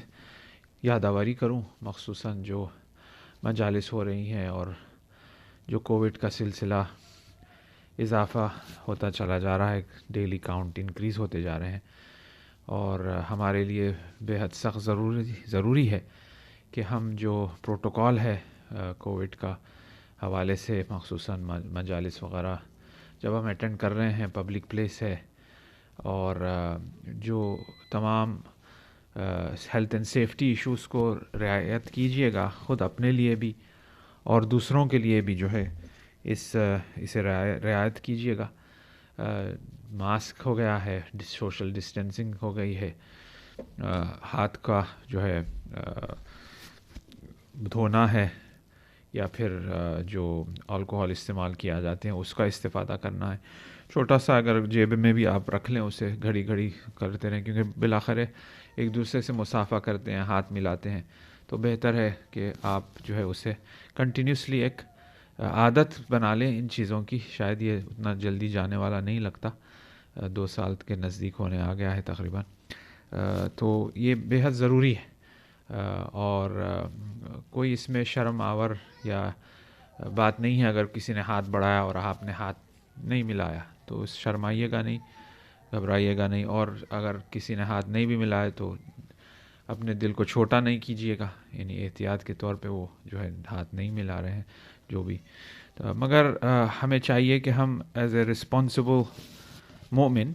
یادآوری کروں، مخصوصاً جو مجالس ہو رہی ہیں اور جو کووڈ کا سلسلہ اضافہ ہوتا چلا جا رہا ہے، ڈیلی کاؤنٹ انکریز ہوتے جا رہے ہیں، اور ہمارے لیے بے حد سخت ضروری ہے کہ ہم جو پروٹوکول ہے کووڈ کا حوالے سے، مخصوصاً مجالس وغیرہ جب ہم اٹینڈ کر رہے ہیں، پبلک پلیس ہے، اور جو تمام ہیلتھ اینڈ سیفٹی ایشوز کو رعایت کیجیے گا، خود اپنے لیے بھی اور دوسروں کے لیے بھی جو ہے اسے رعایت کیجیے گا. ماسک ہو گیا ہے، سوشل ڈسٹینسنگ ہو گئی ہے، ہاتھ کا جو ہے دھونا ہے، یا پھر جو الکوہول استعمال کیا جاتے ہیں اس کا استفادہ کرنا ہے. چھوٹا سا اگر جیب میں بھی آپ رکھ لیں، اسے گھڑی گھڑی کرتے رہیں، کیونکہ بالآخر ایک دوسرے سے مصافحہ کرتے ہیں، ہاتھ ملاتے ہیں، تو بہتر ہے کہ آپ جو ہے اسے کنٹینیوسلی ایک عادت بنا لیں ان چیزوں کی. شاید یہ اتنا جلدی جانے والا نہیں لگتا، 2 سال کے نزدیک ہونے آ گیا ہے تقریباً، تو یہ بے حد ضروری ہے. اور کوئی اس میں شرم آور یا بات نہیں ہے اگر کسی نے ہاتھ بڑھایا اور آپ نے ہاتھ نہیں ملایا، تو اس شرمائیے گا نہیں، گھبرائیے گا نہیں. اور اگر کسی نے ہاتھ نہیں بھی ملائے تو اپنے دل کو چھوٹا نہیں کیجیے گا، یعنی احتیاط کے طور پہ وہ جو ہے ہاتھ نہیں ملا رہے ہیں جو بھی. مگر ہمیں چاہیے کہ ہم ایز اے رسپانسبل مومن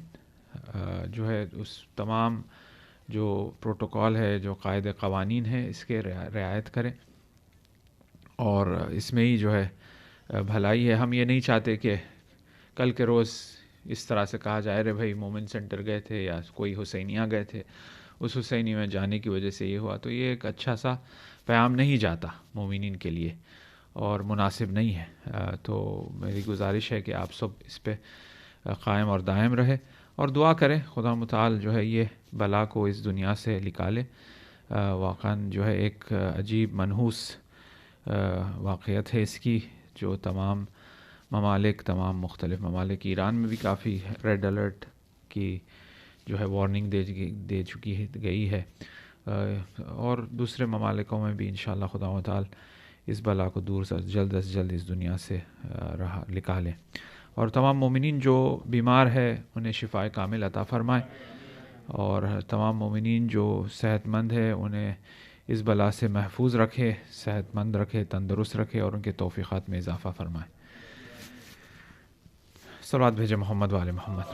جو ہے اس تمام جو پروٹوکول ہے، جو قاعدے قوانین ہیں، اس کے رعایت کریں، اور اس میں ہی جو ہے بھلائی ہے. ہم یہ نہیں چاہتے کہ کل کے روز اس طرح سے کہا جائے رہے بھائی مومن سینٹر گئے تھے یا کوئی حسینیہ گئے تھے، اس حسینی میں جانے کی وجہ سے یہ ہوا، تو یہ ایک اچھا سا پیام نہیں جاتا مومنین کے لیے اور مناسب نہیں ہے. تو میری گزارش ہے کہ آپ سب اس پہ قائم اور دائم رہے اور دعا کریں خدا متعال جو ہے یہ بلا کو اس دنیا سے نکالے. واقعاً جو ہے ایک عجیب منحوس واقعیت ہے اس کی، جو تمام مختلف ممالک، ایران میں بھی کافی ریڈ الرٹ کی جو ہے وارننگ دے چکی گئی ہے، اور دوسرے ممالکوں میں بھی انشاءاللہ خدا متعال اس بلا کو دور سے جلد از جلد اس دنیا سے نکالیں، اور تمام مومنین جو بیمار ہے انہیں شفائے کامل عطا فرمائے، اور تمام مومنین جو صحت مند ہے انہیں اس بلا سے محفوظ رکھے، صحت مند رکھے، تندرست رکھے، اور ان کے توفیقات میں اضافہ فرمائے. صلوات بھیجے محمد وآل محمد.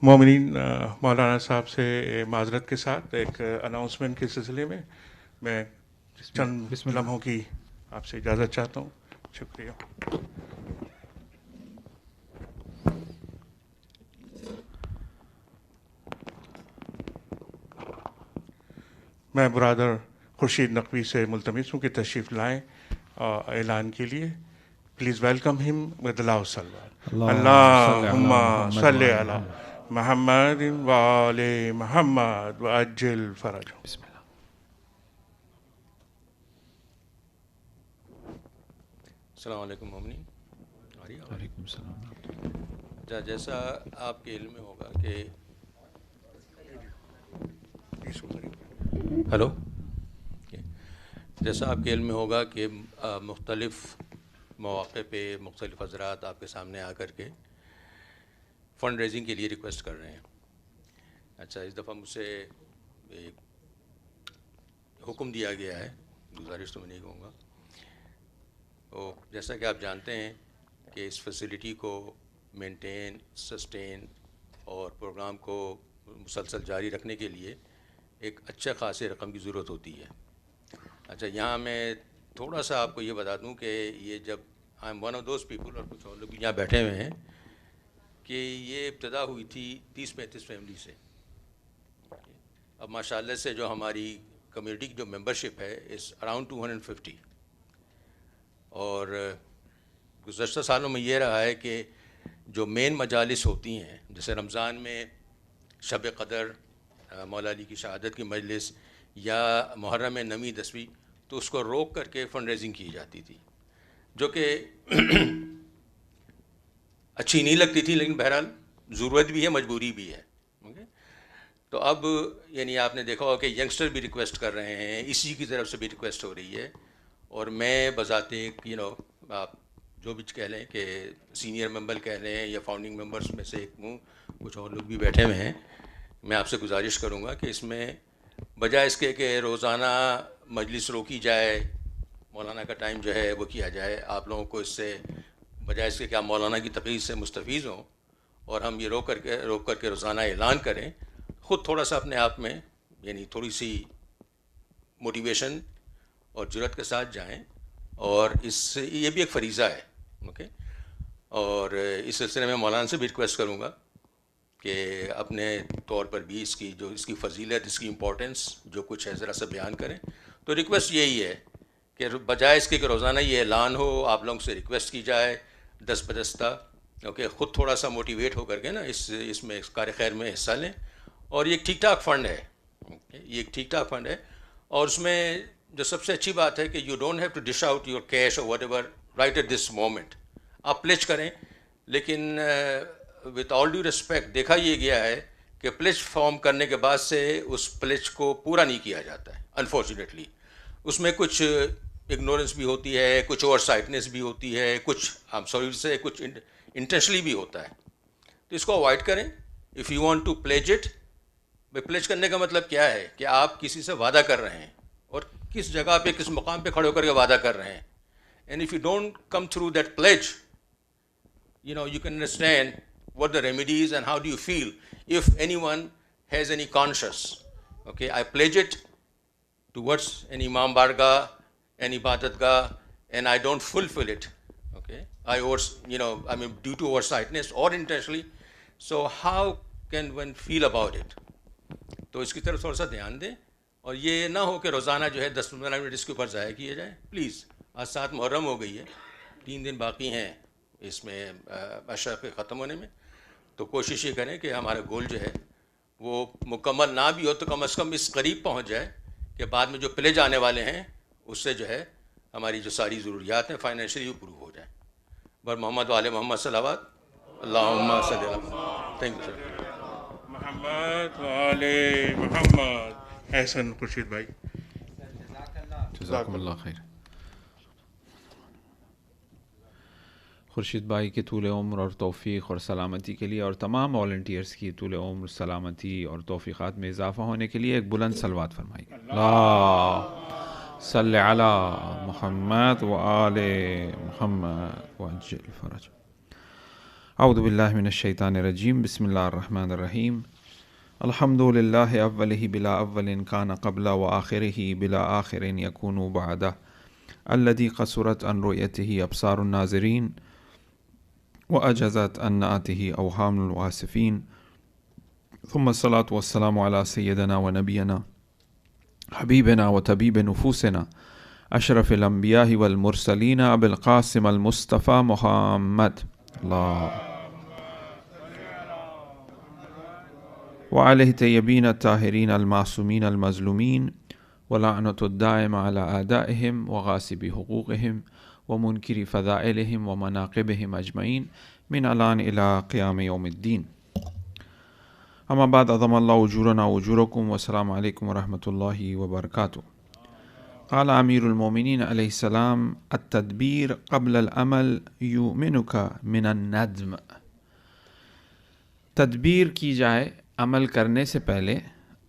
مومنین مولانا صاحب سے معذرت کے ساتھ ایک اناؤنسمنٹ کے سلسلے میں میں چند لمحوں کی آپ سے اجازت چاہتا ہوں. شکریہ. میں برادر خورشید نقوی سے ملتمس ہوں کہ تشریف لائیں اعلان کے لیے. پلیز ویلکم ہم ود اللہ صلوات. اللہم صلی علی محمد و آل محمد وعجل فرجہ. بسم اللہ. السلام علیکم مومنین. وعلیکم السلام. جیسا آپ کے علم میں ہوگا کہ ہلو جیسا آپ کے علم میں ہوگا کہ مختلف مواقع پہ مختلف حضرات آپ کے سامنے آ کر کے فنڈ ریزنگ کے لیے ریکویسٹ کر رہے ہیں. اچھا اس دفعہ مجھ سے ایک حکم دیا گیا ہے, گزارش تو میں نہیں کہوں گا. تو جیسا کہ آپ جانتے ہیں کہ اس فیسلٹی کو مینٹین, سسٹین اور پروگرام کو مسلسل جاری رکھنے کے لیے ایک اچھا خاصے رقم کی ضرورت ہوتی ہے. اچھا یہاں میں تھوڑا سا آپ کو یہ بتا دوں کہ یہ جب I am one of those people اور کچھ اور لوگ بھی یہاں بیٹھے ہوئے ہیں کہ یہ ابتدا ہوئی تھی 30-35 فیملی سے. اب ماشاءاللہ سے جو ہماری کمیونٹی کی جو ممبرشپ ہے اس اراؤنڈ 250. اور گزشتہ سالوں میں یہ رہا ہے کہ جو مین مجالس ہوتی ہیں جیسے رمضان میں شب قدر, مولا علی کی شہادت کی مجلس یا محرم میں 9ویں 10ویں, تو اس کو روک کر کے فنڈ ریزنگ کی جاتی تھی جو کہ اچھی نہیں لگتی تھی, لیکن بہرحال ضرورت بھی ہے, مجبوری بھی ہے. تو اب یعنی آپ نے دیکھا ہوگا کہ ینگسٹر بھی ریکویسٹ کر رہے ہیں, اسی کی طرف سے بھی ریکویسٹ ہو رہی ہے. اور میں بذات ایک آپ جو بھی کہہ لیں کہ سینئر ممبر کہہ لیں یا فاؤنڈنگ ممبرس میں سے ایک ہوں, کچھ اور لوگ بھی بیٹھے ہوئے ہیں, میں آپ سے گزارش کروں گا کہ اس میں بجائے اس کے کہ روزانہ مجلس روکی جائے, مولانا کا ٹائم جو ہے وہ کیا جائے, آپ لوگوں کو اس سے بجائے اس کے کہ آپ مولانا کی تقریر سے مستفیض ہوں اور ہم یہ روک کر کے روزانہ اعلان کریں, خود تھوڑا سا اپنے آپ میں یعنی تھوڑی سی موٹیویشن اور جرأت کے ساتھ جائیں. اور اس سے یہ بھی ایک فریضہ ہے. اوکے. اور اس سلسلے میں مولانا سے بھی ریکویسٹ کروں گا کہ اپنے طور پر بھی اس کی فضیلت, اس کی امپورٹنس جو کچھ ہے ذرا سا بیان کریں. تو ریکویسٹ یہی ہے کہ بجائے اس کے کہ روزانہ یہ اعلان ہو, آپ لوگوں سے ریکویسٹ کی جائے دست بدستہ, اوکے, خود تھوڑا سا موٹیویٹ ہو کر کے نا اس میں کار خیر میں حصہ لیں. اور یہ ایک ٹھیک ٹھاک فنڈ ہے, یہ ایک ٹھیک ٹھاک فنڈ ہے. اور اس میں جو سب سے اچھی بات ہے کہ you don't have to dish out your cash or whatever right at this moment. آپ پلیج کریں, لیکن وتھ آل ڈیو ریسپیکٹ دیکھا یہ گیا ہے کہ پلیج فارم کرنے کے بعد سے اس پلیج کو پورا نہیں کیا جاتا ہے انفارچونیٹلی. اس میں کچھ اگنورنس بھی ہوتی ہے, کچھ اوور سائٹنس بھی ہوتی ہے, کچھ کچھ انٹینشنلی بھی ہوتا ہے. تو اس کو اوائڈ کریں. If you want to pledge it, pledge کرنے کا مطلب کیا ہے کہ آپ کسی سے وعدہ کر رہے ہیں اور کس جگہ پہ کس مقام پہ کھڑے ہو کر کے وعدہ کر رہے ہیں. And if you don't come through that pledge, you can understand what the remedy is and how do you feel if anyone has any conscience. Okay, I pledge it towards an imam bargah, an ibadatgah, and I don't fulfill it. Okay, due to oversightness or intentionally. So how can one feel about it? تو اس کی طرف تھوڑا سا دھیان دیں, اور یہ نہ ہو کہ روزانہ جو ہے 10-15 منٹ اس کے اوپر ضائع کیے جائیں. پلیز, آج 7 محرم ہو گئی ہے, 3 دن باقی ہیں اس میں اشرف کے ختم ہونے میں. تو کوشش یہ کریں کہ ہمارا گول جو ہے وہ مکمل نہ بھی ہو تو کم از کم اس قریب پہنچ جائے کہ بعد میں جو پلے جانے والے ہیں اس سے جو ہے ہماری جو ساری ضروریات ہیں فائنینشلی امپروو ہو جائیں. بر محمد والے محمد صلوات. اللہم صلی اللہ. Thank you sir. محمد والے محمد. احسن خورشید بھائی, جزاکم اللہ خیر. خورشید بھائی کے طول عمر اور توفیق اور سلامتی کے لیے اور تمام والنٹیئرس کی طول عمر, سلامتی اور توفیقات میں اضافہ ہونے کے لیے ایک بلند صلوات فرمائیے. اللہ صلی علی محمد و آل محمد وعجل فرج. اعوذ باللہ من الشیطان الرجیم بسم اللہ الرحمن الرحیم الحمد للہ اولہ بلا اول کان قبل و آخرہ بلا آخر یکون بعدہ الذی قصرت عن رؤیتہ ابصار الناظرین وأجزت عن نعته أوهام الواصفين ثم الصلاة والسلام على سيدنا ونبينا حبيبنا وطبيب نفوسنا أشرف الأنبياء والمرسلين أبي القاسم المصطفى محمد الله وعليه الطيبين الطاهرين المعصومين المظلومين ولعنة الدائم على أعدائهم وغاصب حقوقهم ومنكر فضائلهم ومناقبهم أجمعين من الآن إلى قيام يوم الدين. أما بعد أعظم الله أجورنا وأجوركم والسلام عليكم ورحمة الله وبركاته. قال أمير المؤمنين عليه السلام التدبير قبل العمل يؤمنك من الندم. تدبیر کی جائے عمل کرنے سے پہلے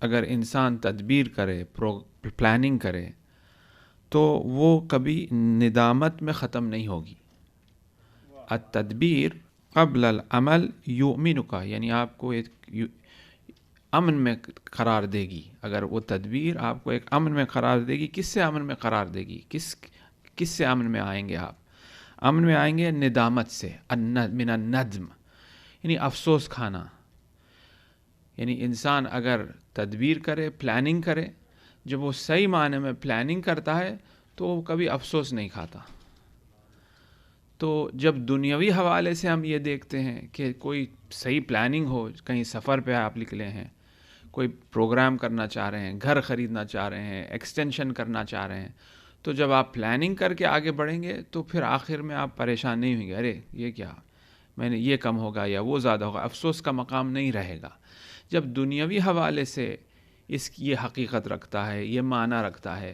اگر انسان تدبیر کرے، پلاننگ کرے، تو وہ کبھی ندامت میں ختم نہیں ہوگی. التدبیر قبل العمل یؤمنک، یعنی آپ کو ایک امن میں قرار دے گی. اگر وہ تدبیر آپ کو ایک امن میں قرار دے گی، کس سے امن میں قرار دے گی؟ کس سے امن میں آئیں گے آپ؟ امن میں آئیں گے ندامت سے، من الندم، یعنی افسوس کھانا. یعنی انسان اگر تدبیر کرے، پلاننگ کرے، جب وہ صحیح معنی میں پلاننگ کرتا ہے تو وہ کبھی افسوس نہیں کھاتا. تو جب دنیاوی حوالے سے ہم یہ دیکھتے ہیں کہ کوئی صحیح پلاننگ ہو، کہیں سفر پہ آپ نکلے ہیں، کوئی پروگرام کرنا چاہ رہے ہیں، گھر خریدنا چاہ رہے ہیں، ایکسٹینشن کرنا چاہ رہے ہیں، تو جب آپ پلاننگ کر کے آگے بڑھیں گے تو پھر آخر میں آپ پریشان نہیں ہوئیں گے، ارے یہ کیا، میں نے یہ کم ہوگا یا وہ زیادہ ہوگا، افسوس کا مقام نہیں رہے گا. جب دنیاوی حوالے سے یہ حقیقت رکھتا ہے، یہ معنی رکھتا ہے،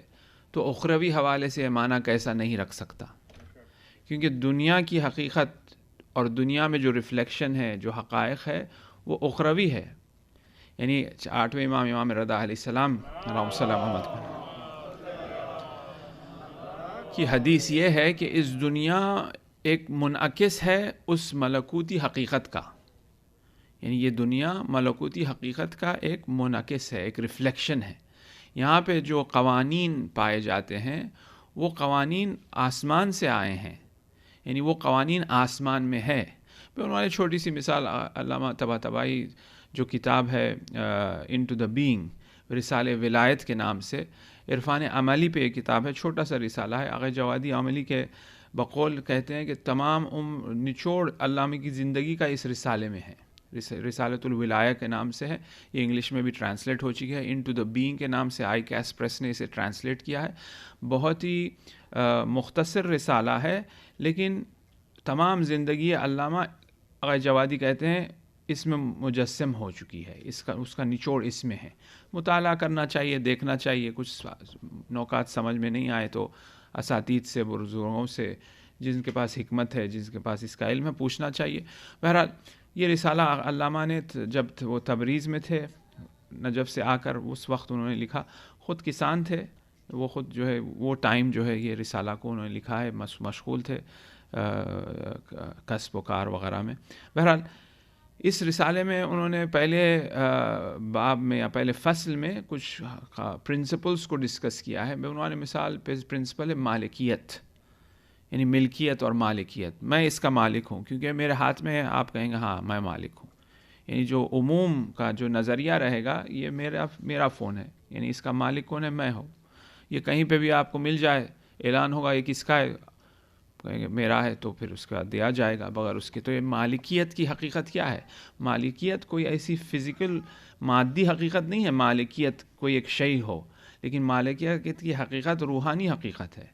تو اخروی حوالے سے یہ معنی کیسا نہیں رکھ سکتا؟ کیونکہ دنیا کی حقیقت اور دنیا میں جو ریفلیکشن ہے، جو حقائق ہے، وہ اخروی ہے. یعنی 8ویں امام رضا علیہ السلام اللہم صلی علی محمد کی حدیث یہ ہے کہ اس دنیا ایک منعکس ہے اس ملکوتی حقیقت کا. یعنی یہ دنیا ملکوتی حقیقت کا ایک منعکس ہے، ایک ریفلیکشن ہے. یہاں پہ جو قوانین پائے جاتے ہیں وہ قوانین آسمان سے آئے ہیں، یعنی وہ قوانین آسمان میں ہے. پھر انہوں نے چھوٹی سی مثال، علامہ طباطبائی جو کتاب ہے انٹو دا بینگ، رسالہ ولایت کے نام سے، عرفان عملی پہ ایک کتاب ہے، چھوٹا سا رسالہ ہے. آغا جوادی عملی کے بقول کہتے ہیں کہ تمام نچوڑ علامہ کی زندگی کا اس رسالے میں ہے. رسالۃ الولایہ کے نام سے ہے، یہ انگلش میں بھی ٹرانسلیٹ ہو چکی ہے. انٹو دا بینگ کے نام سے آئی کیس پریس نے اسے ٹرانسلیٹ کیا ہے. بہت ہی مختصر رسالہ ہے، لیکن تمام زندگی علامہ آغا جوادی کہتے ہیں اس میں مجسم ہو چکی ہے، اس کا نچوڑ اس میں ہے. مطالعہ کرنا چاہیے، دیکھنا چاہیے، کچھ نکات سمجھ میں نہیں آئے تو اساتید سے، بزرگوں سے جن کے پاس حکمت ہے، جن کے پاس اس کا علم ہے، پوچھنا چاہیے. بہرحال یہ رسالہ علامہ نے جب وہ تبریز میں تھے، نجف سے آ کر اس وقت انہوں نے لکھا. خود کسان تھے وہ، خود جو ہے وہ ٹائم جو ہے یہ رسالہ کو انہوں نے لکھا ہے، مشغول تھے کسب و کار وغیرہ میں. بہرحال اس رسالے میں انہوں نے پہلے باب میں یا پہلے فصل میں کچھ پرنسپلز کو ڈسکس کیا ہے. انہوں نے مثال پرنسپل ہے مالکیت، یعنی ملکیت اور مالکیت. میں اس کا مالک ہوں کیونکہ میرے ہاتھ میں ہے، آپ کہیں گے ہاں میں مالک ہوں. یعنی جو عموم کا جو نظریہ رہے گا، یہ میرا فون ہے، یعنی اس کا مالک کون ہے؟ میں ہوں. یہ کہیں پہ بھی آپ کو مل جائے، اعلان ہوگا یہ کس کا ہے، کہیں گے میرا ہے، تو پھر اس کا دیا جائے گا بغیر اس کے. تو یہ مالکیت کی حقیقت کیا ہے؟ مالکیت کوئی ایسی فزیکل مادی حقیقت نہیں ہے، مالکیت کوئی ایک شے ہو، لیکن مالکیت کی حقیقت روحانی حقیقت ہے.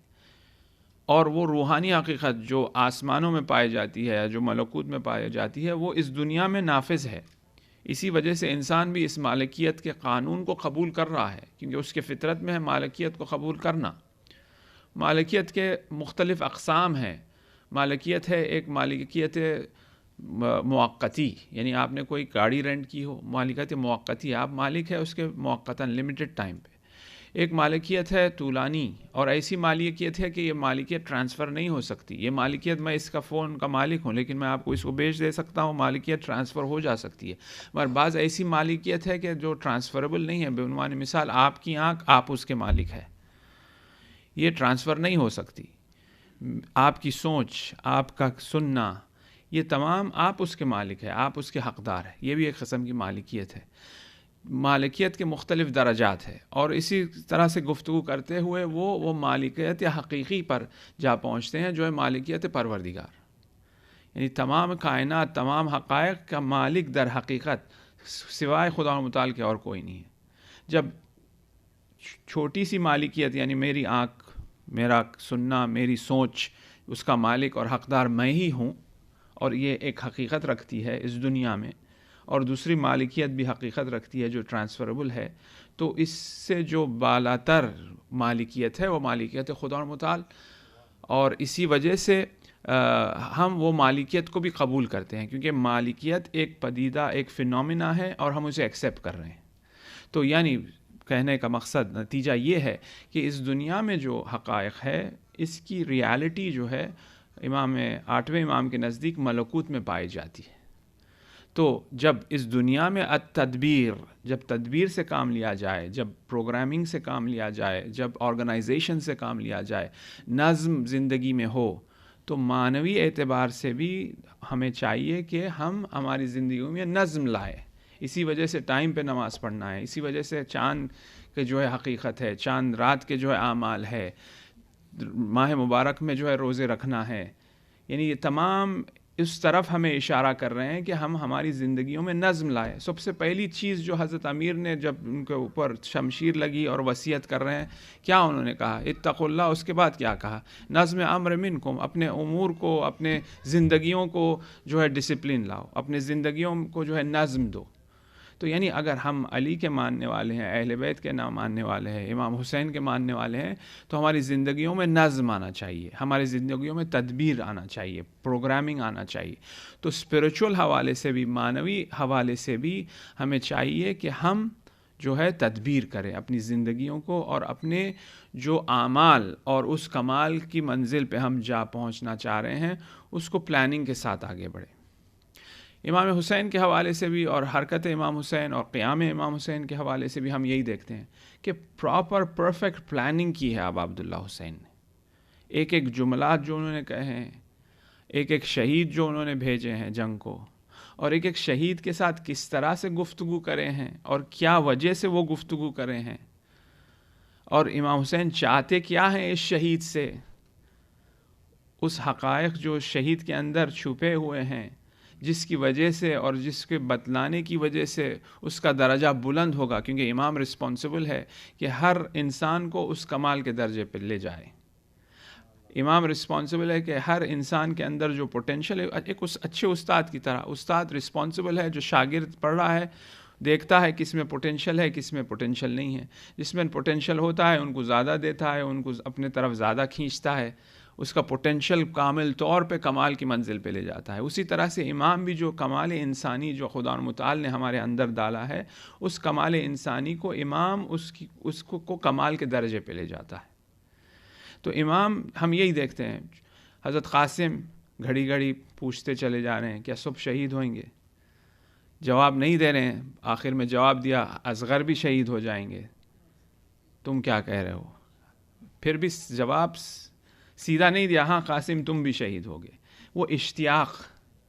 اور وہ روحانی حقیقت جو آسمانوں میں پائی جاتی ہے یا جو ملکوت میں پائی جاتی ہے، وہ اس دنیا میں نافذ ہے. اسی وجہ سے انسان بھی اس مالکیت کے قانون کو قبول کر رہا ہے، کیونکہ اس کے فطرت میں ہے مالکیت کو قبول کرنا. مالکیت کے مختلف اقسام ہیں. مالکیت ہے ایک مالکیت موقتی، یعنی آپ نے کوئی گاڑی رینٹ کی ہو، مالکیت موقتی ہے، آپ مالک ہے اس کے موقتاً لمیٹڈ ٹائم پہ. ایک مالکیت ہے طولانی، اور ایسی مالکیت ہے کہ یہ مالکیت ٹرانسفر نہیں ہو سکتی. یہ مالکیت میں اس کا فون کا مالک ہوں لیکن میں آپ کو اس کو بیچ دے سکتا ہوں، مالکیت ٹرانسفر ہو جا سکتی ہے. مگر بعض ایسی مالکیت ہے کہ جو ٹرانسفریبل نہیں ہے. بعنوان مثال آپ کی آنکھ آپ اس کے مالک ہے، یہ ٹرانسفر نہیں ہو سکتی. آپ کی سوچ، آپ کا سننا، یہ تمام آپ اس کے مالک ہے، آپ اس کے حقدار ہیں. یہ بھی ایک قسم کی مالکیت ہے. مالکیت کے مختلف درجات ہیں، اور اسی طرح سے گفتگو کرتے ہوئے وہ مالکیت یا حقیقی پر جا پہنچتے ہیں جو ہے مالکیت پروردگار. یعنی تمام کائنات، تمام حقائق کا مالک در حقیقت سوائے خدا متعال کے اور کوئی نہیں ہے. جب چھوٹی سی مالکیت یعنی میری آنکھ، میرا سننا، میری سوچ، اس کا مالک اور حقدار میں ہی ہوں، اور یہ ایک حقیقت رکھتی ہے اس دنیا میں، اور دوسری مالکیت بھی حقیقت رکھتی ہے جو ٹرانسفریبل ہے، تو اس سے جو بالاتر مالکیت ہے وہ مالکیت خدا متعال. اور اسی وجہ سے ہم وہ مالکیت کو بھی قبول کرتے ہیں، کیونکہ مالکیت ایک پدیدہ، ایک فینومینا ہے اور ہم اسے ایکسیپٹ کر رہے ہیں. تو یعنی کہنے کا مقصد، نتیجہ یہ ہے کہ اس دنیا میں جو حقائق ہے اس کی ریالٹی جو ہے امام 8ویں امام کے نزدیک ملکوت میں پائی جاتی ہے. تو جب اس دنیا میں جب تدبیر سے کام لیا جائے، جب پروگرامنگ سے کام لیا جائے، جب آرگنائزیشن سے کام لیا جائے، نظم زندگی میں ہو، تو معنوی اعتبار سے بھی ہمیں چاہیے کہ ہم ہماری زندگیوں میں نظم لائے. اسی وجہ سے ٹائم پہ نماز پڑھنا ہے، اسی وجہ سے چاند کے جو ہے حقیقت ہے، چاند رات کے جو ہے اعمال ہے، ماہ مبارک میں جو ہے روزے رکھنا ہے. یعنی یہ تمام اس طرف ہمیں اشارہ کر رہے ہیں کہ ہم ہماری زندگیوں میں نظم لائیں. سب سے پہلی چیز جو حضرت امیر نے جب ان کے اوپر شمشیر لگی اور وصیت کر رہے ہیں، کیا انہوں نے کہا؟ اتقوا اللہ. اس کے بعد کیا کہا؟ نظم امر منکم. اپنے امور کو، اپنے زندگیوں کو جو ہے ڈسپلن لاؤ، اپنے زندگیوں کو جو ہے نظم دو. تو یعنی اگر ہم علی کے ماننے والے ہیں، اہل بیت کے نام ماننے والے ہیں، امام حسین کے ماننے والے ہیں، تو ہماری زندگیوں میں نظم آنا چاہیے، ہماری زندگیوں میں تدبیر آنا چاہیے، پروگرامنگ آنا چاہیے. تو اسپریچول حوالے سے بھی، معنوی حوالے سے بھی ہمیں چاہیے کہ ہم جو ہے تدبیر کریں اپنی زندگیوں کو، اور اپنے جو اعمال اور اس کمال کی منزل پہ ہم جا پہنچنا چاہ رہے ہیں اس کو پلاننگ کے ساتھ آگے بڑھیں. امام حسین کے حوالے سے بھی، اور حرکت امام حسین اور قیام امام حسین کے حوالے سے بھی ہم یہی دیکھتے ہیں کہ پراپر پرفیکٹ پلاننگ کی ہے اب عبداللہ حسین نے. ایک ایک جملات جو انہوں نے کہے ہیں، ایک ایک شہید جو انہوں نے بھیجے ہیں جنگ کو، اور ایک ایک شہید کے ساتھ کس طرح سے گفتگو کرے ہیں اور کیا وجہ سے وہ گفتگو کرے ہیں، اور امام حسین چاہتے کیا ہیں اس شہید سے، اس حقائق جو شہید کے اندر چھپے ہوئے ہیں، جس کی وجہ سے اور جس کے بتلانے کی وجہ سے اس کا درجہ بلند ہوگا. کیونکہ امام رسپانسبل ہے کہ ہر انسان کو اس کمال کے درجے پہ لے جائے. امام رسپانسبل ہے کہ ہر انسان کے اندر جو پوٹینشل ہے، ایک اس اچھے استاد کی طرح استاد رسپانسبل ہے جو شاگرد پڑھ رہا ہے، دیکھتا ہے کس میں پوٹینشل ہے، کس میں پوٹینشل نہیں ہے. جس میں پوٹینشل ہوتا ہے ان کو زیادہ دیتا ہے، ان کو اپنے طرف زیادہ کھینچتا ہے، اس کا پوٹینشل کامل طور پہ کمال کی منزل پہ لے جاتا ہے. اسی طرح سے امام بھی جو کمال انسانی جو خدا متعال نے ہمارے اندر ڈالا ہے، اس کمال انسانی کو امام اس کو کمال کے درجے پہ لے جاتا ہے. تو امام ہم یہی دیکھتے ہیں. حضرت قاسم گھڑی گھڑی پوچھتے چلے جا رہے ہیں کیا سب شہید ہوئیں گے؟ جواب نہیں دے رہے ہیں. آخر میں جواب دیا اصغر بھی شہید ہو جائیں گے. تم کیا کہہ رہے ہو؟ پھر بھی جواب سیدھا نہیں دیا، ہاں قاسم تم بھی شہید ہوگے. وہ اشتیاق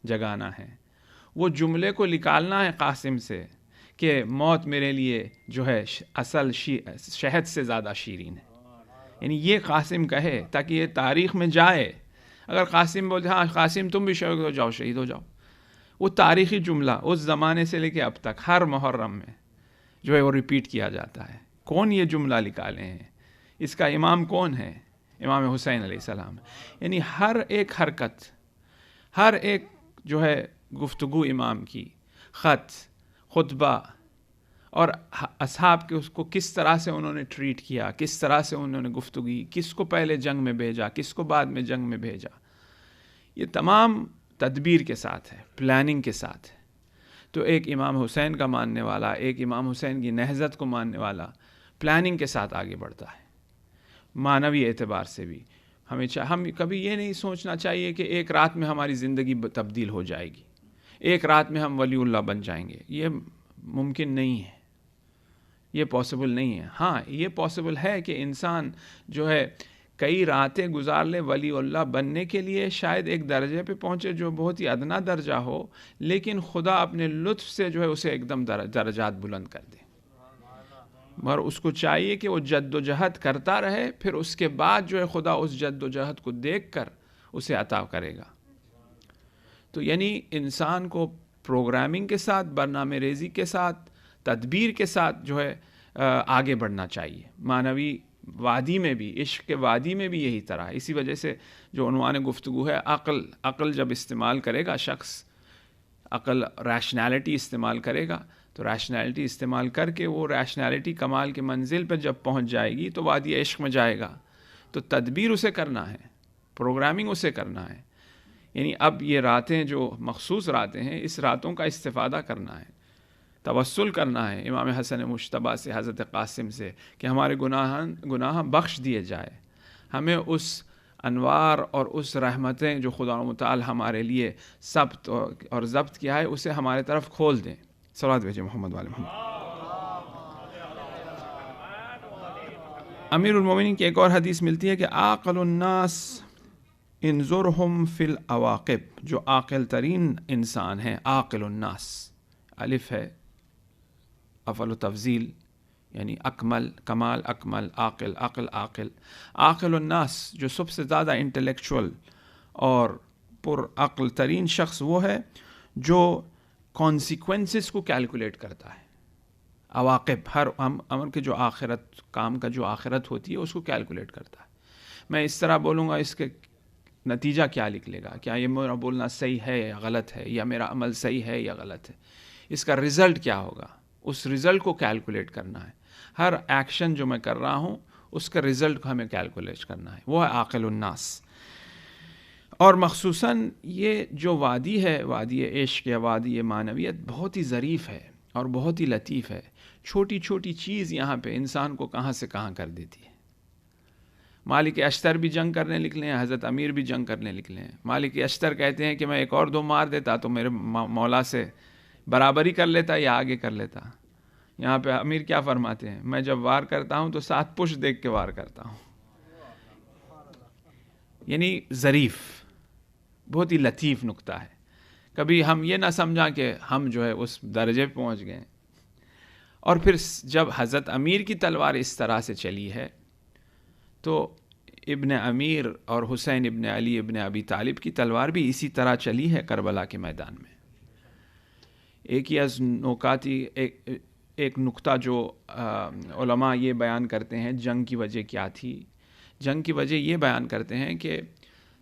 جگانا ہے، وہ جملے کو نکالنا ہے قاسم سے کہ موت میرے لیے جو ہے اصل شہد سے زیادہ شیرین ہے. یعنی یہ قاسم کہے تاکہ یہ تاریخ میں جائے. اگر قاسم بولے ہاں قاسم تم بھی شہید ہو جاؤ، شہید ہو جاؤ، وہ تاریخی جملہ اس زمانے سے لے کے اب تک ہر محرم میں جو ہے وہ ریپیٹ کیا جاتا ہے. کون یہ جملہ نکالے ہیں؟ اس کا امام کون ہے؟ امام حسین علیہ السلام. یعنی ہر ایک حرکت، ہر ایک جو ہے گفتگو امام کی، خط، خطبہ، اور اصحاب کے اس کو کس طرح سے انہوں نے ٹریٹ کیا، کس طرح سے انہوں نے گفتگو، کس کو پہلے جنگ میں بھیجا، کس کو بعد میں جنگ میں بھیجا، یہ تمام تدبیر کے ساتھ ہے، پلاننگ کے ساتھ ہے. تو ایک امام حسین کا ماننے والا، ایک امام حسین کی نہضت کو ماننے والا پلاننگ کے ساتھ آگے بڑھتا ہے، معنوی اعتبار سے بھی. ہم کبھی یہ نہیں سوچنا چاہیے کہ ایک رات میں ہماری زندگی تبدیل ہو جائے گی، ایک رات میں ہم ولی اللہ بن جائیں گے. یہ ممکن نہیں ہے، یہ پاسبل نہیں ہے. ہاں یہ پاسبل ہے کہ انسان جو ہے کئی راتیں گزار لے ولی اللہ بننے کے لیے، شاید ایک درجے پہ پہنچے جو بہت ہی ادنا درجہ ہو، لیکن خدا اپنے لطف سے جو ہے اسے ایک دم درجات بلند کر دے. مگر اس کو چاہیے کہ وہ جد و جہد کرتا رہے، پھر اس کے بعد جو ہے خدا اس جد و جہد کو دیکھ کر اسے عطا کرے گا. تو یعنی انسان کو پروگرامنگ کے ساتھ، برنامہ ریزی کے ساتھ، تدبیر کے ساتھ جو ہے آگے بڑھنا چاہیے. معنوی وادی میں بھی، عشق کے وادی میں بھی یہی طرح. اسی وجہ سے جو عنوان گفتگو ہے عقل جب استعمال کرے گا شخص، عقل ریشنالٹی استعمال کرے گا، تو ریشنالٹی استعمال کر کے وہ ریشنالٹی کمال کے منزل پہ جب پہنچ جائے گی تو وادی عشق میں جائے گا. تو تدبیر اسے کرنا ہے، پروگرامنگ اسے کرنا ہے. یعنی اب یہ راتیں جو مخصوص راتیں ہیں، اس راتوں کا استفادہ کرنا ہے، توسل کرنا ہے امام حسن مجتبیٰ سے، حضرت قاسم سے، کہ ہمارے گناہ بخش دیے جائے. ہمیں اس انوار اور اس رحمتیں جو خدا متعال ہمارے لیے ثبت اور ضبط کیا ہے اسے ہمارے طرف کھول دیں. صلوات بھیجیں محمد والے محمد. امیر المومنین کی ایک اور حدیث ملتی ہے کہ عاقل الناس انظرہم فی العواقب. جو عاقل ترین انسان ہیں، عاقل الناس، الف ہے افعل و تفضیل، یعنی اکمل، کمال، اکمل، عاقل، عقل، عاقل. عاقل الناس، جو سب سے زیادہ انٹلیکچول اور پر عقل ترین شخص وہ ہے جو کانسیکوینسز کو کیلکولیٹ کرتا ہے. عواقب، ہر امر کے جو آخرت، کام کا جو آخرت ہوتی ہے اس کو کیلکولیٹ کرتا ہے. میں اس طرح بولوں گا، اس کے نتیجہ کیا نکلے گا، کیا یہ میرا بولنا صحیح ہے یا غلط ہے، یا میرا عمل صحیح ہے یا غلط ہے، اس کا رزلٹ کیا ہوگا، اس رزلٹ کو کیلکولیٹ کرنا ہے. ہر ایکشن جو میں کر رہا ہوں اس کا رزلٹ کو ہمیں کیلکولیٹ کرنا ہے. وہ ہے عاقل الناس. اور مخصوصاً یہ جو وادی ہے، وادی عشق یا وادی معنویت، بہت ہی ظریف ہے اور بہت ہی لطیف ہے. چھوٹی چھوٹی چیز یہاں پہ انسان کو کہاں سے کہاں کر دیتی ہے. مالک اشتر بھی جنگ کرنے نکلے ہیں، حضرت امیر بھی جنگ کرنے نکلے ہیں. مالک اشتر کہتے ہیں کہ میں ایک اور دو مار دیتا تو میرے مولا سے برابری کر لیتا یا آگے کر لیتا. یہاں پہ امیر کیا فرماتے ہیں، میں جب وار کرتا ہوں تو 7 پشت دیکھ کے وار کرتا ہوں. یعنی ظریف، بہت ہی لطیف نکتہ ہے. کبھی ہم یہ نہ سمجھا کہ ہم جو ہے اس درجے پہ پہنچ گئے. اور پھر جب حضرت امیر کی تلوار اس طرح سے چلی ہے تو ابن امیر اور حسین ابن علی ابن ابی طالب کی تلوار بھی اسی طرح چلی ہے کربلا کے میدان میں. ایک ہی از نکاتی ایک نکتہ جو علماء یہ بیان کرتے ہیں جنگ کی وجہ کیا تھی. جنگ کی وجہ یہ بیان کرتے ہیں کہ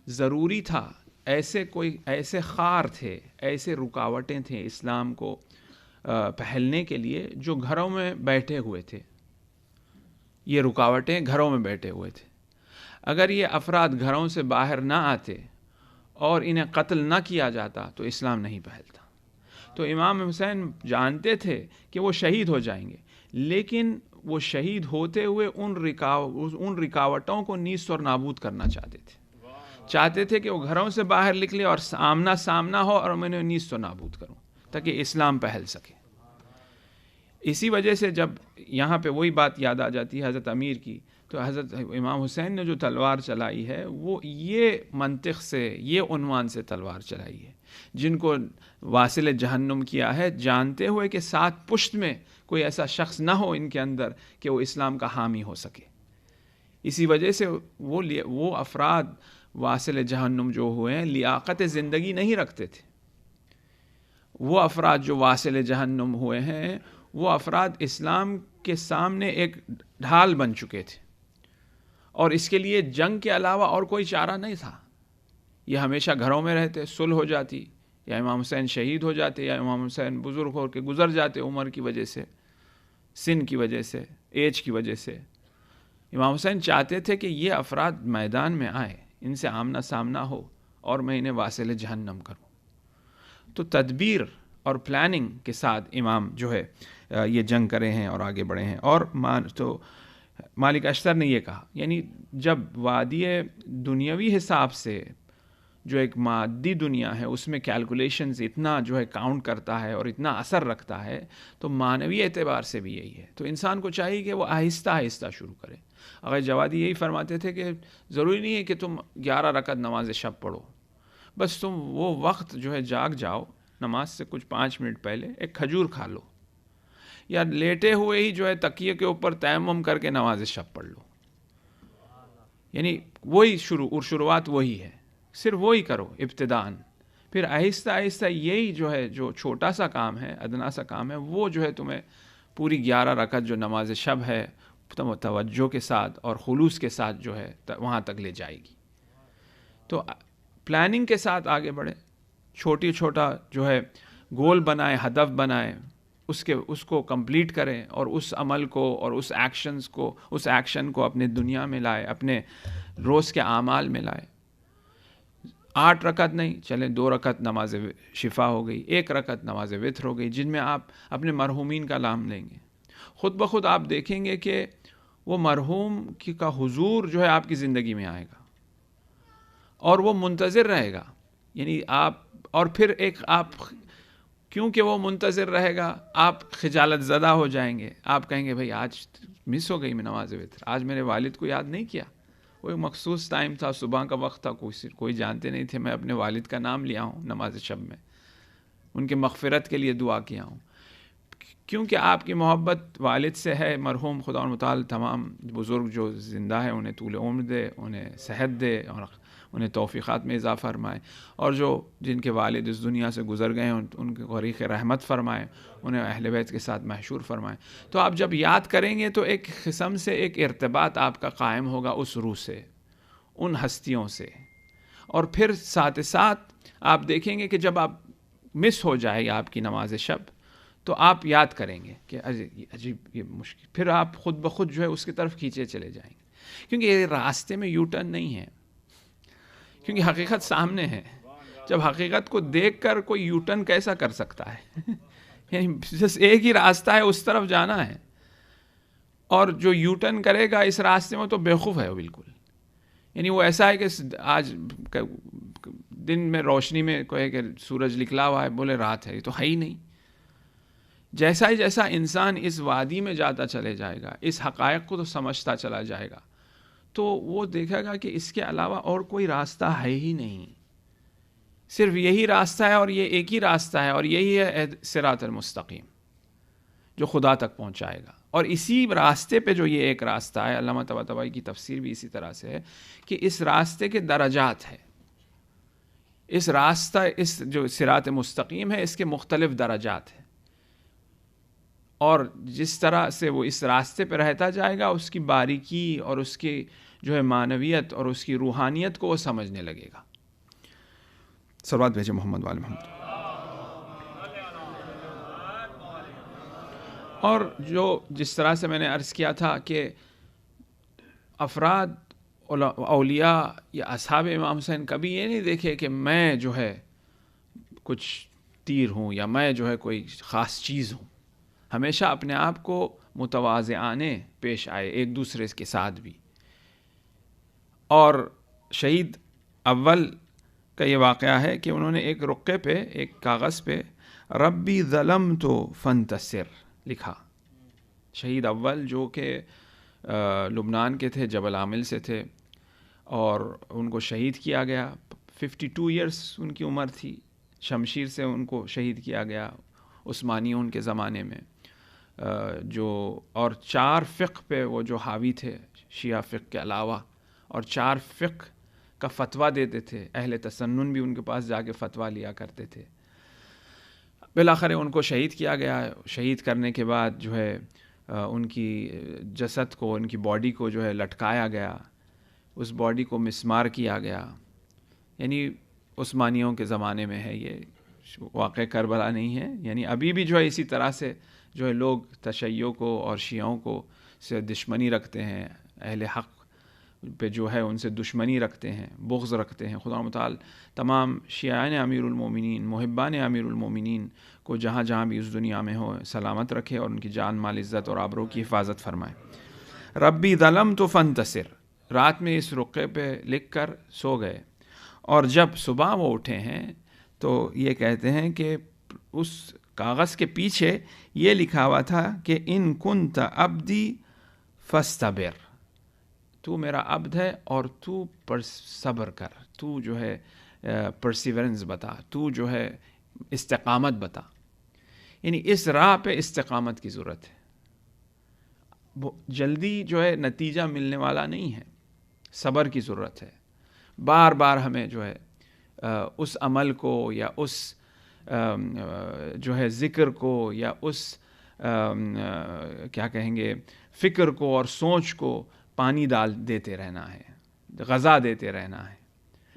ضروری تھا، ایسے خار تھے، ایسے رکاوٹیں تھیں اسلام کو پھیلنے کے لیے جو گھروں میں بیٹھے ہوئے تھے. یہ رکاوٹیں گھروں میں بیٹھے ہوئے تھے. اگر یہ افراد گھروں سے باہر نہ آتے اور انہیں قتل نہ کیا جاتا تو اسلام نہیں پھیلتا. تو امام حسین جانتے تھے کہ وہ شہید ہو جائیں گے، لیکن وہ شہید ہوتے ہوئے ان رکاوٹوں کو نیست اور نابود کرنا چاہتے تھے کہ وہ گھروں سے باہر نکلے اور آمنا سامنا ہو اور میں انہیں نیست اور نابود کروں تاکہ اسلام پھیل سکے. اسی وجہ سے جب یہاں پہ وہی بات یاد آ جاتی ہے حضرت امیر کی، تو حضرت امام حسین نے جو تلوار چلائی ہے وہ یہ منطق سے، یہ عنوان سے تلوار چلائی ہے. جن کو واصل جہنم کیا ہے جانتے ہوئے کہ 7 پشت میں کوئی ایسا شخص نہ ہو ان کے اندر کہ وہ اسلام کا حامی ہو سکے. اسی وجہ سے وہ افراد واصل جہنم جو ہوئے ہیں لیاقت زندگی نہیں رکھتے تھے. وہ افراد جو واصل جہنم ہوئے ہیں وہ افراد اسلام کے سامنے ایک ڈھال بن چکے تھے، اور اس کے لیے جنگ کے علاوہ اور کوئی چارہ نہیں تھا. یہ ہمیشہ گھروں میں رہتے، صلح ہو جاتی، یا امام حسین شہید ہو جاتے، یا امام حسین بزرگ ہو کے گزر جاتے عمر کی وجہ سے، سن کی وجہ سے، ایج کی وجہ سے. امام حسین چاہتے تھے کہ یہ افراد میدان میں آئے، ان سے آمنا سامنا ہو اور میں انہیں واصل جہنم کروں. تو تدبیر اور پلاننگ کے ساتھ امام جو ہے یہ جنگ کرے ہیں اور آگے بڑھے ہیں. اور تو مالک اشتر نے یہ کہا، یعنی جب وادی دنیاوی حساب سے جو ایک مادی دنیا ہے اس میں کیلکولیشنز اتنا جو ہے کاؤنٹ کرتا ہے اور اتنا اثر رکھتا ہے، تو معنوی اعتبار سے بھی یہی ہے. تو انسان کو چاہیے کہ وہ آہستہ آہستہ شروع کرے. اگر جوادی یہی فرماتے تھے کہ ضروری نہیں ہے کہ تم 11 رکعت نماز شب پڑھو، بس تم وہ وقت جو ہے جاگ جاؤ، نماز سے کچھ 5 منٹ پہلے ایک کھجور کھا لو، یا لیٹے ہوئے ہی جو ہے تکیے کے اوپر تیمم کر کے نماز شب پڑھ لو. یعنی وہی شروعات وہی ہے، صرف وہی کرو ابتداً. پھر آہستہ آہستہ یہی جو ہے جو چھوٹا سا کام ہے، ادنا سا کام ہے، وہ جو ہے تمہیں پوری 11 رکعت جو نماز شب ہے توجہ کے ساتھ اور خلوص کے ساتھ جو ہے وہاں تک لے جائے گی. تو پلاننگ کے ساتھ آگے بڑھے، چھوٹا جو ہے گول بنائیں، ہدف بنائیں، اس کو کمپلیٹ کریں، اور اس عمل کو اور اس ایکشن کو اپنے دنیا میں لائے، اپنے روز کے اعمال میں لائے. 8 رکعت نہیں، چلیں 2 رکعت نماز شفا ہو گئی، 1 رکعت نماز وتر ہو گئی، جن میں آپ اپنے مرحومین کا نام لیں گے. خود بخود آپ دیکھیں گے کہ وہ مرحوم کا حضور جو ہے آپ کی زندگی میں آئے گا اور وہ منتظر رہے گا. یعنی اور پھر آپ کیونکہ وہ منتظر رہے گا، آپ خجالت زدہ ہو جائیں گے. آپ کہیں گے بھائی آج مس ہو گئی میں نماز وتر، آج میرے والد کو یاد نہیں کیا. وہ ایک مخصوص ٹائم تھا، صبح کا وقت تھا، کوئی جانتے نہیں تھے، میں اپنے والد کا نام لیا ہوں نماز شب میں، ان کے مغفرت کے لیے دعا کیا ہوں. کیونکہ آپ کی محبت والد سے ہے. مرحوم خدا متعال تمام بزرگ جو زندہ ہیں انہیں طول عمر دے، انہیں صحت دے اور انہیں توفیقات میں اضافہ فرمائے، اور جن کے والد اس دنیا سے گزر گئے ہیں ان کے غریق رحمت فرمائے، انہیں اہل بیت کے ساتھ محشور فرمائے. تو آپ جب یاد کریں گے تو ایک قسم سے ایک ارتباط آپ کا قائم ہوگا اس روح سے، ان ہستیوں سے. اور پھر ساتھ ساتھ آپ دیکھیں گے کہ جب آپ مس ہو جائے گا آپ کی نماز شب، تو آپ یاد کریں گے کہ عجیب یہ مشکل، پھر آپ خود بخود جو ہے اس کی طرف کھینچے چلے جائیں گے. کیونکہ یہ راستے میں یو ٹرن نہیں ہے، کیونکہ حقیقت سامنے ہے. جب حقیقت کو دیکھ کر کوئی یو ٹرن کیسا کر سکتا ہے؟ یعنی بس ایک ہی راستہ ہے، اس طرف جانا ہے. اور جو یو ٹرن کرے گا اس راستے میں تو بیوقوف ہے وہ بالکل. یعنی وہ ایسا ہے کہ آج دن میں روشنی میں کوئی کہ سورج نکلا ہوا ہے، بولے رات ہے، یہ تو ہے ہی نہیں. جیسا انسان اس وادی میں جاتا چلے جائے گا، اس حقائق کو تو سمجھتا چلا جائے گا، تو وہ دیکھے گا کہ اس کے علاوہ اور کوئی راستہ ہے ہی نہیں. صرف یہی راستہ ہے، اور یہ ایک ہی راستہ ہے، اور یہی ہے صراط المستقیم جو خدا تک پہنچائے گا. اور اسی راستے پہ جو یہ ایک راستہ ہے، علامہ طباطبائی کی تفسیر بھی اسی طرح سے ہے کہ اس راستے کے درجات ہے. اس راستہ، اس جو صراط مستقیم ہے، اس کے مختلف درجات ہیں، اور جس طرح سے وہ اس راستے پہ رہتا جائے گا اس کی باریکی اور اس کی جو ہے معنویت اور اس کی روحانیت کو وہ سمجھنے لگے گا. صلوات بھیجے محمد وآل محمد. اور جس طرح سے میں نے عرض کیا تھا کہ افراد اولیاء یا اصحاب امام حسین کبھی یہ نہیں دیکھے کہ میں جو ہے کچھ تیر ہوں یا میں جو ہے کوئی خاص چیز ہوں. ہمیشہ اپنے آپ کو متواضعانے پیش آئے ایک دوسرے کے ساتھ بھی. اور شہید اول کا یہ واقعہ ہے کہ انہوں نے ایک رقعے پہ، ایک کاغذ پہ ربی ظلمت فانتصر لکھا. شہید اول جو کہ لبنان کے تھے، جبل عامل سے تھے، اور ان کو شہید کیا گیا. 52 ایئرس ان کی عمر تھی. شمشیر سے ان کو شہید کیا گیا عثمانیوں کے زمانے میں. اور 4 فقہ پہ وہ جو حاوی تھے، شیعہ فقہ کے علاوہ، اور 4 فقہ کا فتویٰ دیتے تھے. اہل تسنن بھی ان کے پاس جا کے فتویٰ لیا کرتے تھے. بالآخر ان کو شہید کیا گیا. شہید کرنے کے بعد جو ہے ان کی جسد کو، ان کی باڈی کو جو ہے لٹکایا گیا، اس باڈی کو مسمار کیا گیا. یعنی عثمانیوں کے زمانے میں ہے یہ واقع، کربلا نہیں ہے. یعنی ابھی بھی جو ہے اسی طرح سے جو ہے لوگ تشیع کو اور شیعوں کو سے دشمنی رکھتے ہیں. اہل حق پہ جو ہے ان سے دشمنی رکھتے ہیں، بغض رکھتے ہیں، خدا متعال تمام شیعان امیر المومنین، محبان امیر المومنین کو جہاں جہاں بھی اس دنیا میں ہو سلامت رکھے اور ان کی جان مال عزت اور آبرو کی حفاظت فرمائے۔ ربی ظلمت فانتصر، رات میں اس رقعے پہ لکھ کر سو گئے، اور جب صبح وہ اٹھے ہیں تو یہ کہتے ہیں کہ اس کاغذ کے پیچھے یہ لکھا ہوا تھا کہ ان کنت عبدی فاستبر، تو میرا عبد ہے اور تو پر صبر کر، تو جو ہے پرسیورنس بتا، تو جو ہے استقامت بتا، یعنی اس راہ پہ استقامت کی ضرورت ہے۔ جلدی جو ہے نتیجہ ملنے والا نہیں ہے، صبر کی ضرورت ہے۔ بار بار ہمیں جو ہے اس عمل کو یا اس جو ہے ذکر کو یا اس کیا کہیں گے فکر کو اور سوچ کو پانی ڈال دیتے رہنا ہے، غذا دیتے رہنا ہے،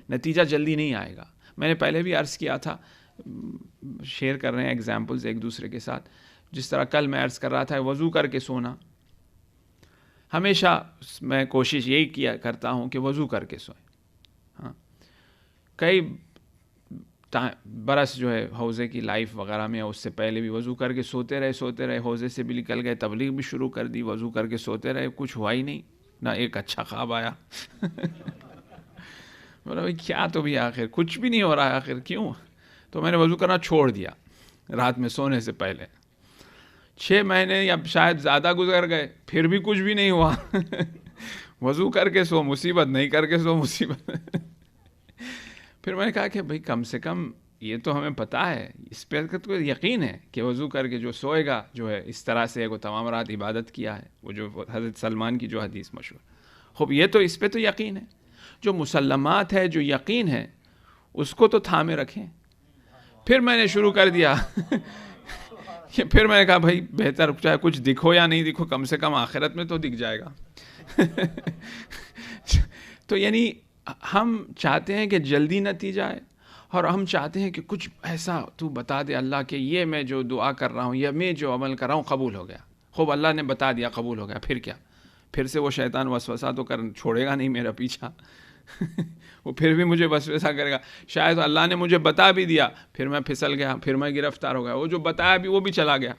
نتیجہ جلدی نہیں آئے گا۔ میں نے پہلے بھی عرض کیا تھا، شیئر کر رہے ہیں ایگزامپلز ایک دوسرے کے ساتھ، جس طرح کل میں عرض کر رہا تھا وضو کر کے سونا، ہمیشہ میں کوشش یہی کیا کرتا ہوں کہ وضو کر کے سوئیں۔ ہاں، کئی برس جو ہے حوضے کی لائف وغیرہ میں اس سے پہلے بھی وضو کر کے سوتے رہے، حوضے سے بھی نکل گئے، تبلیغ بھی شروع کر دی، وضو کر کے سوتے رہے، کچھ ہوا ہی نہیں، نہ ایک اچھا خواب آیا۔ بولا بھائی کیا تو بھی آخر کچھ بھی نہیں ہو رہا ہے، آخر کیوں؟ تو میں نے وضو کرنا چھوڑ دیا رات میں سونے سے پہلے۔ 6 مہینے یا شاید زیادہ گزر گئے، پھر بھی کچھ بھی نہیں ہوا۔ وضو کر کے سو مصیبت، نہیں کر کے سو مصیبت۔ پھر میں نے کہا کہ بھئی کم سے کم یہ تو ہمیں پتہ ہے، اس پہ تو یقین ہے کہ وضو کر کے جو سوئے گا جو ہے اس طرح سے وہ تمام رات عبادت کیا ہے، وہ جو حضرت سلمان کی جو حدیث مشہور۔ خوب یہ تو اس پہ تو یقین ہے، جو مسلمات ہے، جو یقین ہے، اس کو تو تھامے رکھیں۔ پھر میں نے شروع کر دیا پھر میں نے کہا بھائی بہتر چاہے کچھ دکھو یا نہیں دکھو، کم سے کم آخرت میں تو دکھ جائے گا۔ تو یعنی ہم چاہتے ہیں کہ جلدی نتیجہ آئے، اور ہم چاہتے ہیں کہ کچھ ایسا تو بتا دے اللہ کہ یہ میں جو دعا کر رہا ہوں یا میں جو عمل کر رہا ہوں قبول ہو گیا۔ خوب اللہ نے بتا دیا قبول ہو گیا، پھر کیا؟ پھر سے وہ شیطان وسوسہ تو چھوڑے گا نہیں میرا پیچھا۔ وہ پھر بھی مجھے وسوسہ کرے گا، شاید اللہ نے مجھے بتا بھی دیا، پھر میں پھسل گیا، پھر میں گرفتار ہو گیا، وہ جو بتایا بھی وہ بھی چلا گیا۔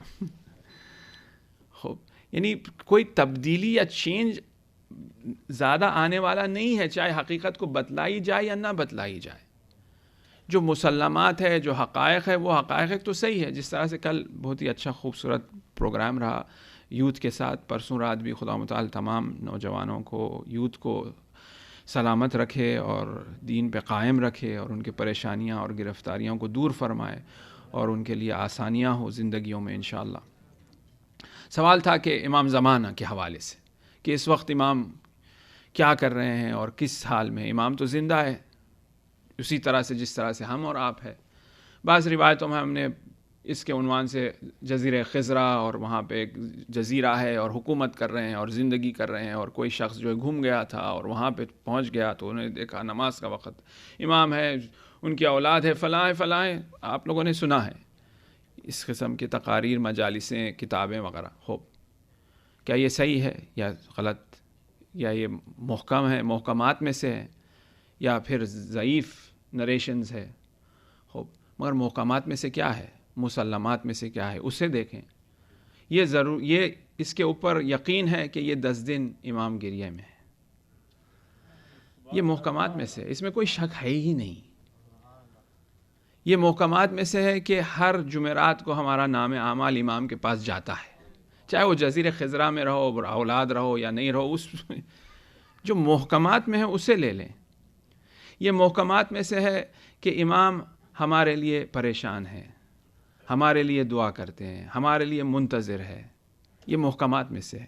خوب یعنی کوئی تبدیلی یا چینج زیادہ آنے والا نہیں ہے، چاہے حقیقت کو بتلائی جائے یا نہ بتلائی جائے۔ جو مسلمات ہے، جو حقائق ہے، وہ حقائق تو صحیح ہے۔ جس طرح سے کل بہت ہی اچھا خوبصورت پروگرام رہا یوتھ کے ساتھ، پرسوں رات بھی خدا متعال تمام نوجوانوں کو، یوتھ کو سلامت رکھے اور دین پہ قائم رکھے، اور ان کے پریشانیاں اور گرفتاریوں کو دور فرمائے، اور ان کے لیے آسانیاں ہو زندگیوں میں انشاءاللہ۔ سوال تھا کہ امام زمانہ کے حوالے سے کہ اس وقت امام کیا کر رہے ہیں اور کس حال میں۔ امام تو زندہ ہے اسی طرح سے جس طرح سے ہم اور آپ ہے۔ بعض روایتوں میں ہم نے اس کے عنوان سے جزیرہ خضرہ، اور وہاں پہ ایک جزیرہ ہے اور حکومت کر رہے ہیں اور زندگی کر رہے ہیں، اور کوئی شخص جو ہے گھوم گیا تھا اور وہاں پہ پہنچ گیا تو انہوں نے دیکھا نماز کا وقت، امام ہے، ان کی اولاد ہے، فلاں فلاں، آپ لوگوں نے سنا ہے اس قسم کی تقاریر، مجالسیں، کتابیں وغیرہ۔ خوب کیا یہ صحیح ہے یا غلط، یا یہ محکم ہے، محکمات میں سے ہے، یا پھر ضعیف نریشنز ہے؟ خوب مگر محکمات میں سے کیا ہے، مسلمات میں سے کیا ہے، اسے دیکھیں۔ یہ اس کے اوپر یقین ہے کہ یہ 10 دن امام گریہ میں ہے، یہ محکمات میں سے، اس میں کوئی شک ہے ہی نہیں۔ یہ محکمات میں سے ہے کہ ہر جمعرات کو ہمارا نام اعمال امام کے پاس جاتا ہے، چاہے وہ جزیرہ خضرہ میں رہو، اولاد رہو یا نہیں رہو، اس جو محکمات میں ہے اسے لے لیں۔ یہ محکمات میں سے ہے کہ امام ہمارے لیے پریشان ہے، ہمارے لیے دعا کرتے ہیں، ہمارے لیے منتظر ہے، یہ محکمات میں سے ہے۔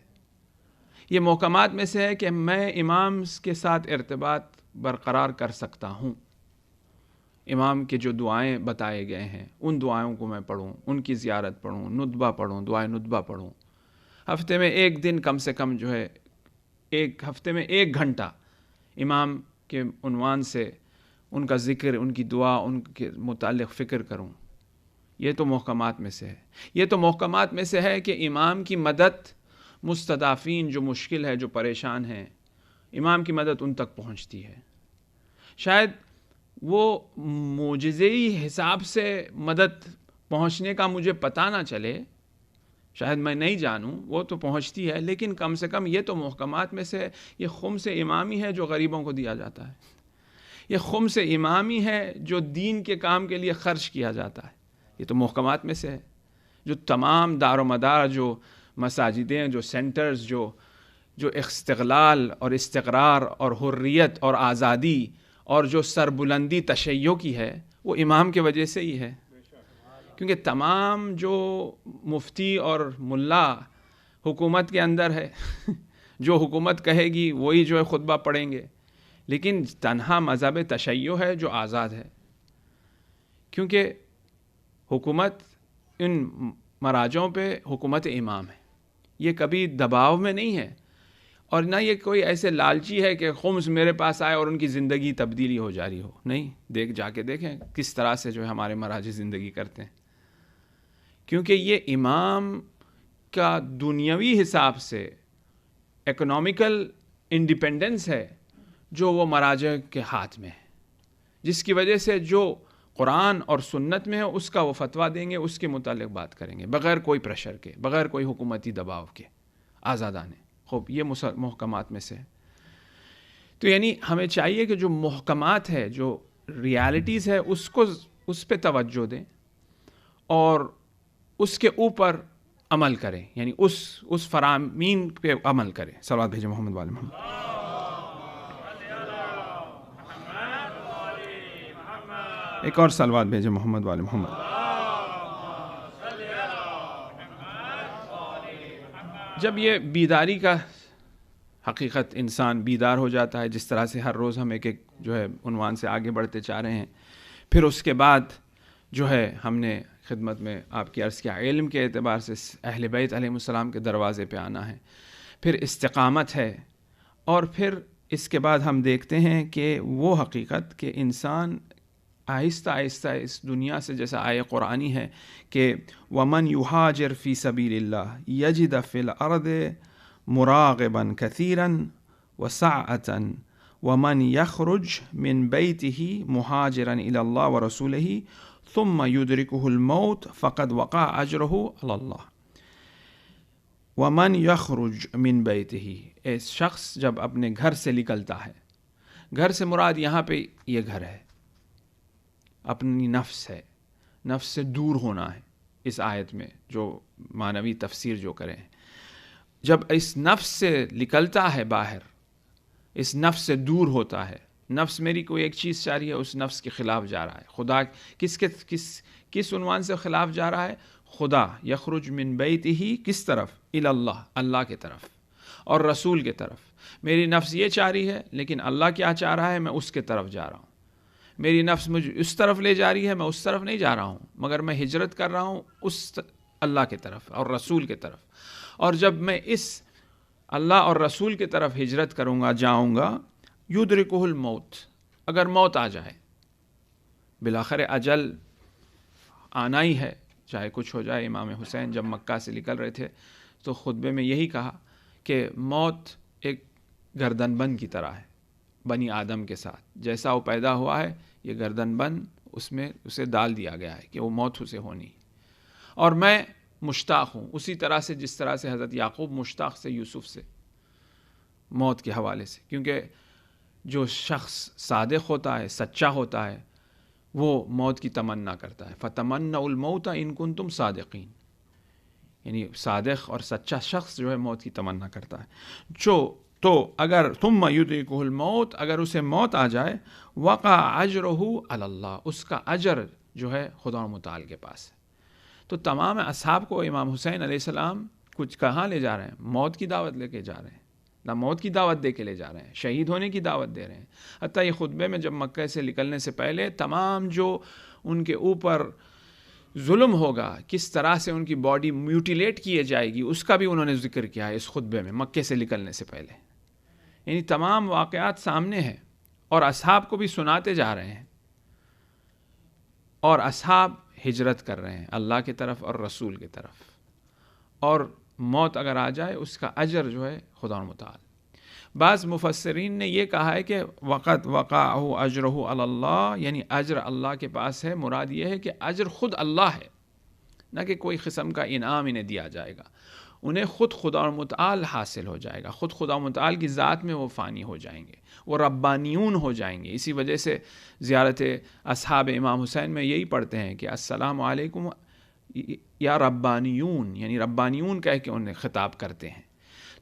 یہ محکمات میں سے ہے کہ میں امام کے ساتھ ارتباط برقرار کر سکتا ہوں، امام کے جو دعائیں بتائے گئے ہیں ان دعائوں کو میں پڑھوں، ان کی زیارت پڑھوں، ندبہ پڑھوں، دعائے ندبہ پڑھوں، ہفتے میں ایک دن کم سے کم جو ہے، ایک ہفتے میں 1 گھنٹہ امام کے عنوان سے ان کا ذکر، ان کی دعا، ان کے متعلق فکر کروں۔ یہ تو محکمات میں سے ہے۔ یہ تو محکمات میں سے ہے کہ امام کی مدد، مستضعفین جو مشکل ہے، جو پریشان ہیں، امام کی مدد ان تک پہنچتی ہے. شاید وہ معجزئی حساب سے مدد پہنچنے کا مجھے پتہ نہ چلے، شاید میں نہیں جانوں، وہ تو پہنچتی ہے، لیکن کم سے کم یہ تو محکمات میں سے یہ خمس امامی ہے جو غریبوں کو دیا جاتا ہے، یہ خمس امامی ہے جو دین کے کام کے لیے خرچ کیا جاتا ہے، یہ تو محکمات میں سے ہے. جو تمام دار و مدار جو مساجدیں، جو سینٹرز، جو استقلال اور استقرار اور حریت اور آزادی اور جو سربلندی تشیع کی ہے، وہ امام کے وجہ سے ہی ہے. کیونکہ تمام جو مفتی اور ملا حکومت کے اندر ہے جو حکومت کہے گی وہی جو ہے خطبہ پڑھیں گے، لیکن تنہا مذہب تشیع ہے جو آزاد ہے. کیونکہ حکومت ان مراجعوں پہ حکومت امام ہے، یہ کبھی دباؤ میں نہیں ہے، اور نہ یہ کوئی ایسے لالچی ہے کہ خمس میرے پاس آئے اور ان کی زندگی تبدیلی ہو جا رہی ہو. نہیں، جا کے دیکھیں کس طرح سے جو ہے ہمارے مراجع زندگی کرتے ہیں. کیونکہ یہ امام کا دنیاوی حساب سے اکنامیکل انڈیپینڈنس ہے جو وہ مراجع کے ہاتھ میں ہے، جس کی وجہ سے جو قرآن اور سنت میں ہے اس کا وہ فتویٰ دیں گے، اس کے متعلق بات کریں گے، بغیر کوئی پریشر کے، بغیر کوئی حکومتی دباؤ کے، آزادانہ. خوب یہ محکمات میں سے. تو یعنی ہمیں چاہیے کہ جو محکمات ہے، جو ریالٹیز ہے، اس پہ توجہ دیں اور اس کے اوپر عمل کریں، یعنی اس فرامین پہ عمل کریں. صلوات بھیجیں محمد والے محمد. ایک اور صلوات بھیجیں محمد والے محمد. جب یہ بیداری کا حقیقت انسان بیدار ہو جاتا ہے، جس طرح سے ہر روز ہم ایک جو ہے عنوان سے آگے بڑھتے چاہ رہے ہیں، پھر اس کے بعد جو ہے ہم نے خدمت میں آپ کی عرض کیا، علم کے اعتبار سے اہل بیت علیہ السلام کے دروازے پہ آنا ہے، پھر استقامت ہے، اور پھر اس کے بعد ہم دیکھتے ہیں کہ وہ حقیقت کہ انسان آہستہ آہستہ اس دنیا سے، جیسا آیہ قرآنی ہے کہ وَمَنْ يُهَاجِرْ فِي سَبِيلِ اللَّهِ يَجِدَ فِي الْأَرْضِ مُرَاغِبًا كَثِيرًا وَسَعَةً وَمَنْ يَخْرُجْ مِنْ بَيْتِهِ مُهَاجِرًا إِلَى اللَّهِ وَرَسُولِهِ ثُمَّ يُدْرِكُهُ الْمَوْتُ فَقَدْ وَقَعَ أَجْرُهُ عَلَى اللَّهِ. وَمَنْ يَخْرُجْ مِنْ بَيْتِهِ، ایک شخص جب اپنے گھر سے نکلتا ہے، گھر سے مراد یہاں پہ یہ گھر ہے، اپنی نفس ہے، نفس سے دور ہونا ہے. اس آیت میں جو معنوی تفسیر جو کریں، جب اس نفس سے نکلتا ہے باہر، اس نفس سے دور ہوتا ہے، نفس میری کوئی ایک چیز چاہ رہی ہے، اس نفس کے خلاف جا رہا ہے. خدا کس عنوان سے خلاف جا رہا ہے؟ خدا. یخرج من بیتہ کس طرف؟ الی اللہ، اللہ کے طرف اور رسول کے طرف. میری نفس یہ چاہ رہی ہے، لیکن اللہ کیا چاہ رہا ہے، میں اس کے طرف جا رہا ہوں. میری نفس مجھے اس طرف لے جا رہی ہے، میں اس طرف نہیں جا رہا ہوں، مگر میں ہجرت کر رہا ہوں اس اللہ کے طرف اور رسول کے طرف. اور جب میں اس اللہ اور رسول کی طرف ہجرت کروں گا، جاؤں گا، یدرکہ الموت، اگر موت آ جائے، بالآخر اجل آنا ہی ہے، چاہے کچھ ہو جائے. امام حسین جب مکہ سے نکل رہے تھے تو خطبے میں یہی کہا کہ موت ایک گردن بند کی طرح ہے بنی آدم کے ساتھ، جیسا وہ پیدا ہوا ہے یہ گردن بند اس میں اسے ڈال دیا گیا ہے کہ وہ موت اسے ہونی، اور میں مشتاق ہوں اسی طرح سے جس طرح سے حضرت یعقوب مشتاق سے یوسف سے موت کے حوالے سے. کیونکہ جو شخص صادق ہوتا ہے، سچا ہوتا ہے، وہ موت کی تمنا کرتا ہے. فَتَمَنَّوُا الْمَوْتَ إِن كُنتُمْ صَادِقِينَ، یعنی صادق اور سچا شخص جو ہے موت کی تمنا کرتا ہے. تو اگر ثم یدرکہ الموت، اگر اسے موت آ جائے، وقع اجرہ علی اللہ، اس کا اجر جو ہے خدا متعال کے پاس ہے. تو تمام اصحاب کو امام حسین علیہ السلام کچھ کہاں لے جا رہے ہیں؟ موت کی دعوت لے کے جا رہے ہیں، نہ موت کی دعوت دے کے لے جا رہے ہیں، شہید ہونے کی دعوت دے رہے ہیں. حتیٰ یہ خطبے میں جب مکہ سے نکلنے سے پہلے تمام جو ان کے اوپر ظلم ہوگا، کس طرح سے ان کی باڈی میوٹیلیٹ کیے جائے گی، اس کا بھی انہوں نے ذکر کیا ہے اس خطبے میں مکے سے نکلنے سے پہلے. یعنی تمام واقعات سامنے ہیں اور اصحاب کو بھی سناتے جا رہے ہیں، اور اصحاب ہجرت کر رہے ہیں اللہ کی طرف اور رسول کی طرف. اور موت اگر آ جائے اس کا اجر جو ہے خدا متعال. بعض مفسرین نے یہ کہا ہے کہ وقت وقعہ اجرہ علی اللہ، یعنی اجر اللہ کے پاس ہے، مراد یہ ہے کہ اجر خود اللہ ہے، نہ کہ کوئی قسم کا انعام انہیں دیا جائے گا، انہیں خود خدا متعال حاصل ہو جائے گا، خود خدا متعال کی ذات میں وہ فانی ہو جائیں گے، وہ ربانیون ہو جائیں گے۔ اسی وجہ سے زیارت اصحاب امام حسین میں یہی پڑھتے ہیں کہ السلام علیکم یا ربانیون، یعنی ربانیون کہہ کے انہیں خطاب کرتے ہیں۔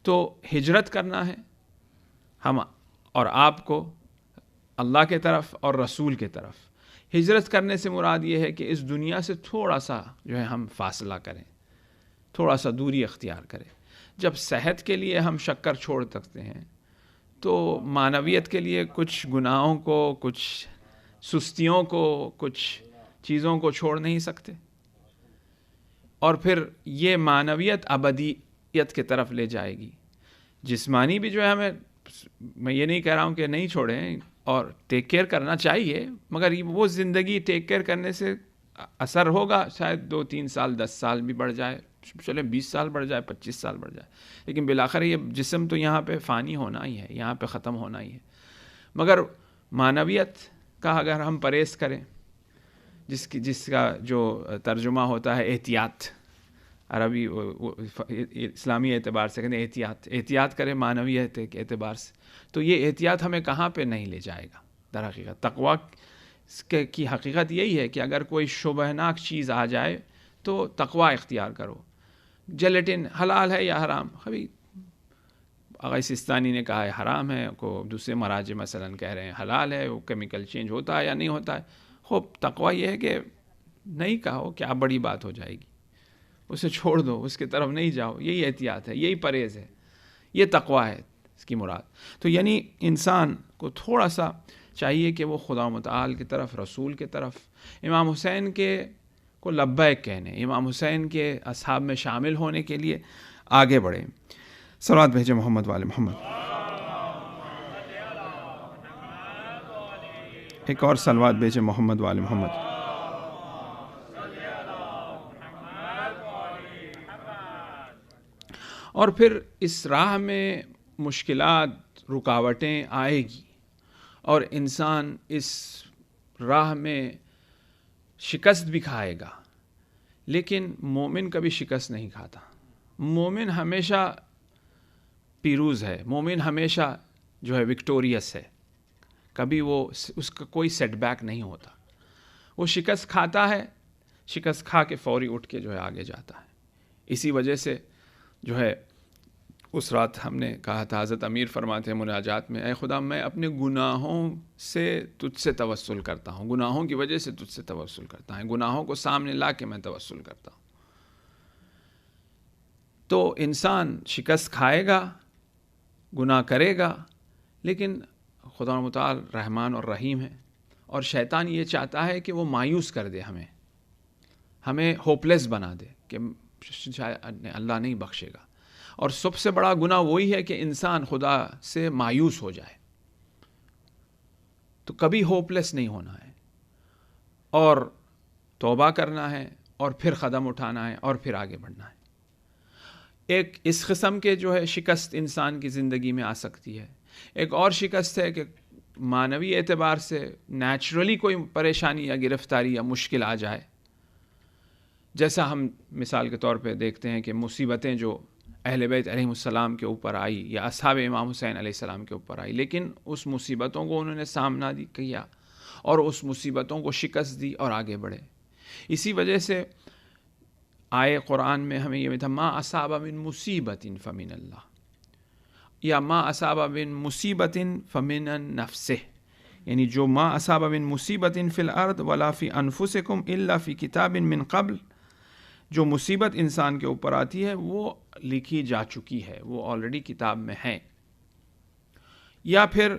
تو ہجرت کرنا ہے ہم اور آپ کو اللہ کے طرف اور رسول کے طرف۔ ہجرت کرنے سے مراد یہ ہے کہ اس دنیا سے تھوڑا سا جو ہے ہم فاصلہ کریں، تھوڑا سا دوری اختیار کریں۔ جب صحت کے لیے ہم شکر چھوڑ سکتے ہیں تو معنویت کے لیے کچھ گناہوں کو، کچھ سستیوں کو، کچھ چیزوں کو چھوڑ نہیں سکتے، اور پھر یہ معنویت ابدیت کی طرف لے جائے گی۔ جسمانی بھی جو ہے ہمیں، میں یہ نہیں کہہ رہا ہوں کہ نہیں چھوڑیں اور ٹیک کیئر کرنا چاہیے، مگر وہ زندگی ٹیک کیئر کرنے سے اثر ہوگا شاید 2-3 سال، 10 سال بھی بڑھ جائے، چلے 20 سال بڑھ جائے، 25 سال بڑھ جائے، لیکن بالآخر یہ جسم تو یہاں پہ فانی ہونا ہی ہے، یہاں پہ ختم ہونا ہی ہے۔ مگر معنویت کا اگر ہم پرہیز کریں، جس کا جو ترجمہ ہوتا ہے احتیاط، عربی اسلامی اعتبار سے کہتے ہیں احتیاط کرے معنویت کے اعتبار سے، تو یہ احتیاط ہمیں کہاں پہ نہیں لے جائے گا؟ در حقیقت تقویٰ کی حقیقت یہی ہے کہ اگر کوئی شبہناک چیز آ جائے تو تقویٰ اختیار کرو۔ جیلیٹن حلال ہے یا حرام؟ ابھی آغا سستانی نے کہا ہے حرام ہے، کو دوسرے مراجع مثلا کہہ رہے ہیں حلال ہے، وہ کیمیکل چینج ہوتا ہے یا نہیں ہوتا ہے۔ خوب تقویٰ یہ ہے کہ نہیں کہو، کیا بڑی بات ہو جائے گی، اسے چھوڑ دو، اس کی طرف نہیں جاؤ، یہی احتیاط ہے، یہی پرہیز ہے، یہ تقویٰ ہے اس کی مراد۔ تو یعنی انسان کو تھوڑا سا چاہیے کہ وہ خدا متعال کی طرف، رسول کی طرف، امام حسین کے کو لبیک کہنے، امام حسین کے اصحاب میں شامل ہونے کے لیے آگے بڑھیں۔ صلوات بھیجے محمد والے محمد۔ ایک اور صلوات بھیجے محمد والے محمد۔ اور پھر اس راہ میں مشکلات، رکاوٹیں آئے گی، اور انسان اس راہ میں شکست بھی کھائے گا، لیکن مومن کبھی شکست نہیں کھاتا۔ مومن ہمیشہ پیروز ہے، مومن ہمیشہ جو ہے وکٹوریس ہے، کبھی وہ اس کا کوئی سیٹ بیک نہیں ہوتا۔ وہ شکست کھاتا ہے، شکست کھا کے فوری اٹھ کے جو ہے آگے جاتا ہے۔ اسی وجہ سے جو ہے اس رات ہم نے کہا تھا، حضرت امیر فرماتے ہیں مناجات میں، اے خدا میں اپنے گناہوں سے تجھ سے توسل کرتا ہوں، گناہوں کی وجہ سے تجھ سے توسل کرتا ہوں، گناہوں کو سامنے لا کے میں توسل کرتا ہوں۔ تو انسان شکست کھائے گا، گناہ کرے گا، لیکن خدا متعال رحمان اور رحیم ہے، اور شیطان یہ چاہتا ہے کہ وہ مایوس کر دے، ہمیں ہوپلیس بنا دے کہ اللہ نہیں بخشے گا۔ اور سب سے بڑا گناہ وہی ہے کہ انسان خدا سے مایوس ہو جائے۔ تو کبھی ہوپلیس نہیں ہونا ہے، اور توبہ کرنا ہے، اور پھر قدم اٹھانا ہے، اور پھر آگے بڑھنا ہے۔ ایک اس قسم کے جو ہے شکست انسان کی زندگی میں آ سکتی ہے۔ ایک اور شکست ہے کہ معنوی اعتبار سے نیچرلی کوئی پریشانی یا گرفتاری یا مشکل آ جائے، جیسا ہم مثال کے طور پہ دیکھتے ہیں کہ مصیبتیں جو اہل بیت علیہ السلام کے اوپر آئی یا اصحاب امام حسین علیہ السلام کے اوپر آئی، لیکن اس مصیبتوں کو انہوں نے سامنا کیا اور اس مصیبتوں کو شکست دی اور آگے بڑھے۔ اسی وجہ سے آئے قرآن میں ہمیں یہ تھا، ما اصاب من مصیبت فمن اللہ، یا ما اصاب من مصیبت فمن النفس، یعنی جو ما اصاب من مصیبت فی الارض ولا فی انفسکم الا فی کتاب من قبل، جو مصیبت انسان کے اوپر آتی ہے وہ لکھی جا چکی ہے، وہ آلریڈی کتاب میں ہے۔ یا پھر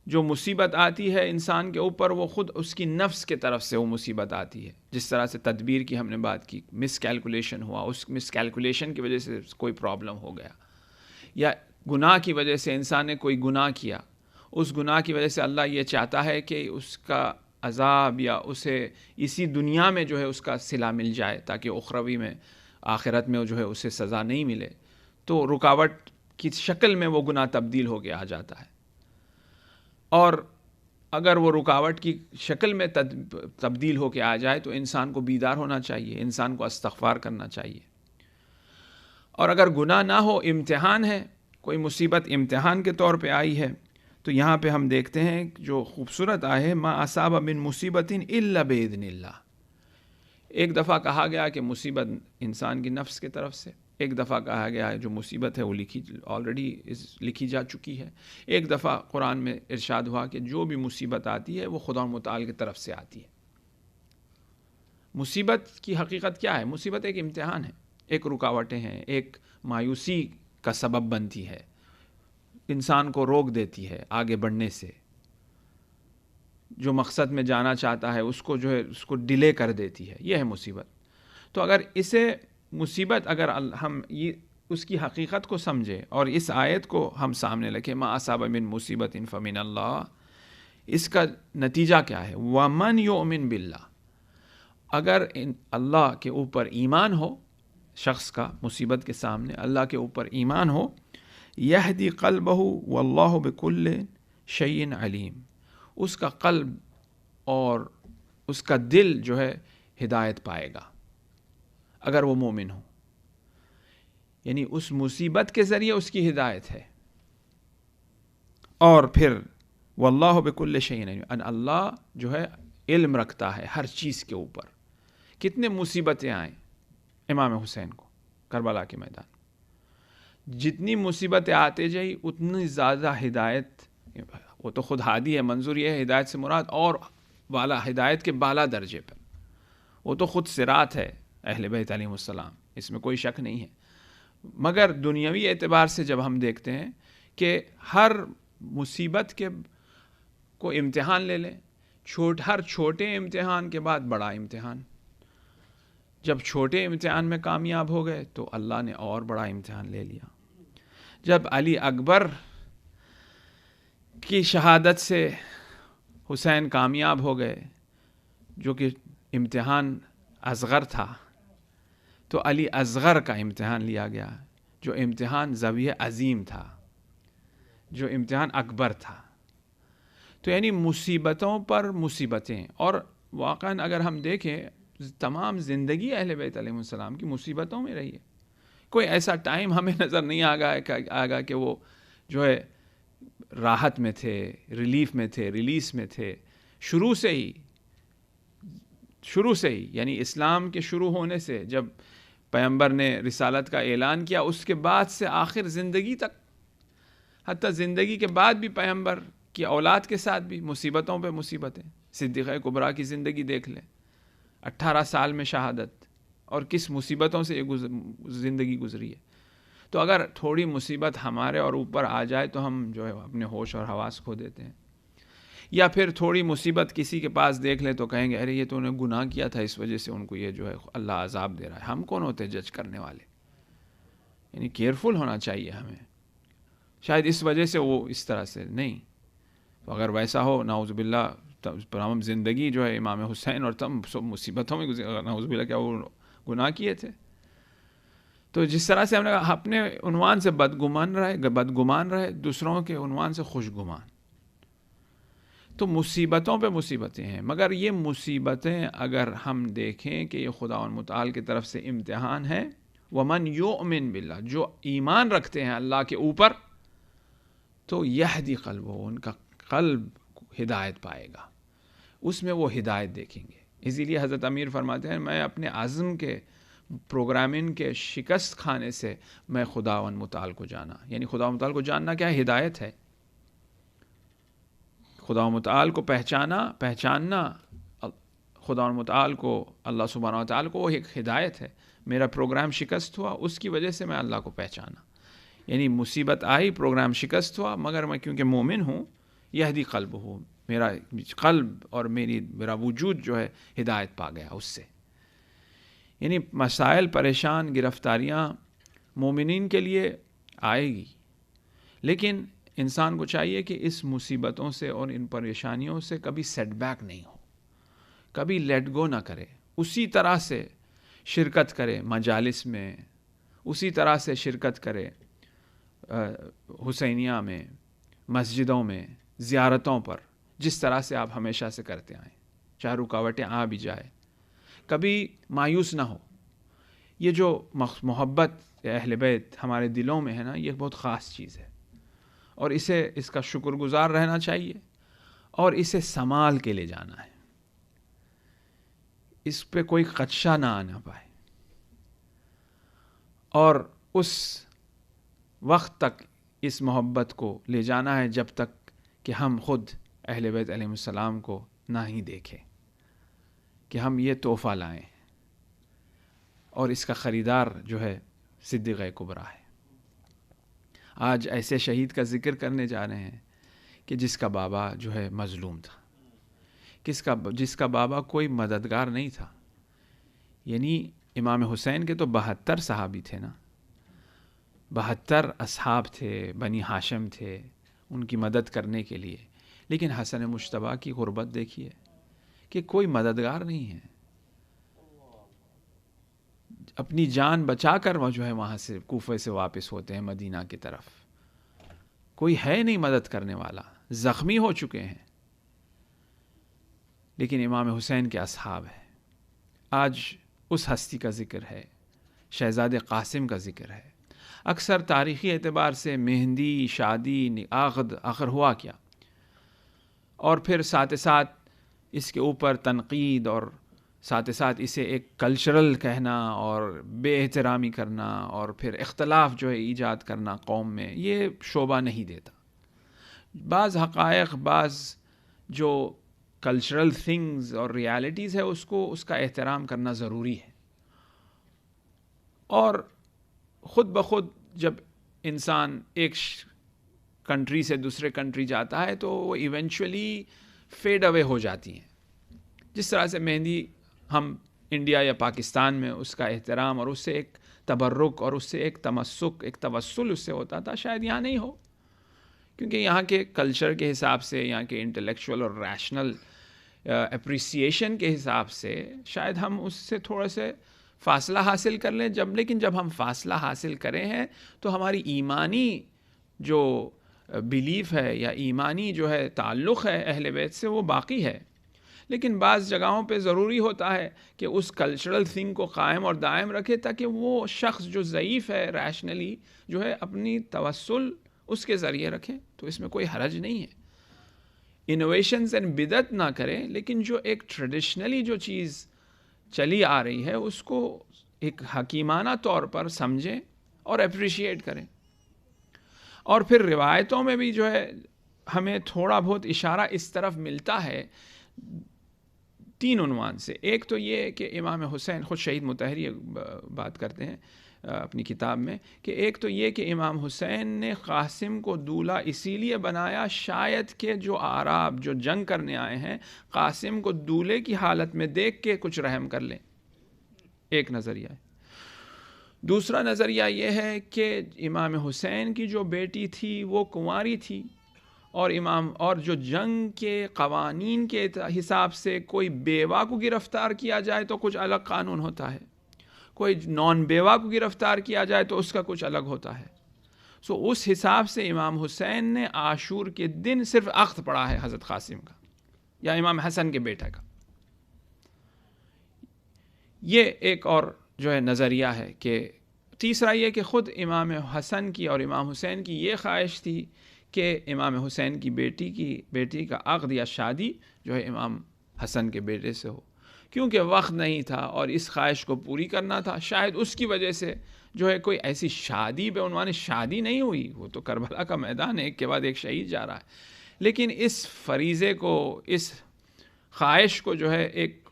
جو مصیبت آتی ہے انسان کے اوپر، وہ خود اس کی نفس کے طرف سے وہ مصیبت آتی ہے، جس طرح سے تدبیر کی ہم نے بات کی، مس کیلکولیشن ہوا، اس مس کیلکولیشن کی وجہ سے کوئی پرابلم ہو گیا، یا گناہ کی وجہ سے انسان نے کوئی گناہ کیا، اس گناہ کی وجہ سے اللہ یہ چاہتا ہے کہ اس کا عذاب یا اسے اسی دنیا میں جو ہے اس کا صلہ مل جائے، تاکہ اخروی میں، آخرت میں جو ہے اسے سزا نہیں ملے۔ تو رکاوٹ کی شکل میں وہ گناہ تبدیل ہو کے آ جاتا ہے، اور اگر وہ رکاوٹ کی شکل میں تبدیل ہو کے آ جائے تو انسان کو بیدار ہونا چاہیے، انسان کو استغفار کرنا چاہیے. اور اگر گناہ نہ ہو، امتحان ہے، کوئی مصیبت امتحان کے طور پہ آئی ہے، تو یہاں پہ ہم دیکھتے ہیں جو خوبصورت آئے ما اصاب من مصیبت الا باذن اللہ. ایک دفعہ کہا گیا کہ مصیبت انسان کی نفس کی طرف سے، ایک دفعہ کہا گیا ہے جو مصیبت ہے وہ آلریڈی لکھی جا چکی ہے، ایک دفعہ قرآن میں ارشاد ہوا کہ جو بھی مصیبت آتی ہے وہ خدا متعال کی طرف سے آتی ہے. مصیبت کی حقیقت کیا ہے؟ مصیبت ایک امتحان ہے، ایک رکاوٹیں ہیں، ایک مایوسی کا سبب بنتی ہے، انسان کو روک دیتی ہے آگے بڑھنے سے، جو مقصد میں جانا چاہتا ہے اس کو جو ہے اس کو ڈیلے کر دیتی ہے، یہ ہے مصیبت. تو اگر اسے مصیبت اگر ہم یہ اس کی حقیقت کو سمجھے اور اس آیت کو ہم سامنے رکھیں ما اصاب من مصیبت فمن اللہ، اس کا نتیجہ کیا ہے؟ ومن یؤمن باللہ، اگر اللہ کے اوپر ایمان ہو شخص کا، مصیبت کے سامنے اللہ کے اوپر ایمان ہو، یہدی قلبہ واللہ بکل شیء علیم، اس کا قلب اور اس کا دل جو ہے ہدایت پائے گا اگر وہ مومن ہو. یعنی اس مصیبت کے ذریعے اس کی ہدایت ہے. اور پھر واللہ بکل شیء علیم، اللہ جو ہے علم رکھتا ہے ہر چیز کے اوپر. کتنے مصیبتیں آئیں امام حسین کو کربلا کے میدان، جتنی مصیبتیں آتے جائی اتنی زیادہ ہدایت، وہ تو خود ہادی ہے، منظور یہ ہے ہدایت سے مراد اور بالا، ہدایت کے بالا درجے پر، وہ تو خود صراط ہے اہل بیت علیہ السلام، اس میں کوئی شک نہیں ہے. مگر دنیاوی اعتبار سے جب ہم دیکھتے ہیں کہ ہر مصیبت کے کو امتحان لے لیں، ہر چھوٹے امتحان کے بعد بڑا امتحان، جب چھوٹے امتحان میں کامیاب ہو گئے تو اللہ نے اور بڑا امتحان لے لیا. جب علی اکبر کی شہادت سے حسین کامیاب ہو گئے جو کہ امتحان اصغر تھا، تو علی اصغر کا امتحان لیا گیا، جو امتحان ذویہ عظیم تھا، جو امتحان اکبر تھا. تو یعنی مصیبتوں پر مصیبتیں، اور واقعاً اگر ہم دیکھیں تمام زندگی اہل بیت علیہ السلام کی مصیبتوں میں رہی ہے. کوئی ایسا ٹائم ہمیں نظر نہیں آگا کہ وہ جو ہے راحت میں تھے، ریلیف میں تھے، ریلیس میں تھے. شروع سے ہی یعنی اسلام کے شروع ہونے سے، جب پیغمبر نے رسالت کا اعلان کیا، اس کے بعد سے آخر زندگی تک، حتیٰ زندگی کے بعد بھی پیغمبر کی اولاد کے ساتھ بھی مصیبتوں پہ مصیبتیں. صدیقہ کبریٰ کی زندگی دیکھ لیں، 18 سال میں شہادت، اور کس مصیبتوں سے یہ زندگی گزری ہے. تو اگر تھوڑی مصیبت ہمارے اور اوپر آ جائے تو ہم جو ہے اپنے ہوش اور حواس کھو دیتے ہیں، یا پھر تھوڑی مصیبت کسی کے پاس دیکھ لیں تو کہیں گے ارے یہ تو انہیں گناہ کیا تھا، اس وجہ سے ان کو یہ جو ہے اللہ عذاب دے رہا ہے. ہم کون ہوتے جج کرنے والے؟ یعنی کیئرفل ہونا چاہیے ہمیں. شاید اس وجہ سے وہ اس طرح سے نہیں، تو اگر ویسا ہو نعوذ باللہ، تمام زندگی جو ہے امام حسین اور تم سب مصیبتوں میں گزری، نعوذ باللہ کیا وہ گناہ کیے تھے؟ تو جس طرح سے ہم نے کہا اپنے عنوان سے بدگمان رہے، دوسروں کے عنوان سے خوش گمان. تو مصیبتوں پہ مصیبتیں ہیں، مگر یہ مصیبتیں اگر ہم دیکھیں کہ یہ خدا متعال کی طرف سے امتحان ہے. ومن یؤمن باللہ، جو ایمان رکھتے ہیں اللہ کے اوپر، تو یہدی قلبہ، ان کا قلب ہدایت پائے گا، اس میں وہ ہدایت دیکھیں گے. اسی لیے حضرت امیر فرماتے ہیں میں اپنے عزم کے پروگرامنگ کے شکست کھانے سے میں خداوند متعال کو جانا. یعنی خدا متعال کو جاننا کیا ہے؟ ہدایت ہے. خدا متعال کو پہچاننا خدا متعال کو، اللہ سبحانہ وتعالی کو، وہ ایک ہدایت ہے. میرا پروگرام شکست ہوا، اس کی وجہ سے میں اللہ کو پہچانا. یعنی مصیبت آئی، پروگرام شکست ہوا، مگر میں کیونکہ مومن ہوں، یہدی قلب ہوں، میرا قلب اور میرا وجود جو ہے ہدایت پا گیا اس سے. یعنی مسائل، پریشان، گرفتاریاں مومنین کے لیے آئے گی، لیکن انسان کو چاہیے کہ اس مصیبتوں سے اور ان پریشانیوں سے کبھی سیٹ بیک نہیں ہو، کبھی لیٹ گو نہ کرے، اسی طرح سے شرکت کرے مجالس میں، اسی طرح سے شرکت کرے حسینیہ میں، مسجدوں میں، زیارتوں پر جس طرح سے آپ ہمیشہ سے کرتے آئیں، چاہے رکاوٹیں آ بھی جائے، کبھی مایوس نہ ہو. یہ جو محبت اہل بیت ہمارے دلوں میں ہے نا، یہ بہت خاص چیز ہے، اور اس کا شکر گزار رہنا چاہیے، اور اسے سنبھال کے لے جانا ہے. اس پہ کوئی خدشہ نہ آنا پائے، اور اس وقت تک اس محبت کو لے جانا ہے جب تک کہ ہم خود اہل بیت علیہ السلام کو نہ ہی دیکھیں کہ ہم یہ تحفہ لائیں. اور اس کا خریدار جو ہے صدیق کبریٰ ہے. آج ایسے شہید کا ذکر کرنے جا رہے ہیں کہ جس کا بابا جو ہے مظلوم تھا، جس کا بابا کوئی مددگار نہیں تھا. یعنی امام حسین کے تو 72 صحابی تھے نا، 72 اصحاب تھے، بنی ہاشم تھے ان کی مدد کرنے کے لیے. لیکن حسن مجتبیٰ کی غربت دیکھیے کہ کوئی مددگار نہیں ہے. اپنی جان بچا کر وہ جو ہے وہاں سے کوفے سے واپس ہوتے ہیں مدینہ کی طرف. کوئی ہے نہیں مدد کرنے والا، زخمی ہو چکے ہیں. لیکن امام حسین کے اصحاب ہیں. آج اس ہستی کا ذکر ہے، شہزادے قاسم کا ذکر ہے. اکثر تاریخی اعتبار سے مہندی، شادی، عقد آخر ہوا کیا، اور پھر ساتھ ساتھ اس کے اوپر تنقید، اور ساتھ ساتھ اسے ایک کلچرل کہنا اور بے احترامی کرنا، اور پھر اختلاف جو ہے ایجاد کرنا قوم میں، یہ شعبہ نہیں دیتا. بعض حقائق، بعض جو کلچرل تھنگز اور ریالٹیز ہے اس کا احترام کرنا ضروری ہے. اور خود بخود جب انسان ایک کنٹری سے دوسرے کنٹری جاتا ہے تو وہ ایونچولی فیڈ اوے ہو جاتی ہیں. جس طرح سے مہندی ہم انڈیا یا پاکستان میں اس کا احترام اور اس سے ایک تبرک اور اس سے ایک تمسک، ایک توسل اس سے ہوتا تھا، شاید یہاں نہیں ہو، کیونکہ یہاں کے کلچر کے حساب سے، یہاں کے انٹلیکچوئل اور ریشنل اپریسیشن کے حساب سے شاید ہم اس سے تھوڑا سے فاصلہ حاصل کر لیں. لیکن جب ہم فاصلہ حاصل کرے ہیں تو ہماری ایمانی جو بیلیف ہے یا ایمانی جو ہے تعلق ہے اہل بیت سے وہ باقی ہے. لیکن بعض جگہوں پہ ضروری ہوتا ہے کہ اس کلچرل تھنگ کو قائم اور دائم رکھے تاکہ وہ شخص جو ضعیف ہے ریشنلی جو ہے اپنی توسل اس کے ذریعے رکھے. تو اس میں کوئی حرج نہیں ہے. انوویشنز اینڈ بدعت نہ کریں، لیکن جو ایک ٹریڈیشنلی جو چیز چلی آ رہی ہے اس کو ایک حکیمانہ طور پر سمجھیں اور اپریشیٹ کریں. اور پھر روایتوں میں بھی جو ہے ہمیں تھوڑا بہت اشارہ اس طرف ملتا ہے 3 عنوان سے. ایک تو یہ کہ امام حسین خود شہید مطہری بات کرتے ہیں اپنی کتاب میں کہ ایک تو یہ کہ امام حسین نے قاسم کو دولہا اسی لیے بنایا شاید کہ جو اعراب جو جنگ کرنے آئے ہیں قاسم کو دولہے کی حالت میں دیکھ کے کچھ رحم کر لیں. ایک نظریہ ہے. دوسرا نظریہ یہ ہے کہ امام حسین کی جو بیٹی تھی وہ کنواری تھی، اور جو جنگ کے قوانین کے حساب سے کوئی بیوہ کو گرفتار کیا جائے تو کچھ الگ قانون ہوتا ہے، کوئی نان بیوہ کو گرفتار کیا جائے تو اس کا کچھ الگ ہوتا ہے. اس حساب سے امام حسین نے عاشور کے دن صرف عقد پڑھا ہے حضرت قاسم کا یا امام حسن کے بیٹا کا. یہ ایک اور جو ہے نظریہ ہے. کہ تیسرا یہ کہ خود امام حسن کی اور امام حسین کی یہ خواہش تھی کہ امام حسین کی بیٹی کا عقد یا شادی جو ہے امام حسن کے بیٹے سے ہو، کیونکہ وقت نہیں تھا اور اس خواہش کو پوری کرنا تھا. شاید اس کی وجہ سے جو ہے کوئی ایسی شادی بے عنوان شادی نہیں ہوئی. وہ تو کربلا کا میدان ہے، ایک کے بعد ایک شہید جا رہا ہے. لیکن اس فریضے کو، اس خواہش کو جو ہے ایک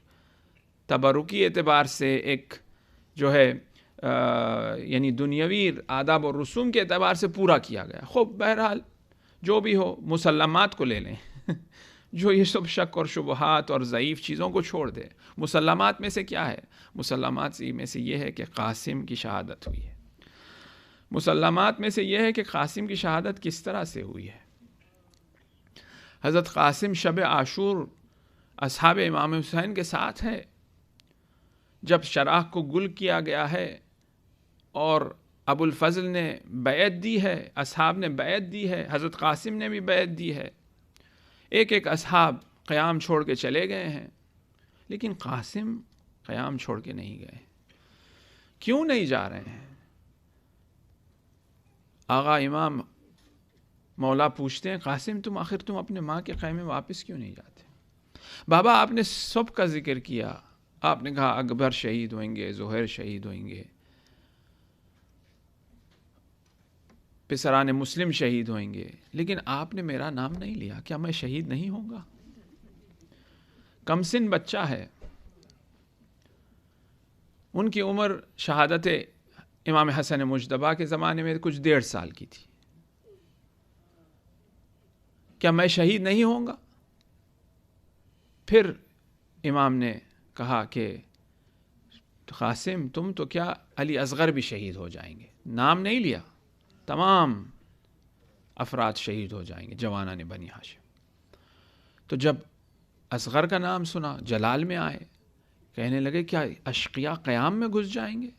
تبرکی اعتبار سے، ایک جو ہے یعنی دنیاوی آداب و رسوم کے اعتبار سے پورا کیا گیا. خوب بہرحال جو بھی ہو مسلمات کو لے لیں جو یہ سب شک اور شبہات اور ضعیف چیزوں کو چھوڑ دے. مسلمات میں سے کیا ہے؟ مسلمات میں سے یہ ہے کہ قاسم کی شہادت ہوئی ہے. مسلمات میں سے یہ ہے کہ قاسم کی شہادت کس طرح سے ہوئی ہے. حضرت قاسم شب عاشور اصحاب امام حسین کے ساتھ ہے. جب چراغ کو گل کیا گیا ہے اور ابو الفضل نے بیعت دی ہے، اصحاب نے بیعت دی ہے، حضرت قاسم نے بھی بیعت دی ہے، ایک ایک اصحاب قیام چھوڑ کے چلے گئے ہیں، لیکن قاسم قیام چھوڑ کے نہیں گئے۔ کیوں نہیں جا رہے ہیں؟ آغا امام مولا پوچھتے ہیں قاسم تم اپنے ماں کے خیمے واپس کیوں نہیں جاتے؟ بابا آپ نے سب کا ذکر کیا، آپ نے کہا اکبر شہید ہوئیں گے، زہیر شہید ہوئیں گے، پسران مسلم شہید ہوئیں گے، لیکن آپ نے میرا نام نہیں لیا، کیا میں شہید نہیں ہوں گا؟ کمسن بچہ ہے، ان کی عمر شہادت امام حسن مجتبیٰ کے زمانے میں کچھ 1.5 سال کی تھی، کیا میں شہید نہیں ہوں گا؟ پھر امام نے کہا کہ قاسم تم تو کیا علی اصغر بھی شہید ہو جائیں گے، نام نہیں لیا، تمام افراد شہید ہو جائیں گے جوانان بنی ہاشم۔ تو جب اصغر کا نام سنا جلال میں آئے، کہنے لگے کیا اشقیاء قیام میں گھس جائیں گے،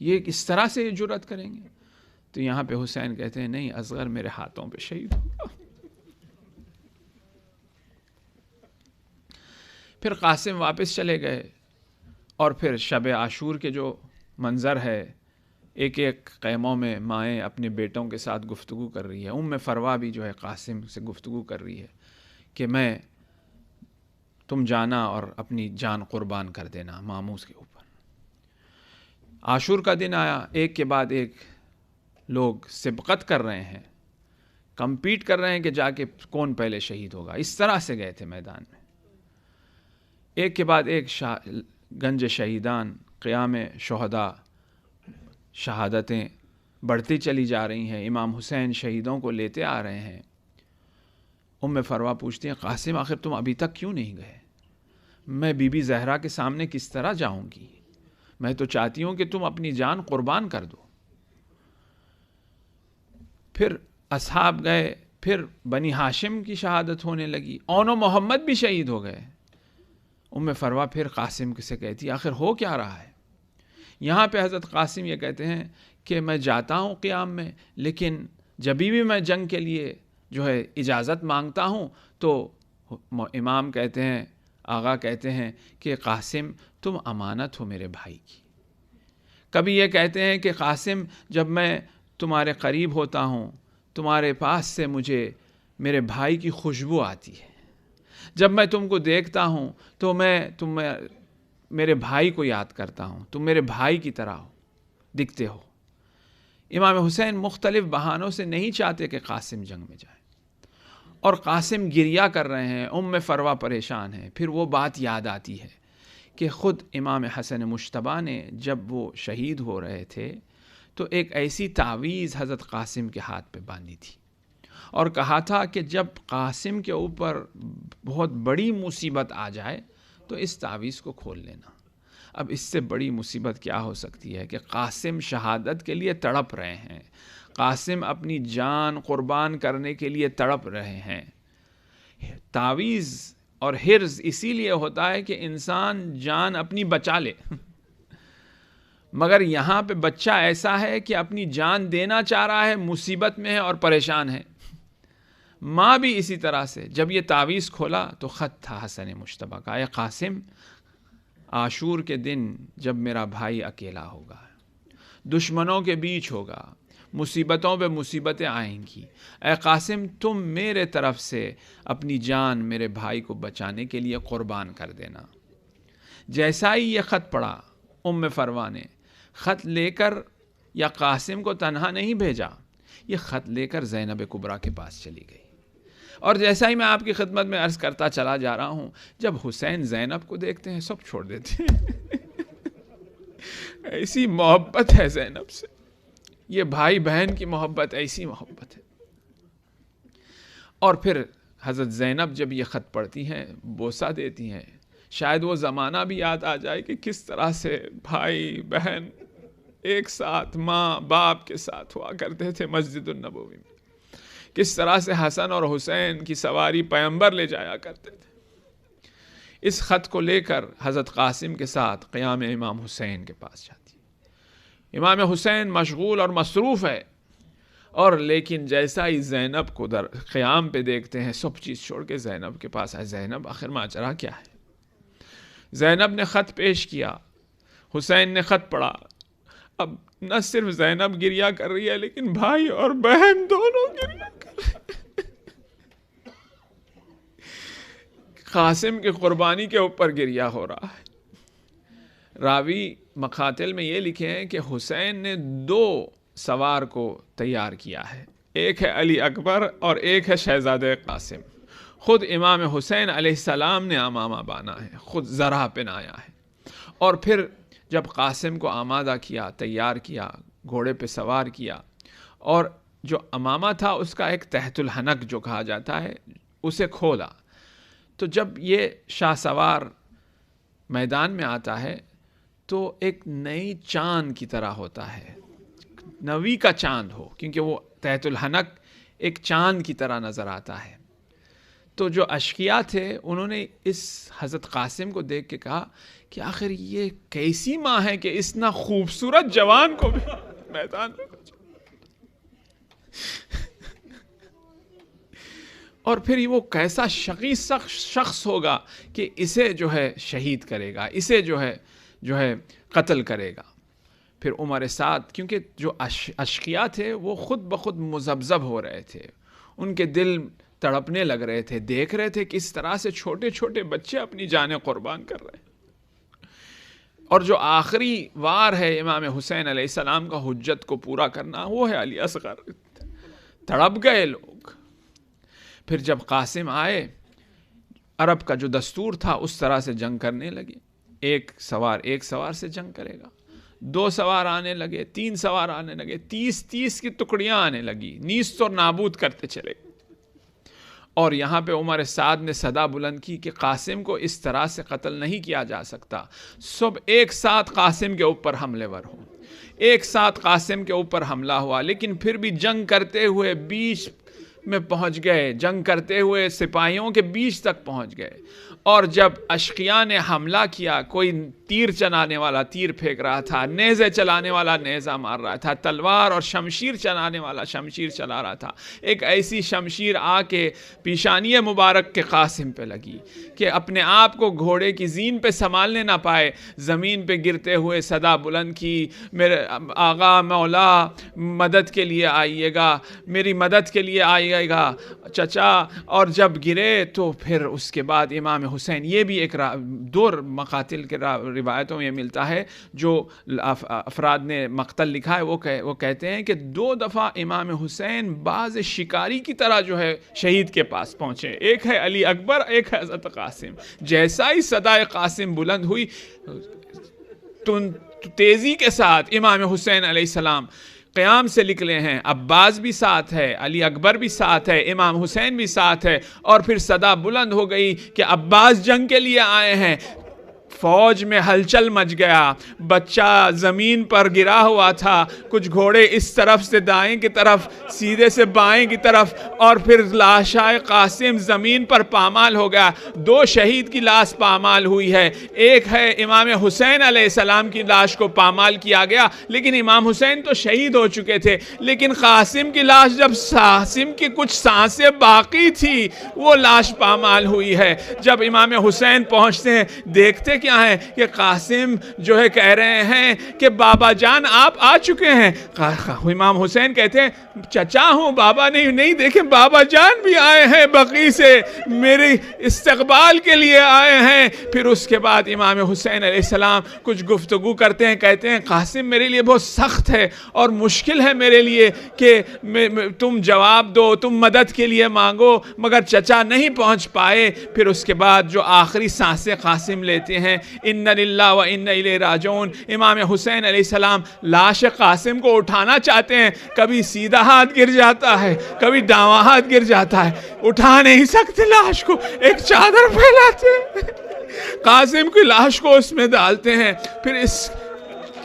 یہ کس طرح سے یہ جرأت کریں گے؟ تو یہاں پہ حسین کہتے ہیں نہیں، اصغر میرے ہاتھوں پہ شہید ہوگا۔ پھر قاسم واپس چلے گئے، اور پھر شب عاشور کے جو منظر ہے، ایک ایک خیموں میں مائیں اپنے بیٹوں کے ساتھ گفتگو کر رہی ہے، ام فروا بھی جو ہے قاسم سے گفتگو کر رہی ہے کہ تم جانا اور اپنی جان قربان کر دینا ماموس کے اوپر۔ عاشور کا دن آیا، ایک کے بعد ایک لوگ سبقت کر رہے ہیں، کمپیٹ کر رہے ہیں کہ جا کے کون پہلے شہید ہوگا، اس طرح سے گئے تھے میدان میں، ایک کے بعد ایک گنج شہیدان، قیام شہداء، شہادتیں بڑھتی چلی جا رہی ہیں، امام حسین شہیدوں کو لیتے آ رہے ہیں۔ ام فروا پوچھتی ہیں قاسم آخر تم ابھی تک کیوں نہیں گئے؟ میں بی بی زہرا کے سامنے کس طرح جاؤں گی؟ میں تو چاہتی ہوں کہ تم اپنی جان قربان کر دو۔ پھر اصحاب گئے، پھر بنی ہاشم کی شہادت ہونے لگی، اون و محمد بھی شہید ہو گئے۔ ام فروا پھر قاسم سے کہتی آخر ہو کیا رہا ہے؟ یہاں پہ حضرت قاسم یہ کہتے ہیں کہ میں جاتا ہوں قیام میں، لیکن جب بھی میں جنگ کے لیے جو ہے اجازت مانگتا ہوں تو امام کہتے ہیں، آغا کہتے ہیں کہ قاسم تم امانت ہو میرے بھائی کی۔ کبھی یہ کہتے ہیں کہ قاسم جب میں تمہارے قریب ہوتا ہوں، تمہارے پاس سے مجھے میرے بھائی کی خوشبو آتی ہے، جب میں تم کو دیکھتا ہوں تو تم میرے بھائی کو یاد کرتا ہوں، تم میرے بھائی کی طرح دکھتے ہو۔ امام حسین مختلف بہانوں سے نہیں چاہتے کہ قاسم جنگ میں جائے، اور قاسم گریہ کر رہے ہیں، ام فروا پریشان ہیں۔ پھر وہ بات یاد آتی ہے کہ خود امام حسن مجتبیٰ نے جب وہ شہید ہو رہے تھے تو ایک ایسی تعویذ حضرت قاسم کے ہاتھ پہ باندھی تھی، اور کہا تھا کہ جب قاسم کے اوپر بہت بڑی مصیبت آ جائے تو اس تعویذ کو کھول لینا۔ اب اس سے بڑی مصیبت کیا ہو سکتی ہے کہ قاسم شہادت کے لیے تڑپ رہے ہیں، قاسم اپنی جان قربان کرنے کے لیے تڑپ رہے ہیں۔ تعویذ اور حرز اسی لیے ہوتا ہے کہ انسان جان اپنی بچا لے، مگر یہاں پہ بچہ ایسا ہے کہ اپنی جان دینا چاہ رہا ہے، مصیبت میں ہے اور پریشان ہے۔ ماں بھی اسی طرح سے جب یہ تعویذ کھولا تو خط تھا حسن مجتبیٰ کا، اے قاسم عاشور کے دن جب میرا بھائی اکیلا ہوگا، دشمنوں کے بیچ ہوگا، مصیبتوں پہ مصیبتیں آئیں گی، اے قاسم تم میرے طرف سے اپنی جان میرے بھائی کو بچانے کے لیے قربان کر دینا۔ جیسا ہی یہ خط پڑھا، ام فروا نے خط لے کر یا قاسم کو تنہا نہیں بھیجا، یہ خط لے کر زینب کبریٰ کے پاس چلی گئی۔ اور جیسا ہی میں آپ کی خدمت میں عرض کرتا چلا جا رہا ہوں، جب حسین زینب کو دیکھتے ہیں سب چھوڑ دیتے ہیں۔ ایسی محبت ہے زینب سے، یہ بھائی بہن کی محبت ایسی محبت ہے۔ اور پھر حضرت زینب جب یہ خط پڑھتی ہیں، بوسہ دیتی ہیں، شاید وہ زمانہ بھی یاد آ جائے کہ کس طرح سے بھائی بہن ایک ساتھ ماں باپ کے ساتھ ہوا کرتے تھے مسجد النبوی میں، کس طرح سے حسن اور حسین کی سواری پیغمبر لے جایا کرتے تھے۔ اس خط کو لے کر حضرت قاسم کے ساتھ قیام امام حسین کے پاس جاتی ہے۔ امام حسین مشغول اور مصروف ہے، اور لیکن جیسا ہی زینب کو در قیام پہ دیکھتے ہیں سب چیز چھوڑ کے زینب کے پاس آئے. زینب آخر ماجرا کیا ہے؟ زینب نے خط پیش کیا، حسین نے خط پڑھا. اب نہ صرف زینب گریہ کر رہی ہے لیکن بھائی اور بہن دونوں گریہ کر رہے ہیں. قاسم کی قربانی کے اوپر گریہ ہو رہا ہے. راوی مقاتل میں یہ لکھے ہیں کہ حسین نے 2 سوار کو تیار کیا ہے، ایک ہے علی اکبر اور ایک ہے شہزادہ قاسم. خود امام حسین علیہ السلام نے امامہ بانا ہے، خود زرہ پہنایا ہے، اور پھر جب قاسم کو آمادہ کیا، تیار کیا، گھوڑے پہ سوار کیا، اور جو امامہ تھا اس کا ایک تحت الحنک جو کہا جاتا ہے اسے کھولا. تو جب یہ شاہ سوار میدان میں آتا ہے تو ایک نئی چاند کی طرح ہوتا ہے، نوی کا چاند ہو، کیونکہ وہ تحت الحنک ایک چاند کی طرح نظر آتا ہے. تو جو اشقیاء تھے انہوں نے اس حضرت قاسم کو دیکھ کے کہا کہ آخر یہ کیسی ماں ہے کہ اس نہ خوبصورت جوان کو بھی میدان میں. اور پھر وہ کیسا شقی شخص ہوگا کہ اسے جو ہے شہید کرے گا، اسے جو ہے قتل کرے گا. پھر عمر سعد، کیونکہ جو اشقیاء تھے وہ خود بخود مذبذب ہو رہے تھے، ان کے دل تڑپنے لگ رہے تھے، دیکھ رہے تھے کس طرح سے چھوٹے چھوٹے بچے اپنی جانیں قربان کر رہے ہیں. اور جو آخری وار ہے امام حسین علیہ السلام کا حجت کو پورا کرنا، وہ ہے علی اصغر. تڑپ گئے لوگ. پھر جب قاسم آئے، عرب کا جو دستور تھا اس طرح سے جنگ کرنے لگے. ایک سوار سے جنگ کرے گا، 2 سوار آنے لگے، 3 سوار آنے لگے، 30 کی ٹکڑیاں آنے لگی، نیست اور نابود کرتے چلے. اور یہاں پہ عمر سعد نے صدا بلند کی کہ قاسم کو اس طرح سے قتل نہیں کیا جا سکتا. سب ایک ساتھ قاسم کے اوپر حملے ور ہوں، ایک ساتھ قاسم کے اوپر حملہ ہوا، لیکن پھر بھی جنگ کرتے ہوئے بیچ میں پہنچ گئے، جنگ کرتے ہوئے سپاہیوں کے بیچ تک پہنچ گئے. اور جب اشقیاء نے حملہ کیا، کوئی تیر چلانے والا تیر پھینک رہا تھا، نیزے چلانے والا نیزہ مار رہا تھا، تلوار اور شمشیر چلانے والا شمشیر چلا رہا تھا. ایک ایسی شمشیر آ کے پیشانی مبارک کے قاسم پہ لگی کہ اپنے آپ کو گھوڑے کی زین پہ سنبھالنے نہ پائے، زمین پہ گرتے ہوئے صدا بلند کی، میرے آغا مولا مدد کے لیے آئیے گا، میری مدد کے لیے آئیے گا چچا. اور جب گرے تو پھر اس کے بعد امام حسین، یہ بھی ایک 2 مقاتل کے روایتوں میں ملتا ہے، جو افراد نے مقتل لکھا ہے، وہ کہتے ہیں کہ 2 دفعہ امام حسین باز شکاری کی طرح جو ہے شہید کے پاس پہنچے. ایک ہے علی اکبر، ایک ہے حضرت قاسم. جیسا ہی صدائے قاسم بلند ہوئی، تیزی کے ساتھ امام حسین علیہ السلام قیام سے نکلے ہیں. عباس بھی ساتھ ہے، علی اکبر بھی ساتھ ہے، امام حسین بھی ساتھ ہے. اور پھر صدا بلند ہو گئی کہ عباس جنگ کے لیے آئے ہیں. فوج میں ہلچل مچ گیا، بچہ زمین پر گرا ہوا تھا، کچھ گھوڑے اس طرف سے دائیں کی طرف، سیدھے سے بائیں کی طرف، اور پھر لاشائے قاسم زمین پر پامال ہو گیا. 2 شہید کی لاش پامال ہوئی ہے. ایک ہے امام حسین علیہ السلام کی لاش کو پامال کیا گیا، لیکن امام حسین تو شہید ہو چکے تھے. لیکن قاسم کی لاش، جب قاسم کی کچھ سانسیں باقی تھی، وہ لاش پامال ہوئی ہے. جب امام حسین پہنچتے ہیں، دیکھتے کیا ہے کہ قاسم جو ہے کہہ رہے ہیں کہ بابا جان آپ آ چکے ہیں. امام حسین کہتے ہیں چچا ہوں، بابا نہیں دیکھیں بابا جان بھی آئے ہیں، بقی سے میرے استقبال کے لیے آئے ہیں. پھر اس کے بعد امام حسین علیہ السلام کچھ گفتگو کرتے ہیں، کہتے ہیں قاسم میرے لیے بہت سخت ہے اور مشکل ہے میرے لیے کہ تم جواب دو، تم مدد کے لیے مانگو، مگر چچا نہیں پہنچ پائے. پھر اس کے بعد جو آخری سانسیں قاسم لیتے ہیں، ان للہ و انا الیہ راجعون. امام حسین علیہ السلام لاش قاسم کو اٹھانا چاہتے ہیں، کبھی سیدھا ہاتھ گر جاتا ہے، کبھی داواں ہاتھ گر جاتا ہے، اٹھا نہیں سکتے لاش کو. ایک چادر پھیلاتے ہیں، قاسم کی لاش کو اس میں ڈالتے ہیں، پھر اس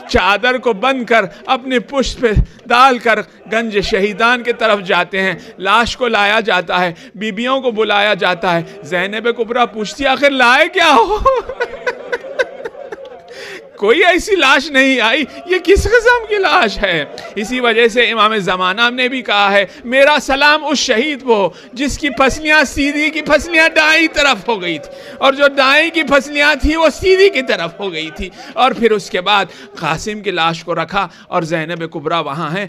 چادر کو بند کر اپنے پشت پہ ڈال کر گنج شہیدان کے طرف جاتے ہیں. لاش کو لایا جاتا ہے، بیبیوں کو بلایا جاتا ہے. زینب کبریٰ پوچھتی آخر لائے کیا ہو؟ کوئی ایسی لاش نہیں آئی، یہ کس قسم کی لاش ہے؟ اسی وجہ سے امام زمانہ نے بھی کہا ہے میرا سلام اس شہید کو جس کی پسلیاں سیدھی کی پسلیاں دائیں طرف ہو گئی تھی اور جو دائیں کی پسلیاں تھی وہ سیدھی کی طرف ہو گئی تھی. اور پھر اس کے بعد قاسم کی لاش کو رکھا اور زینب کبریٰ وہاں ہیں.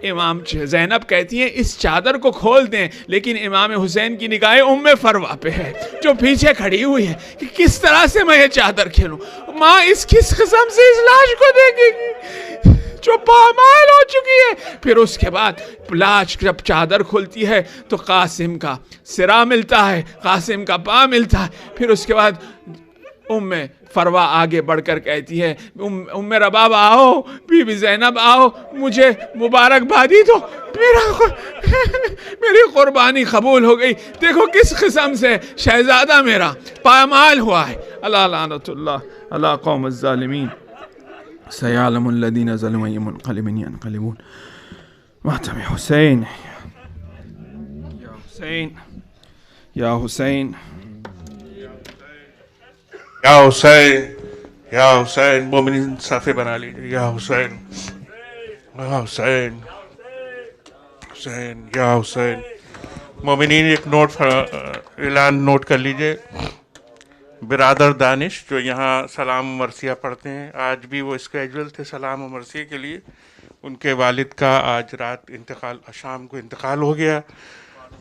امام زینب کہتی ہیں اس چادر کو کھول دیں، لیکن امام حسین کی نگاہیں ام فروا پہ ہے جو پیچھے کھڑی ہوئی ہے کہ کس طرح سے میں یہ چادر کھیلوں. ماں اس کس قسم سے اس لاش کو دیکھے گی جو پامال ہو چکی ہے. پھر اس کے بعد لاش جب چادر کھلتی ہے تو قاسم کا سرا ملتا ہے، قاسم کا پا ملتا ہے. پھر اس کے بعد ام فروا آگے بڑھ کر کہتی ہے ام رباب آؤ، بی بی زینب آؤ، مجھے مبارکبادی دو، میری قربانی قبول ہو گئی. دیکھو کس قسم سے شہزادہ میرا پامال ہوا ہے. اللہ لعنت اللہ علی قوم الظالمین. سیعلم الذین ظلموا أی منقلب ینقلبون. ماتم حسین یا حسین یا حسین یا حسین یا حسین. مومنین صافے بنا لیجیے. یا حسین یا حسین حسین یا حسین. مومنین ایک نوٹ اعلان نوٹ کر لیجیے. برادر دانش جو یہاں سلام و مرثیہ پڑھتے ہیں، آج بھی وہ اسکیجول تھے سلام و مرثیہ کے لیے. ان کے والد کا آج رات انتقال، شام کو انتقال ہو گیا.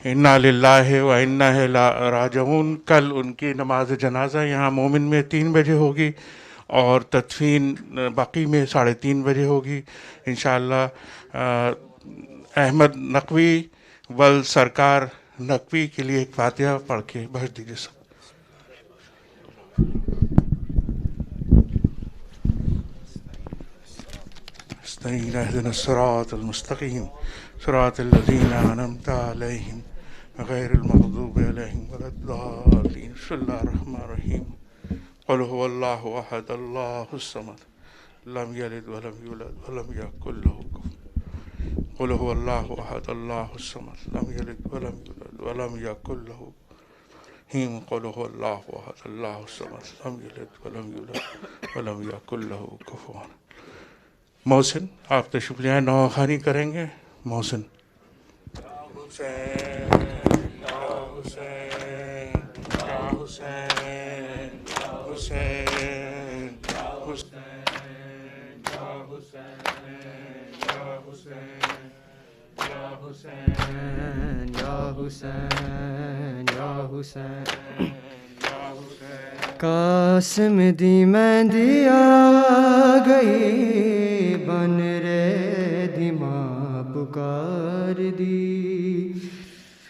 انا للہ و انا الیہ راجعون. کل ان کی نماز جنازہ یہاں مومن میں 3 بجے ہوگی اور تدفین باقی میں 3:30 بجے ہوگی انشاءاللہ. احمد نقوی ول سرکار نقوی کے لیے ایک فاتحہ پڑھ کے بھیج دیجیے سب. استعین اهدنا الصراط المستقیم صراط الذین انعمت علیہم غیر المغضوب علیہم ولا الضالین. بسم اللہ الرحمن الرحیم. قل هو اللہ احد اللہ الصمد لم یلد ولم یولد ولم یکن له کفوا. قل هو اللہ احد اللہ الصمد لم یلد ولم یولد ولم یکن له ہیم. قل هو اللہ احد اللہ الصمد لم یلد ولم یولد ولم یکن له کفوا. محسن آپ تشریف لے آئیں، نواں خوانی کریں گے. محسن حسین یا حسین یا حسین حسین حسین یا حسین یا حسین یا حسین یا حسین یا حسین قاسم دی مہندی آ گئی بن رے دی ماں پکار دی.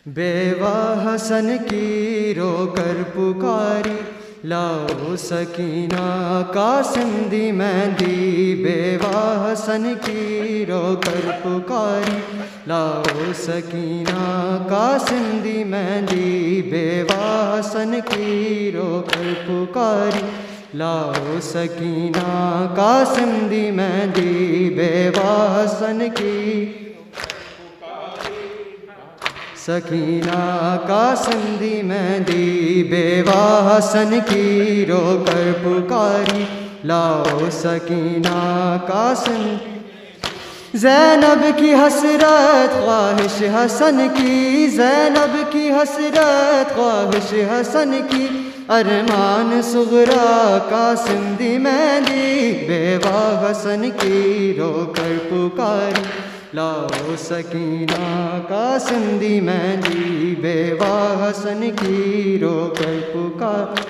بیوہ حسن کی رو کر پکاری لاؤ سکینہ قاسم دی مہندی. بیوہ حسن کی رو کر پکاری لاؤ سکینہ قاسم دی مہندی. بیوہ حسن کی رو کر پکاری لاؤ سکینہ قاسم دی مہندی. بیوہ حسن کی سکینہ قاسم دی مہندی. بیوہ حسن کی رو کر پکاری لاؤ سکینہ قاسم. زینب کی حسرت خواہش حسن کی، زینب کی حسرت خواہش حسن کی. ارمان صغرا قاسم دی مہندی. بیوہ حسن کی رو کر پکاری لاؤ سکینہ قاسم دی مہندی. بیوہ حسن کی رو کر پکاری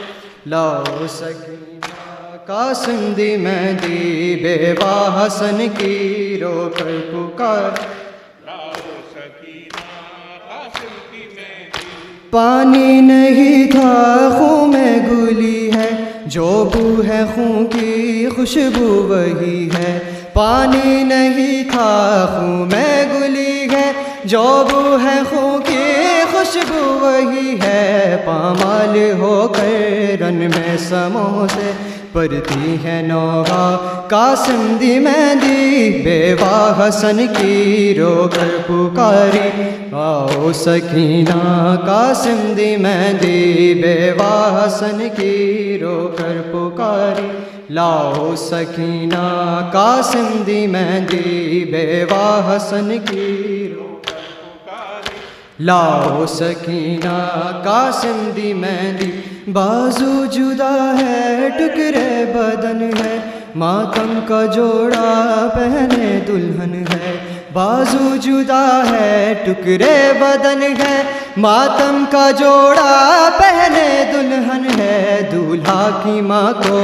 لاؤ سکینہ قاسم دی مہندی. بیوہ حسن کی رو کر پکاری لاؤ سکینہ قاسم دی مہندی. پانی نہیں تھا خون میں گلی ہے، جو بو ہے خون کی خوشبو وہی ہے. پانی نہیں تھا خون میں گلی ہے، جو بو ہے خون کی خوشبو وہی ہے. پامال ہو کر رن میں سموں سے پڑتی ہے نوحہ قاسم دی مہندی بیوہ حسن کی رو کر پکاری آؤ سکینہ قاسم دی مہندی بیوہ حسن کی رو کر پکاری لاؤ سکینہ قاسم دی مہندی بیوہ حسن کی رو لاؤ سکینہ قاسم دی مہندی بازو جدا ہے ٹکڑے بدن ہے ماتم کا جوڑا پہنے دلہن ہے بازو جدا ہے ٹکڑے بدن ہے ماتم کا جوڑا پہنے دلہن ہے دولہا کی ماں کو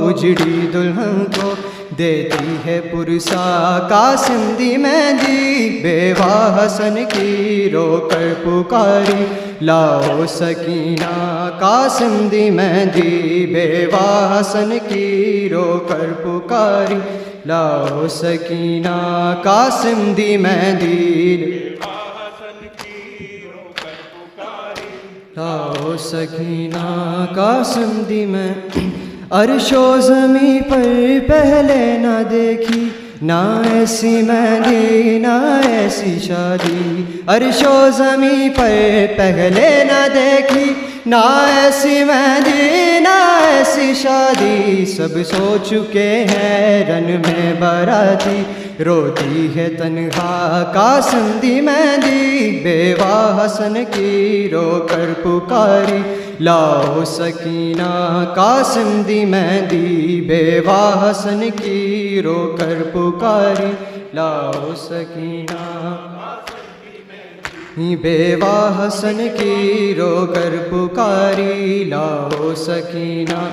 اجڑی دلہن کو دیتی ہے پرسا قاسم دی مہندی بیوہ حسن کی رو کر پکاری لاؤ سکینہ قاسم دی مہندی بیوہ حسن کی رو کر پکاری لاؤ سکینہ قاسم دی مہندی لاؤ سکینہ قاسم دی مہندی عرش و زمیں پر پہلے نہ دیکھی نہ ایسی مہندی نہ ایسی شادی عرش و زمیں پر پہلے نہ دیکھی نہ ایسی مہندی نہ ایسی شادی سب سو چکے ہیں رن میں باراتی روتی ہے تنہا قاسم دی مہندی بیوہ حسن کی رو کر پکاری لاؤ سکینہ قاسم دی مہندی بیوہ حسن کی رو کر پکاری لاؤ سکینہ بیوہ حسن کی رو کر پکاری لاؤ سکینہ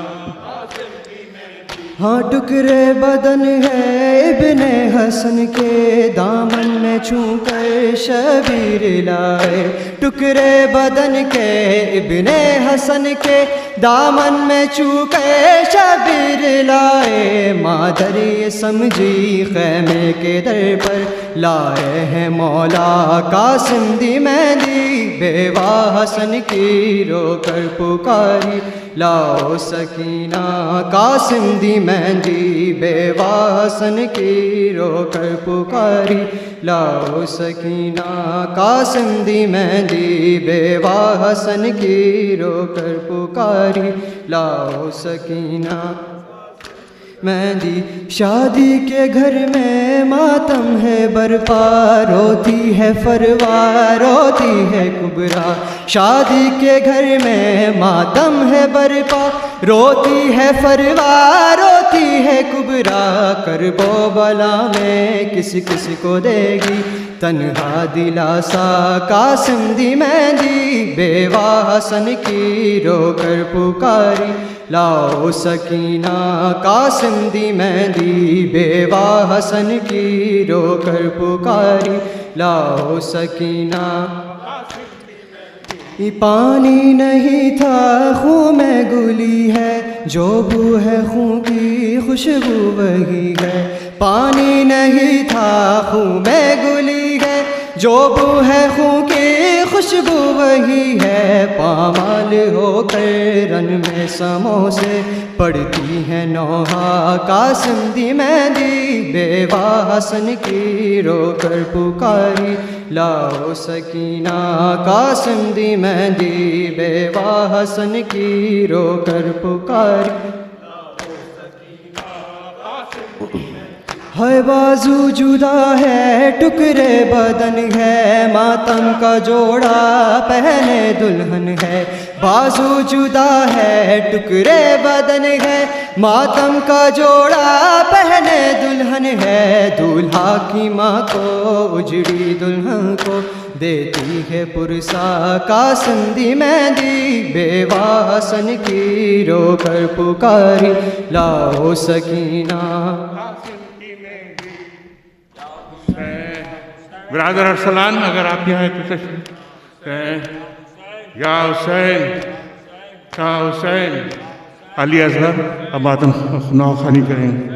ہاں ٹکڑے بدن ہے ابن حسن کے دامن میں چھو کر شبیر لائے ٹکڑے بدن کے ابن حسن کے دامن میں چھو کر شبیر لائے مادر یہ سمجھی خیمے کے در پر لائے ہیں مولا قاسم دی مہندی بیوہ حسن کی رو کر پکاری لاؤ سکینہ قاسم دی مہندی بیوہ حسن کی رو کر پکاری لاؤ سکینہ قاسم دی مہندی بیوہ حسن کی رو کر پکاری لاؤ سکینہ مہندی شادی کے گھر میں ماتم ہے برپا روتی ہے فروا روتی ہے کبرا شادی کے گھر میں ماتم ہے برپا روتی ہے فروا روتی ہے کبرا کرب و بلا میں کس کس کو دے گی تنہا دلاسا قاسم دی مہندی بیوہ حسن کی رو کر پکاری لاؤ سکینہ قاسم دی مہندی بیوہ حسن کی رو کر پکاری لاؤ سکینہ پانی نہیں تھا خون میں گلی ہے جو بو ہے خون کی خوشبو وہی ہے پانی نہیں تھا خون میں گلی ہے جو بو ہے خون کی خوشبو وہی ہے پامال ہو کر رن میں سموسے پڑتی ہے نوحہ قاسم دی مہندی بیوہ حسن کی رو کر پکاری لاؤ سکینہ قاسم دی مہندی بیوہ حسن کی رو کر پکاری ہے بازو جدا ہے ٹکڑے بدن ہے ماتم کا جوڑا پہنے دلہن ہے بازو جدا ہے ٹکڑے بدن ہے ماتم کا جوڑا پہنے دلہن ہے دولہا کی ماں کو اجڑی دلہن کو دیتی ہے پرسا قاسم دی مہندی بیوہ حسن کی رو کر پکاری لاؤ سکینہ برادر ارسلان اگر آپ یہاں تو تشریف یا حسین علی اصغر اب ماتم نو خوانی کریں گے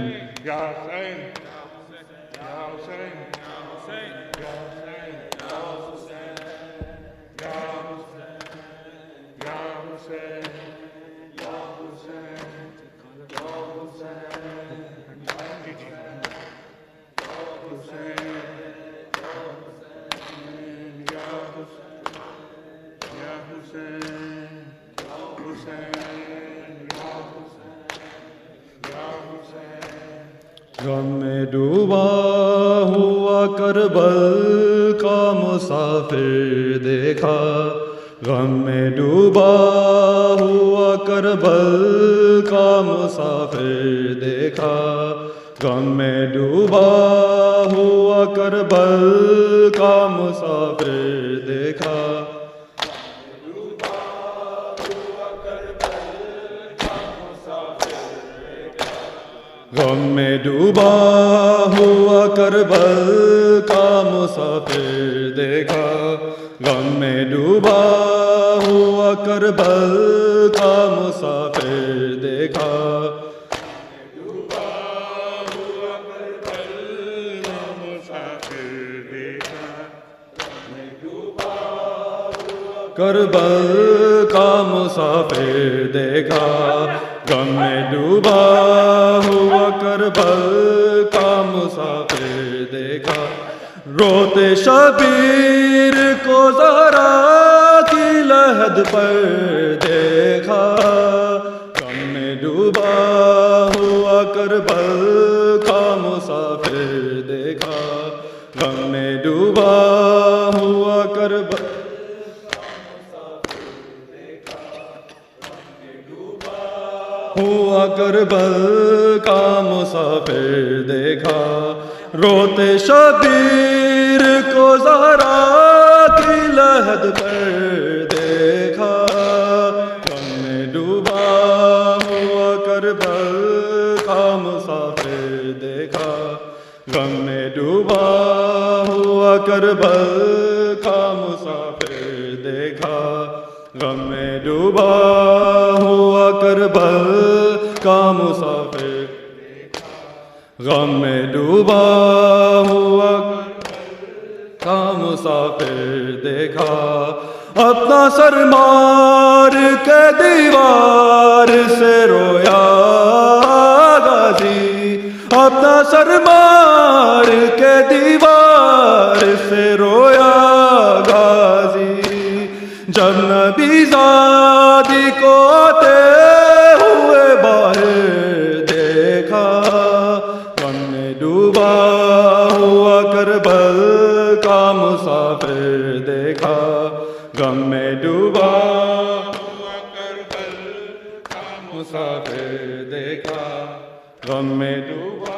غم میں ڈوبا ہوا کربل کا مسافر دیکھا، غم میں ڈوبا ہوا کربل کا مسافر دیکھا، غم میں ڈوبا ہوا کربل کا مسافر دیکھا، غم میں ڈوبا ہوا کربل کا مسافر دیکھا، غم میں ڈوبا ہوا کربل کا مسافر دیکھا، کربل کا مسافر دیکھا، غم میں ڈوبا ہوا کربل کا مسافر دیکھا، روتے شبیر کو زہرا کی لحد پر دیکھا، غم میں ڈوبا ہوا کربل کا مسافر دیکھا، غم میں ڈوبا ہوا کربل ہوا کربل کا مسافر دیکھا، روتے شبیر کو زہرا کی لحد پر دیکھا، غم میں ڈوبا ہوا کربل کا مسافر دیکھا، غم میں ڈوبا ہوا کربل کا مسافر دیکھا، غم میں ڈوبا ہوا کربل کا مسافر، غم میں ڈوبا ہوا کا مسافر دیکھا، اپنا سر مار کے دیوار سے رویا غازی، اپنا سر مار کے دیوار سے رویا غازی، جب نبی زادی کو آتے ہوئے باہر دیکھا، غم میں ڈوبا ہوا کربل کا مسافر دیکھا، غم میں ڈوبا ہوا کربل کا مسافر دیکھا، غم میں ڈوبا